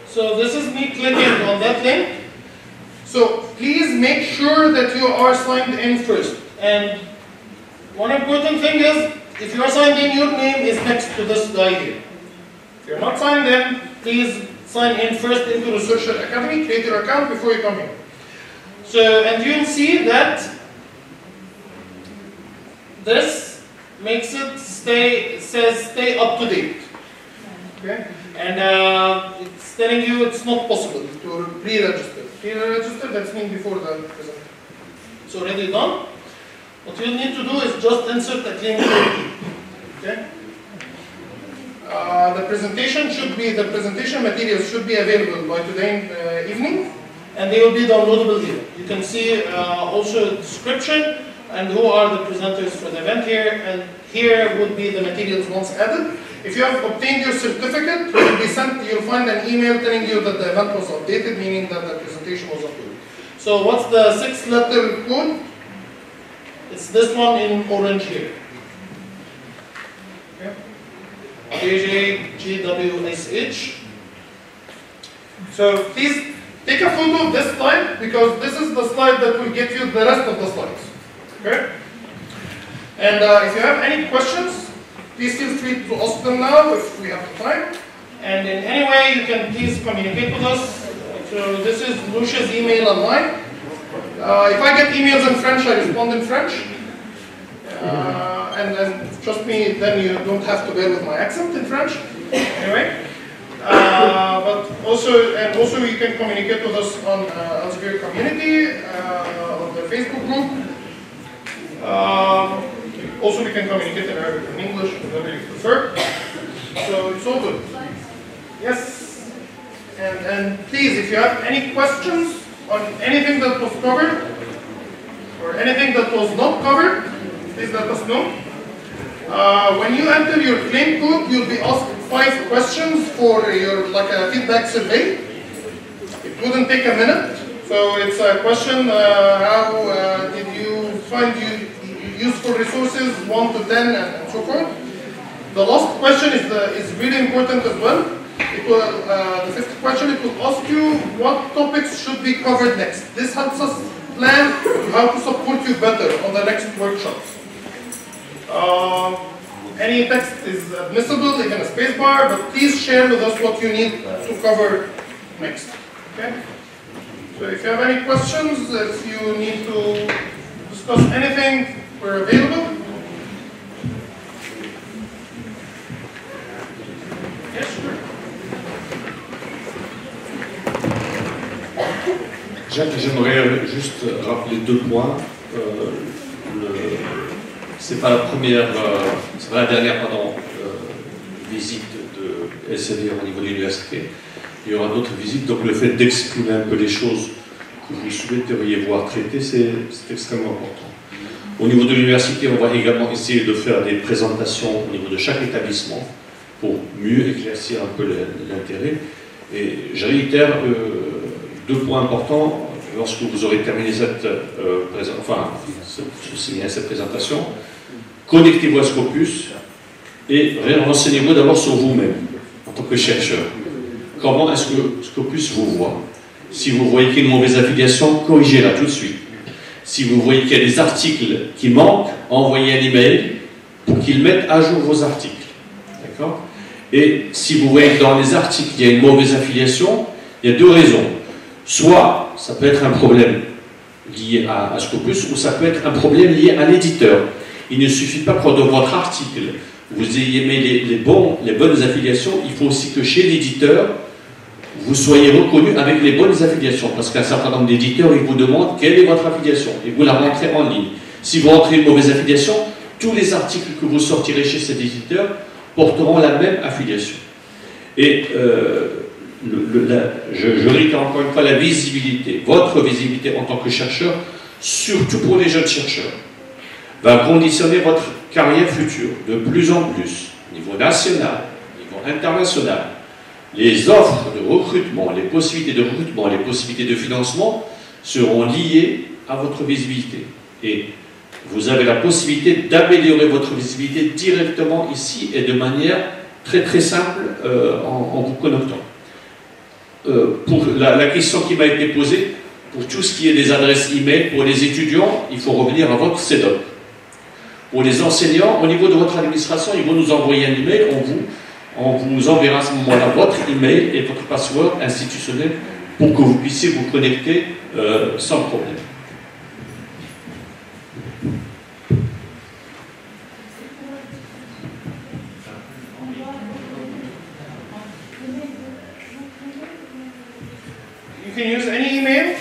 A: so this is me clicking on that link. So please make sure that you are signed in first. And one important thing is, if you are signed in, your name is next to this guy here. If you're not signed in, please sign in first into Researcher Academy, create your account before you come here. So, and you'll see that this makes it says stay up to date. Okay? And it's telling you it's not possible to pre-register. Pre-register, that's mean before the presentation. It's already done. What you need to do is just insert a claim key. Okay? The presentation materials should be available by today evening, and they will be downloadable here. You can see also a description and who are the presenters for the event here, and here would be the materials once added. If you have obtained your certificate, you'll find an email telling you that the event was updated, meaning that the presentation was uploaded. So what's the 6-letter code? It's this one in orange here. Okay. JJGWSH. So please take a photo of this slide, because this is the slide that will get you the rest of the slides. Okay? And if you have any questions, please feel free to ask them now if we have the time. And in any way, you can please communicate with us. So this is Lucia's email online. If I get emails in French, I respond in French. And trust me, then you don't have to bear with my accent in French. Anyway. But also you can communicate with us on Elsevier community, on the Facebook group. Also, we can communicate in Arabic and English, whatever you prefer. So it's all good. Yes. And please, if you have any questions on anything that was covered or anything that was not covered, please let us know. When you enter your claim code, you'll be asked 5 questions for your a feedback survey. It wouldn't take a minute. So it's a question: how did you find useful resources 1 to 10 and so forth. The last question is really important as well. It will, the 5th question, it will ask you what topics should be covered next. This helps us plan how to support you better on the next workshops. Any text is admissible, even a spacebar, but please share with us what you need to cover next. Okay? So if you have any questions, if you need to discuss anything, we're available. Yes, sure.
E: J'aimerais juste rappeler 2 points. C'est pas la première, c'est pas la dernière visite de Elsevier au niveau de l'université. Il y aura d'autres visites, donc le fait d'exprimer un peu les choses que vous souhaiteriez voir traitées, c'est extrêmement important. Au niveau de l'université, on va également essayer de faire des présentations au niveau de chaque établissement pour mieux éclaircir un peu l'intérêt. Et je réitère 2 points importants lorsque vous aurez terminé cette présentation. Connectez-vous à Scopus et renseignez-vous d'abord sur vous-même en tant que chercheur. Comment est-ce que Scopus vous voit? Si vous voyez qu'il y a une mauvaise affiliation, corrigez-la tout de suite. Si vous voyez qu'il y a des articles qui manquent, envoyez un email pour qu'ils mettent à jour vos articles. D'accord? Et si vous voyez que dans les articles il y a une mauvaise affiliation, il y a 2 raisons. Soit ça peut être un problème lié à Scopus, ou ça peut être un problème lié à l'éditeur. Il ne suffit pas que dans votre article vous ayez mis les bonnes affiliations, il faut aussi que chez l'éditeur vous soyez reconnu avec les bonnes affiliations, parce qu'un certain nombre d'éditeurs ils vous demandent quelle est votre affiliation et vous la rentrez en ligne. Si vous rentrez une mauvaise affiliation, tous les articles que vous sortirez chez cet éditeur porteront la même affiliation. Et je réitère encore une fois la visibilité, votre visibilité en tant que chercheur, surtout pour les jeunes chercheurs, va conditionner votre carrière future de plus en plus, au niveau national, au niveau international. Les offres de recrutement, les possibilités de recrutement, les possibilités de financement seront liées à votre visibilité. Et vous avez la possibilité d'améliorer votre visibilité directement ici et de manière très très simple en vous connectant. Pour la question qui m'a été posée, pour tout ce qui est des adresses e-mail, pour les étudiants, il faut revenir à votre CEDOC. Pour les enseignants, au niveau de votre administration, ils vont nous envoyer un email, on vous enverra à ce moment-là votre email et votre password institutionnel pour que vous puissiez vous connecter sans problème.
A: You can use any email.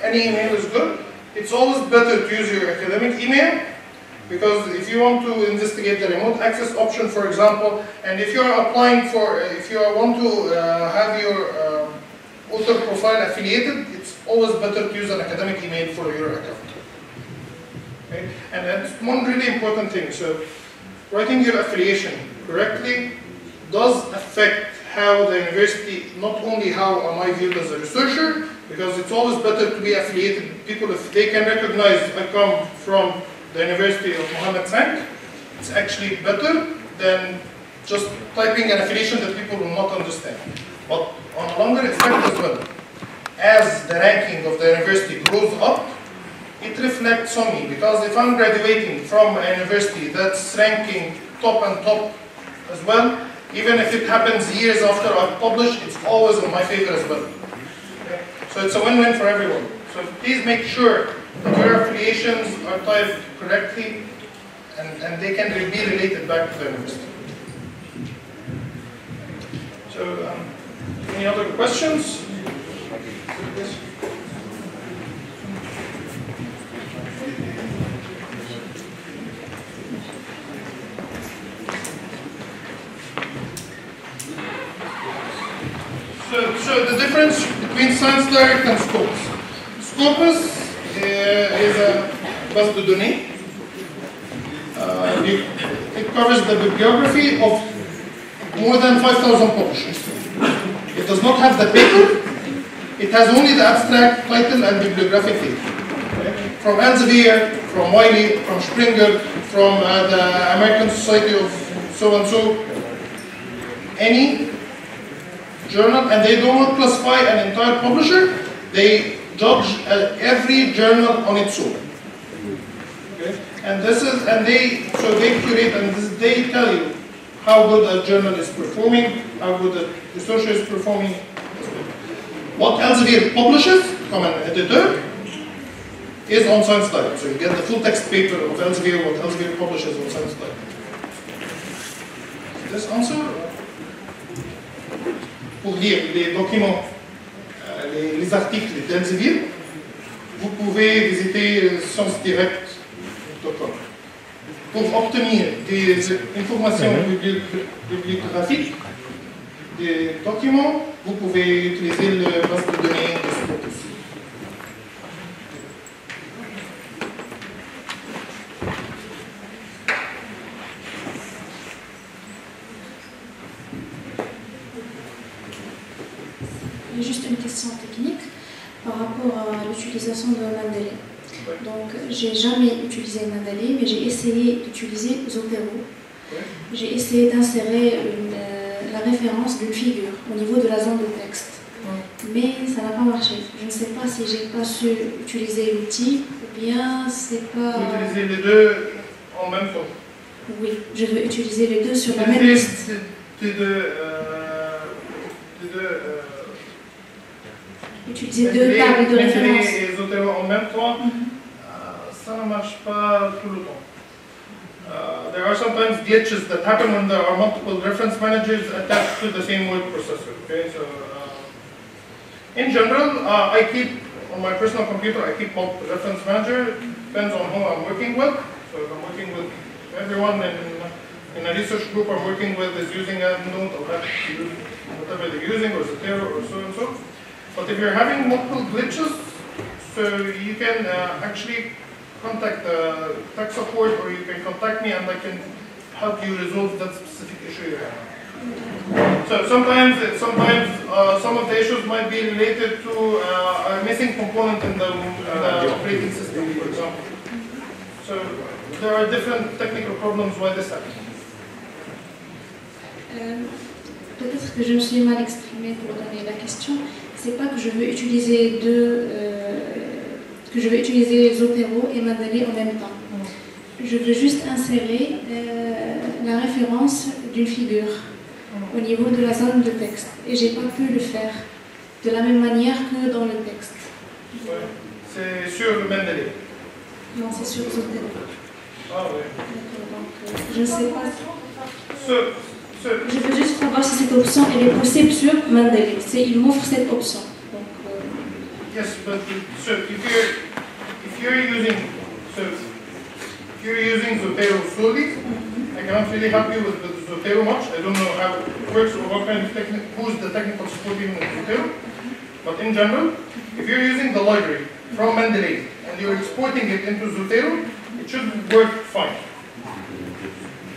A: Any email is good. It's always better to use your academic email, because if you want to investigate the remote access option, for example, and if you are applying for, if you want to have your author profile affiliated, it's always better to use an academic email for your account. Okay? And that's one really important thing. So, writing your affiliation correctly does affect how the university, not only how am I viewed as a researcher, because it's always better to be affiliated people if they can recognize I come from the University of Mohammed Sank. It's actually better than just typing an affiliation that people will not understand. But on a longer effect as well, as the ranking of the university grows up, it reflects on me, because if I'm graduating from a university that's ranking top and top as well, even if it happens years after I've published, it's always in my favor as well. Okay? So it's a win-win for everyone. So please make sure that your affiliations are typed correctly and they can be related back to the university. So, any other questions? Yes. So the difference between Sciencedirect and Scopus. Scopus is a base de données. It covers the bibliography of more than 5,000 publishers. It does not have the paper. It has only the abstract, title, and bibliographic data. Okay? From Elsevier, from Wiley, from Springer, from the American Society of so-and-so, any journal, and they don't classify an entire publisher. They judge every journal on its own. Okay? And this is, and they curate, and they tell you how good a journal is performing, how good a researcher is performing. What Elsevier publishes from an editor is on Sciencedirect. So you get the full text paper of Elsevier, what Elsevier publishes on Sciencedirect. Does this answer? Pour lire les documents, les articles d'Elsevier, vous pouvez visiter Sciencedirect.com. Pour obtenir des informations bibliographiques, des documents, vous pouvez utiliser le base de données de Scopus.
F: Juste une question technique par rapport à l'utilisation de Mendeley. Donc, j'ai jamais utilisé Mendeley, mais j'ai essayé d'utiliser Zotero. J'ai essayé d'insérer la référence d'une figure au niveau de la zone de texte. Mais ça n'a pas marché. Je ne sais pas si j'ai pas su utiliser l'outil ou bien c'est pas...
A: Vous utilisez les deux en même temps?
F: Oui, je veux utiliser les deux sur la même liste. Utiliser deux tables de référence.
A: Et Zotero en même temps, ça ne marche pas tout le temps. There are sometimes glitches that happen when there are multiple reference managers attached to the same word processor. Okay, so in general, I keep on my personal computer. I keep multiple reference manager. Depends on who I'm working with. So if I'm working with everyone in a research group I'm working with is using EndNote, I'll have to use whatever they're using, or Zotero, or so and so. But if you're having multiple glitches, so you can actually contact the tech support, or you can contact me and I can help you resolve that specific issue you're having. So sometimes some of the issues might be related to a missing component in the operating system, for example. So there are different technical problems why this happens.
F: Peut-être que je me suis mal exprimée pour donner la question. C'est pas que je veux utiliser que je vais utiliser Zotero et Mendeley en même temps. Je veux juste insérer la référence d'une figure au niveau de la zone de texte. Et j'ai pas pu le faire de la même manière que dans le texte.
A: Ouais. C'est sur le Mendeley?
F: Non, c'est sur Zotero.
A: Ah oui.
F: Donc, je ne sais pas. Je veux juste savoir si cette option elle est possible sur Mendeley. Il m'offre cette option. Donc,
A: yes, but so if you're using Zotero solely, I cannot really help you with Zotero much. I don't know how it works or what kind of who's the technical support even in Zotero. But in general, if you're using the library from Mendeley and you're exporting it into Zotero, it should work fine.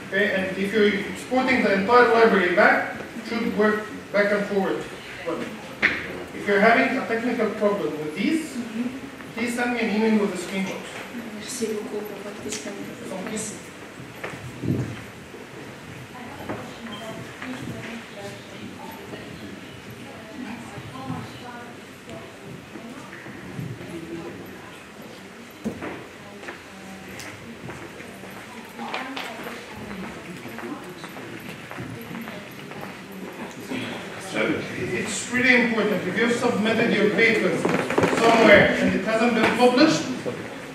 A: Okay, and if you're exporting the entire library back, it should work back and forward. But if you're having a technical problem with these, please send me an email with a screenshot.
F: Merci beaucoup pour votre disponibilité.
A: It's really important. If you've submitted your paper somewhere and it hasn't been published,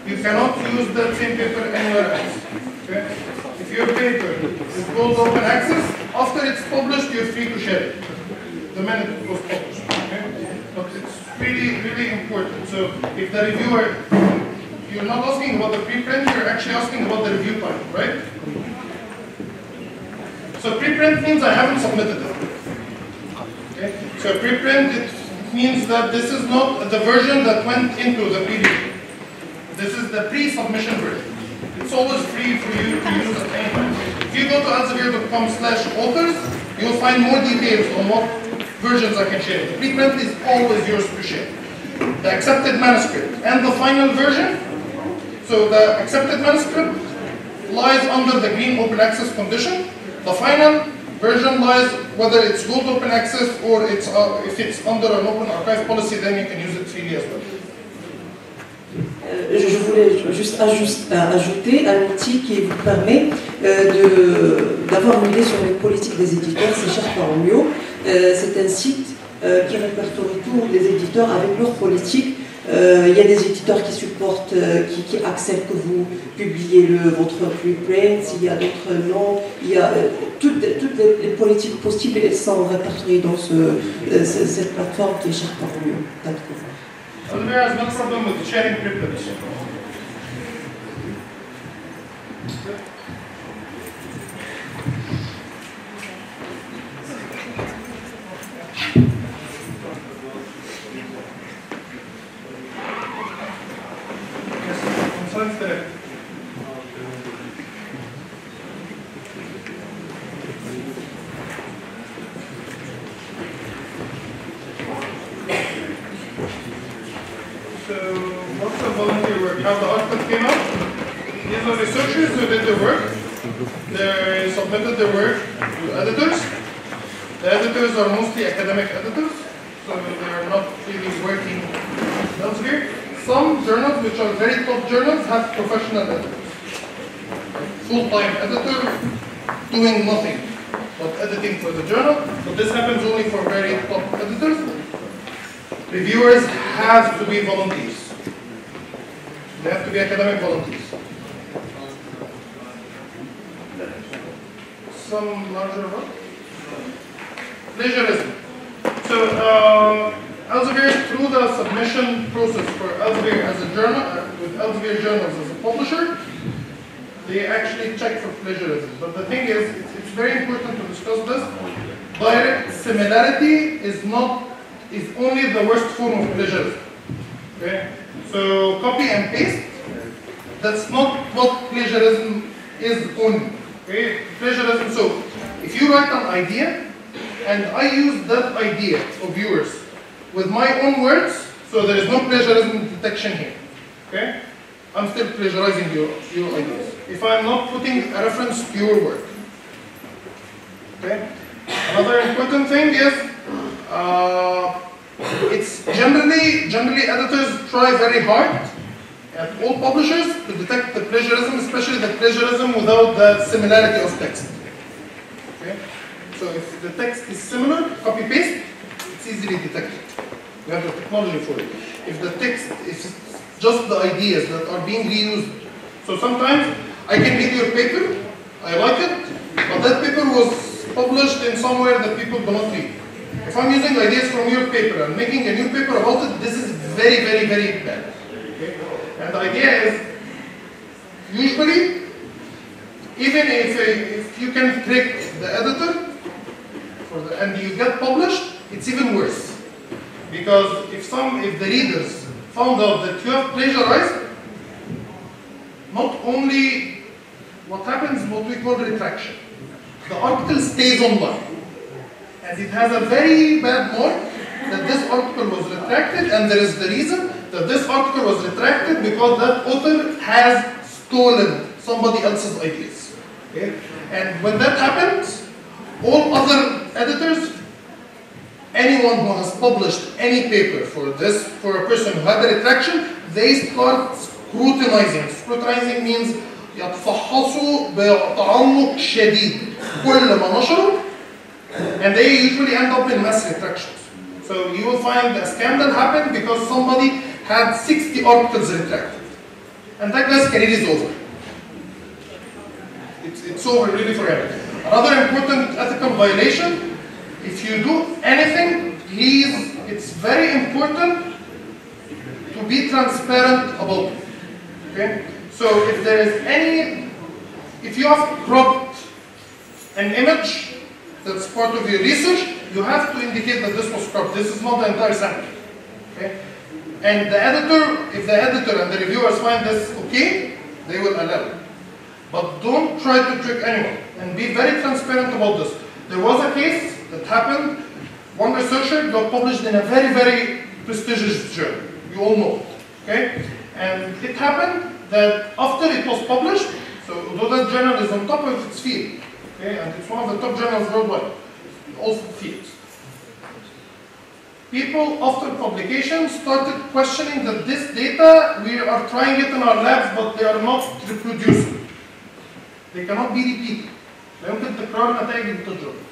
A: you cannot use that same paper anywhere else. Okay? If your paper is called open access, after it's published, you're free to share it. The minute it was published. Okay? But it's really, really important. So if the reviewer, you're not asking about the preprint, you're actually asking about the review time, right? So preprint means I haven't submitted it. Okay? So preprint, it means that this is not the version that went into the preview. This is the pre-submission version. It's always free for you to use at any time. If you go to elsevier.com/authors, you'll find more details on what versions I can share. The preprint is always yours to share. The accepted manuscript and the final version. So the accepted manuscript lies under the green open access condition. The final version lies whether it's gold open access or if it's under an open archive policy, then you can use it freely as well.
G: Je voulais juste ajouter un outil qui vous permet d'avoir une idée sur les politiques des éditeurs, c'est Sharp.mio. C'est un site qui répertorie tous les éditeurs avec leurs politiques. Il y a des éditeurs qui supportent, qui acceptent que vous publiez votre preprint, il y a d'autres non. Il y a toutes les politiques possibles, elles sont répertoriées dans cette plateforme qui est Sharp.mio.
A: Elsevier has no problem with sharing preprints. Sciencedirect. So, what's the volunteer work? How the output came out? These are researchers who did their work. They submitted their work to editors. The editors are mostly academic editors, so they are not really working elsewhere. Some journals, which are very top journals, have professional editors. Full-time editor doing nothing but editing for the journal, but this happens only for very top editors. Reviewers have to be volunteers. They have to be academic volunteers. Some larger one? Plagiarism. So, Elsevier, through the submission process for Elsevier as a journal, with Elsevier journals as a publisher, they actually check for plagiarism. But the thing is, it's very important to discuss this. Direct similarity is only the worst form of plagiarism. Okay? So copy and paste, that's not what plagiarism is only. Okay? Plagiarism, so if you write an idea, and I use that idea of yours with my own words, so there is no plagiarism detection here. Okay? I'm still plagiarizing your ideas. If I'm not putting a reference to your work. Okay? Another important thing is, it's generally editors try very hard at all publishers to detect the plagiarism, especially the plagiarism without the similarity of text. Okay? So if the text is similar, copy-paste, it's easily detected. We have the technology for it. If the text is just the ideas that are being reused, so sometimes I can read your paper, I like it, but that paper was published in somewhere that people do not read. If I'm using ideas from your paper and making a new paper about it, this is very, very, very bad. Okay? And the idea is, usually, even if you can trick the editor, and you get published, it's even worse. Because if the readers found out that you have plagiarized, not only what happens, what we call retraction. The article stays online. And it has a very bad mark that this article was retracted, and there is the reason that this article was retracted because that author has stolen somebody else's ideas. Okay? And when that happens, all other editors, anyone who has published any paper for a person who had a retraction, they start scrutinizing. Scrutinizing means يتفحصوا بتعمق شديد كل ما نشروا, and they usually end up in mass retractions. So you will find a scandal happen because somebody had 60 articles retracted, and that guy's career is over. It's over really forever. Another important ethical violation, if you do anything, please, it's very important to be transparent about it. Okay? So if there is if you have cropped an image that's part of your research, you have to indicate that this was cropped. This is not the entire sample. Okay? And the editor, if the editor and the reviewers find this okay, they will allow it. But don't try to trick anyone, and be very transparent about this. There was a case that happened. One researcher got published in a very, very prestigious journal. You all know it. Okay? And it happened that after it was published, so although that journal is on top of its field, okay, and it's one of the top journals worldwide, in all fields. people after publication started questioning that this data, we are trying it in our labs, but they are not reproducible. They cannot be repeated. لا يمكن تكرار نتائج التجربة.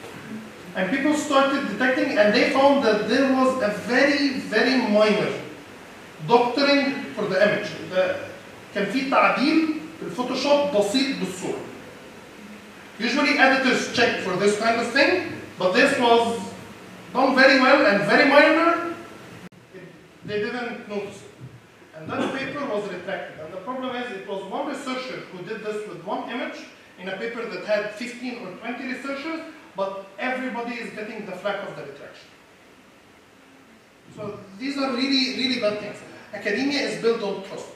A: And people started detecting, and they found that there was a very, very minor doctoring for the image. كان في تعديل في الفوتوشوب بسيط بالصورة. Usually editors check for this kind of thing, but this was done very well and very minor. They didn't notice it. And that paper was retracted. And the problem is, it was one researcher who did this with one image in a paper that had 15 or 20 researchers, but everybody is getting the flack of the retraction. So these are really, really bad things. Academia is built on trust.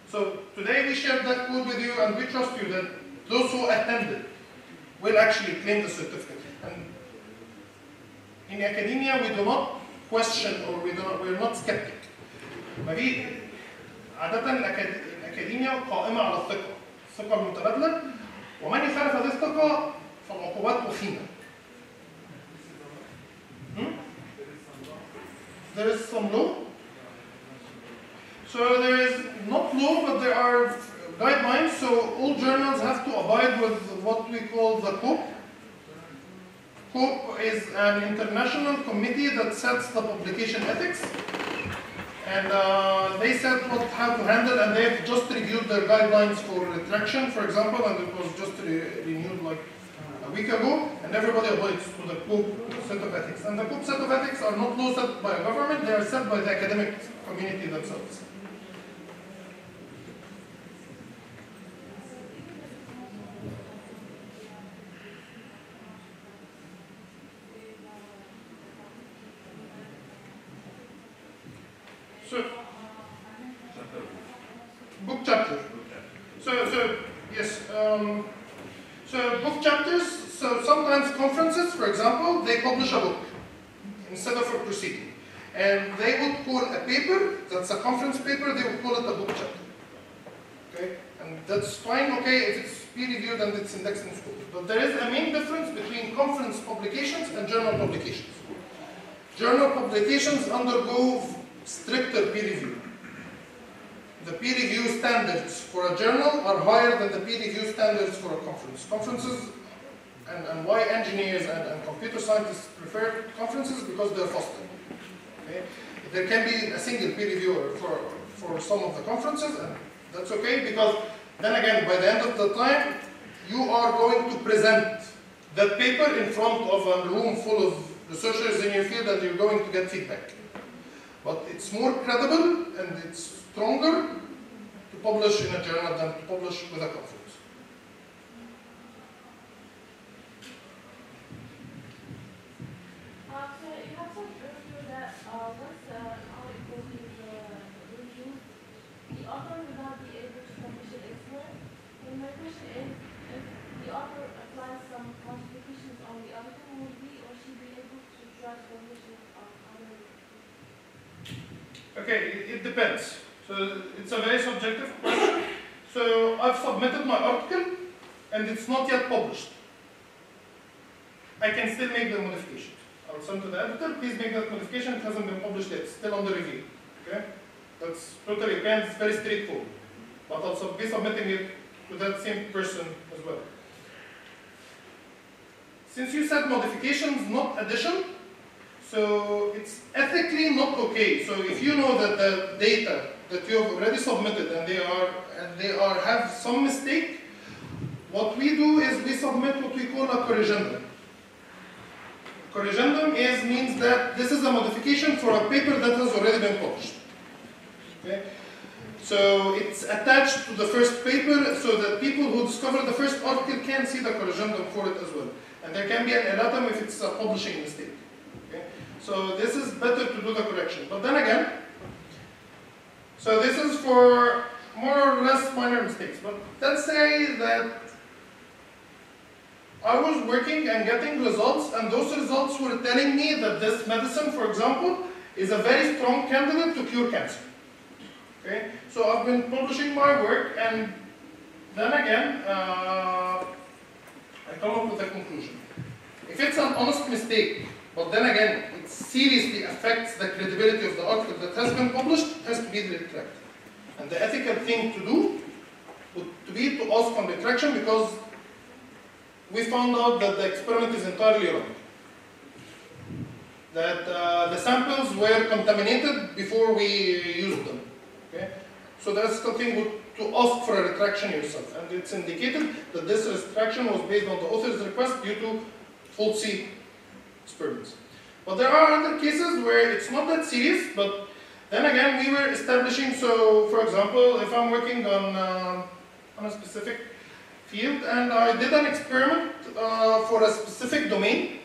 A: So today we shared that code with you, and we trust you that those who attended will actually claim the certificate. And in academia, we do not question, or we're not skeptic. عادة الأكاديمية قائمة على الثقة المتبادلة، ومن يخالف هذه الثقة فالعقوبات وخيمة. There is some law. So there is not law, but there are guidelines. So all journals have to abide with what we call the COP. COP is an international committee that sets the publication ethics. And they said how to handle, and they have just reviewed their guidelines for retraction, for example, and it was just renewed like a week ago, and everybody abides to the COP set of ethics. And the COP set of ethics are not laws set by a government, they are set by the academic community themselves. So, book chapter. So yes. So book chapters. So sometimes conferences, for example, they publish a book instead of a proceeding, and they would call a paper that's a conference paper. They would call it a book chapter. Okay, and that's fine. Okay, if it's peer reviewed and it's indexed in Scopus. But there is a main difference between conference publications and journal publications. Journal publications undergo stricter peer review. The peer review standards for a journal are higher than the peer review standards for a conference. Conferences, and why engineers and computer scientists prefer conferences, because they're faster. Okay? There can be a single peer reviewer for some of the conferences, and that's okay, because then again, by the end of the time, you are going to present that paper in front of a room full of researchers in your field, and you're going to get feedback. But it's more credible and it's stronger to publish in a journal than to publish with a conference.
H: So you have said earlier that once our goes into review, the author will not be able to publish it elsewhere. And my question is, if the author applies some modifications on the article, will he or she be able to try to publish it on other?
A: Okay, it depends. So it's a very subjective question. So I've submitted my article and it's not yet published. I can still make the modification. I'll send to the editor, please make that modification, it hasn't been published yet, it's still under review. Okay? That's totally okay, it's very straightforward. But I'll be submitting it to that same person as well. Since you said modifications, not addition, so it's ethically not okay. So if you know that the data that you have already submitted and they have some mistake, what we do is we submit what we call a corrigendum. Corrigendum means that this is a modification for a paper that has already been published. Okay? So it's attached to the first paper so that people who discover the first article can see the corrigendum for it as well. And there can be an erratum if it's a publishing mistake. Okay? So this is better to do the correction. But then again, so this is for more or less minor mistakes. But let's say that I was working and getting results, and those results were telling me that this medicine, for example, is a very strong candidate to cure cancer. Okay? So I've been publishing my work, and then again, I come up with a conclusion. If it's an honest mistake, but then again, seriously affects the credibility of the article that has been published, has to be retracted. And the ethical thing to do would to be to ask on retraction, because we found out that the experiment is entirely wrong. That the samples were contaminated before we used them. Okay? So the ethical thing would to ask for a retraction yourself. And it's indicated that this retraction was based on the author's request due to faulty experiments. But there are other cases where it's not that serious, but then again we were establishing, so for example, if I'm working on a specific field and I did an experiment for a specific domain,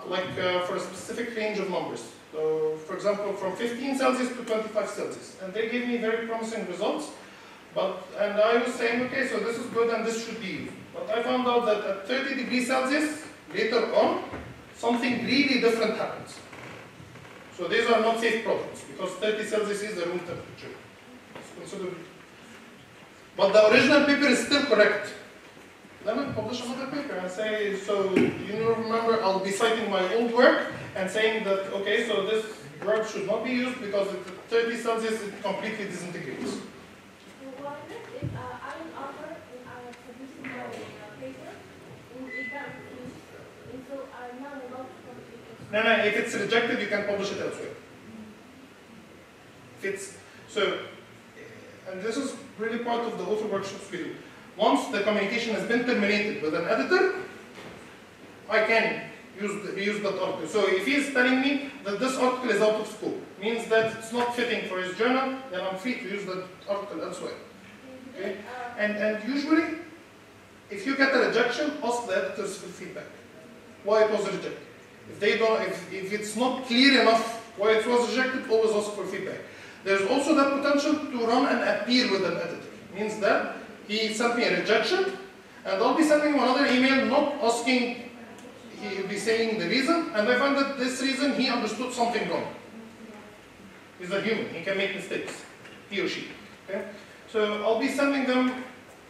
A: like for a specific range of numbers. So for example, from 15 Celsius to 25 Celsius. And they gave me very promising results. And I was saying, okay, so this is good and this should be used. But I found out that at 30 degrees Celsius, later on, something really different happens. So these are not safe products, because 30 Celsius is the room temperature. It's considered. But the original paper is still correct. Then I publish another paper and say, so you remember, I'll be citing my old work and saying that, okay, so this drug should not be used because at 30 Celsius it completely disintegrates.
H: So what if I am author and I am producing my paper and it got refused, and so I'm not allowed to publish it?
A: No, if it's rejected, you can publish it elsewhere. If it's, so, and this is really part of the author workshops we do. Once the communication has been terminated with an editor, I can reuse that article. So if he is telling me that this article is out of scope, means that it's not fitting for his journal, then I'm free to use that article elsewhere. Okay? And usually, if you get a rejection, ask the editors for feedback. Why it was rejected. If they don't, if it's not clear enough why it was rejected, always ask for feedback. There's also the potential to run an appeal with an editor. Means that he sent me a rejection, and I'll be sending him another email not asking, he'll be saying the reason, and I find that this reason he understood something wrong. He's a human, he can make mistakes, he or she. Okay? So I'll be sending them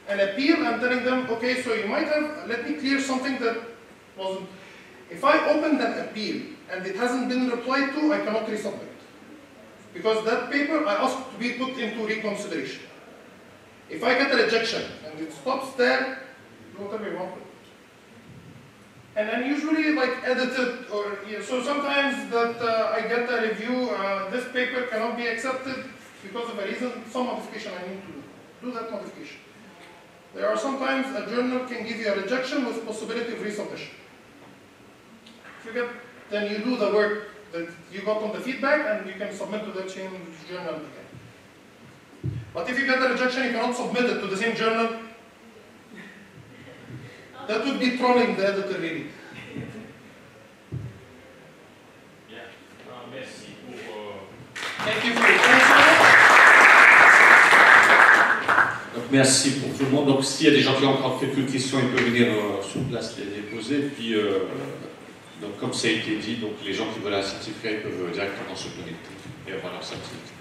A: an appeal and telling them, okay, so you might have, let me clear something that wasn't. If I opened an appeal and it hasn't been replied to, I cannot resubmit. Because that paper I asked to be put into reconsideration. If I get a rejection and it stops there, do whatever you want with it. And then usually like edited, or so sometimes that I get a review, this paper cannot be accepted because of a reason, some modification I need to do. Do that modification. There are sometimes a journal can give you a rejection with possibility of resubmission. If you get, then you do the work that you got on the feedback and you can submit to the same journal again. But if you get a rejection, you cannot submit it to the same journal. That would be trolling the editor, really.
C: Yeah. Merci pour.
A: Thank you for your attention.
E: Donc merci pour tout le monde. Donc s'il y a des gens qui ont encore quelques questions, ils peuvent venir sur place les poser. Puis donc comme ça a été dit, donc les gens qui veulent un certificat, ils peuvent directement se connecter et avoir leur certificat.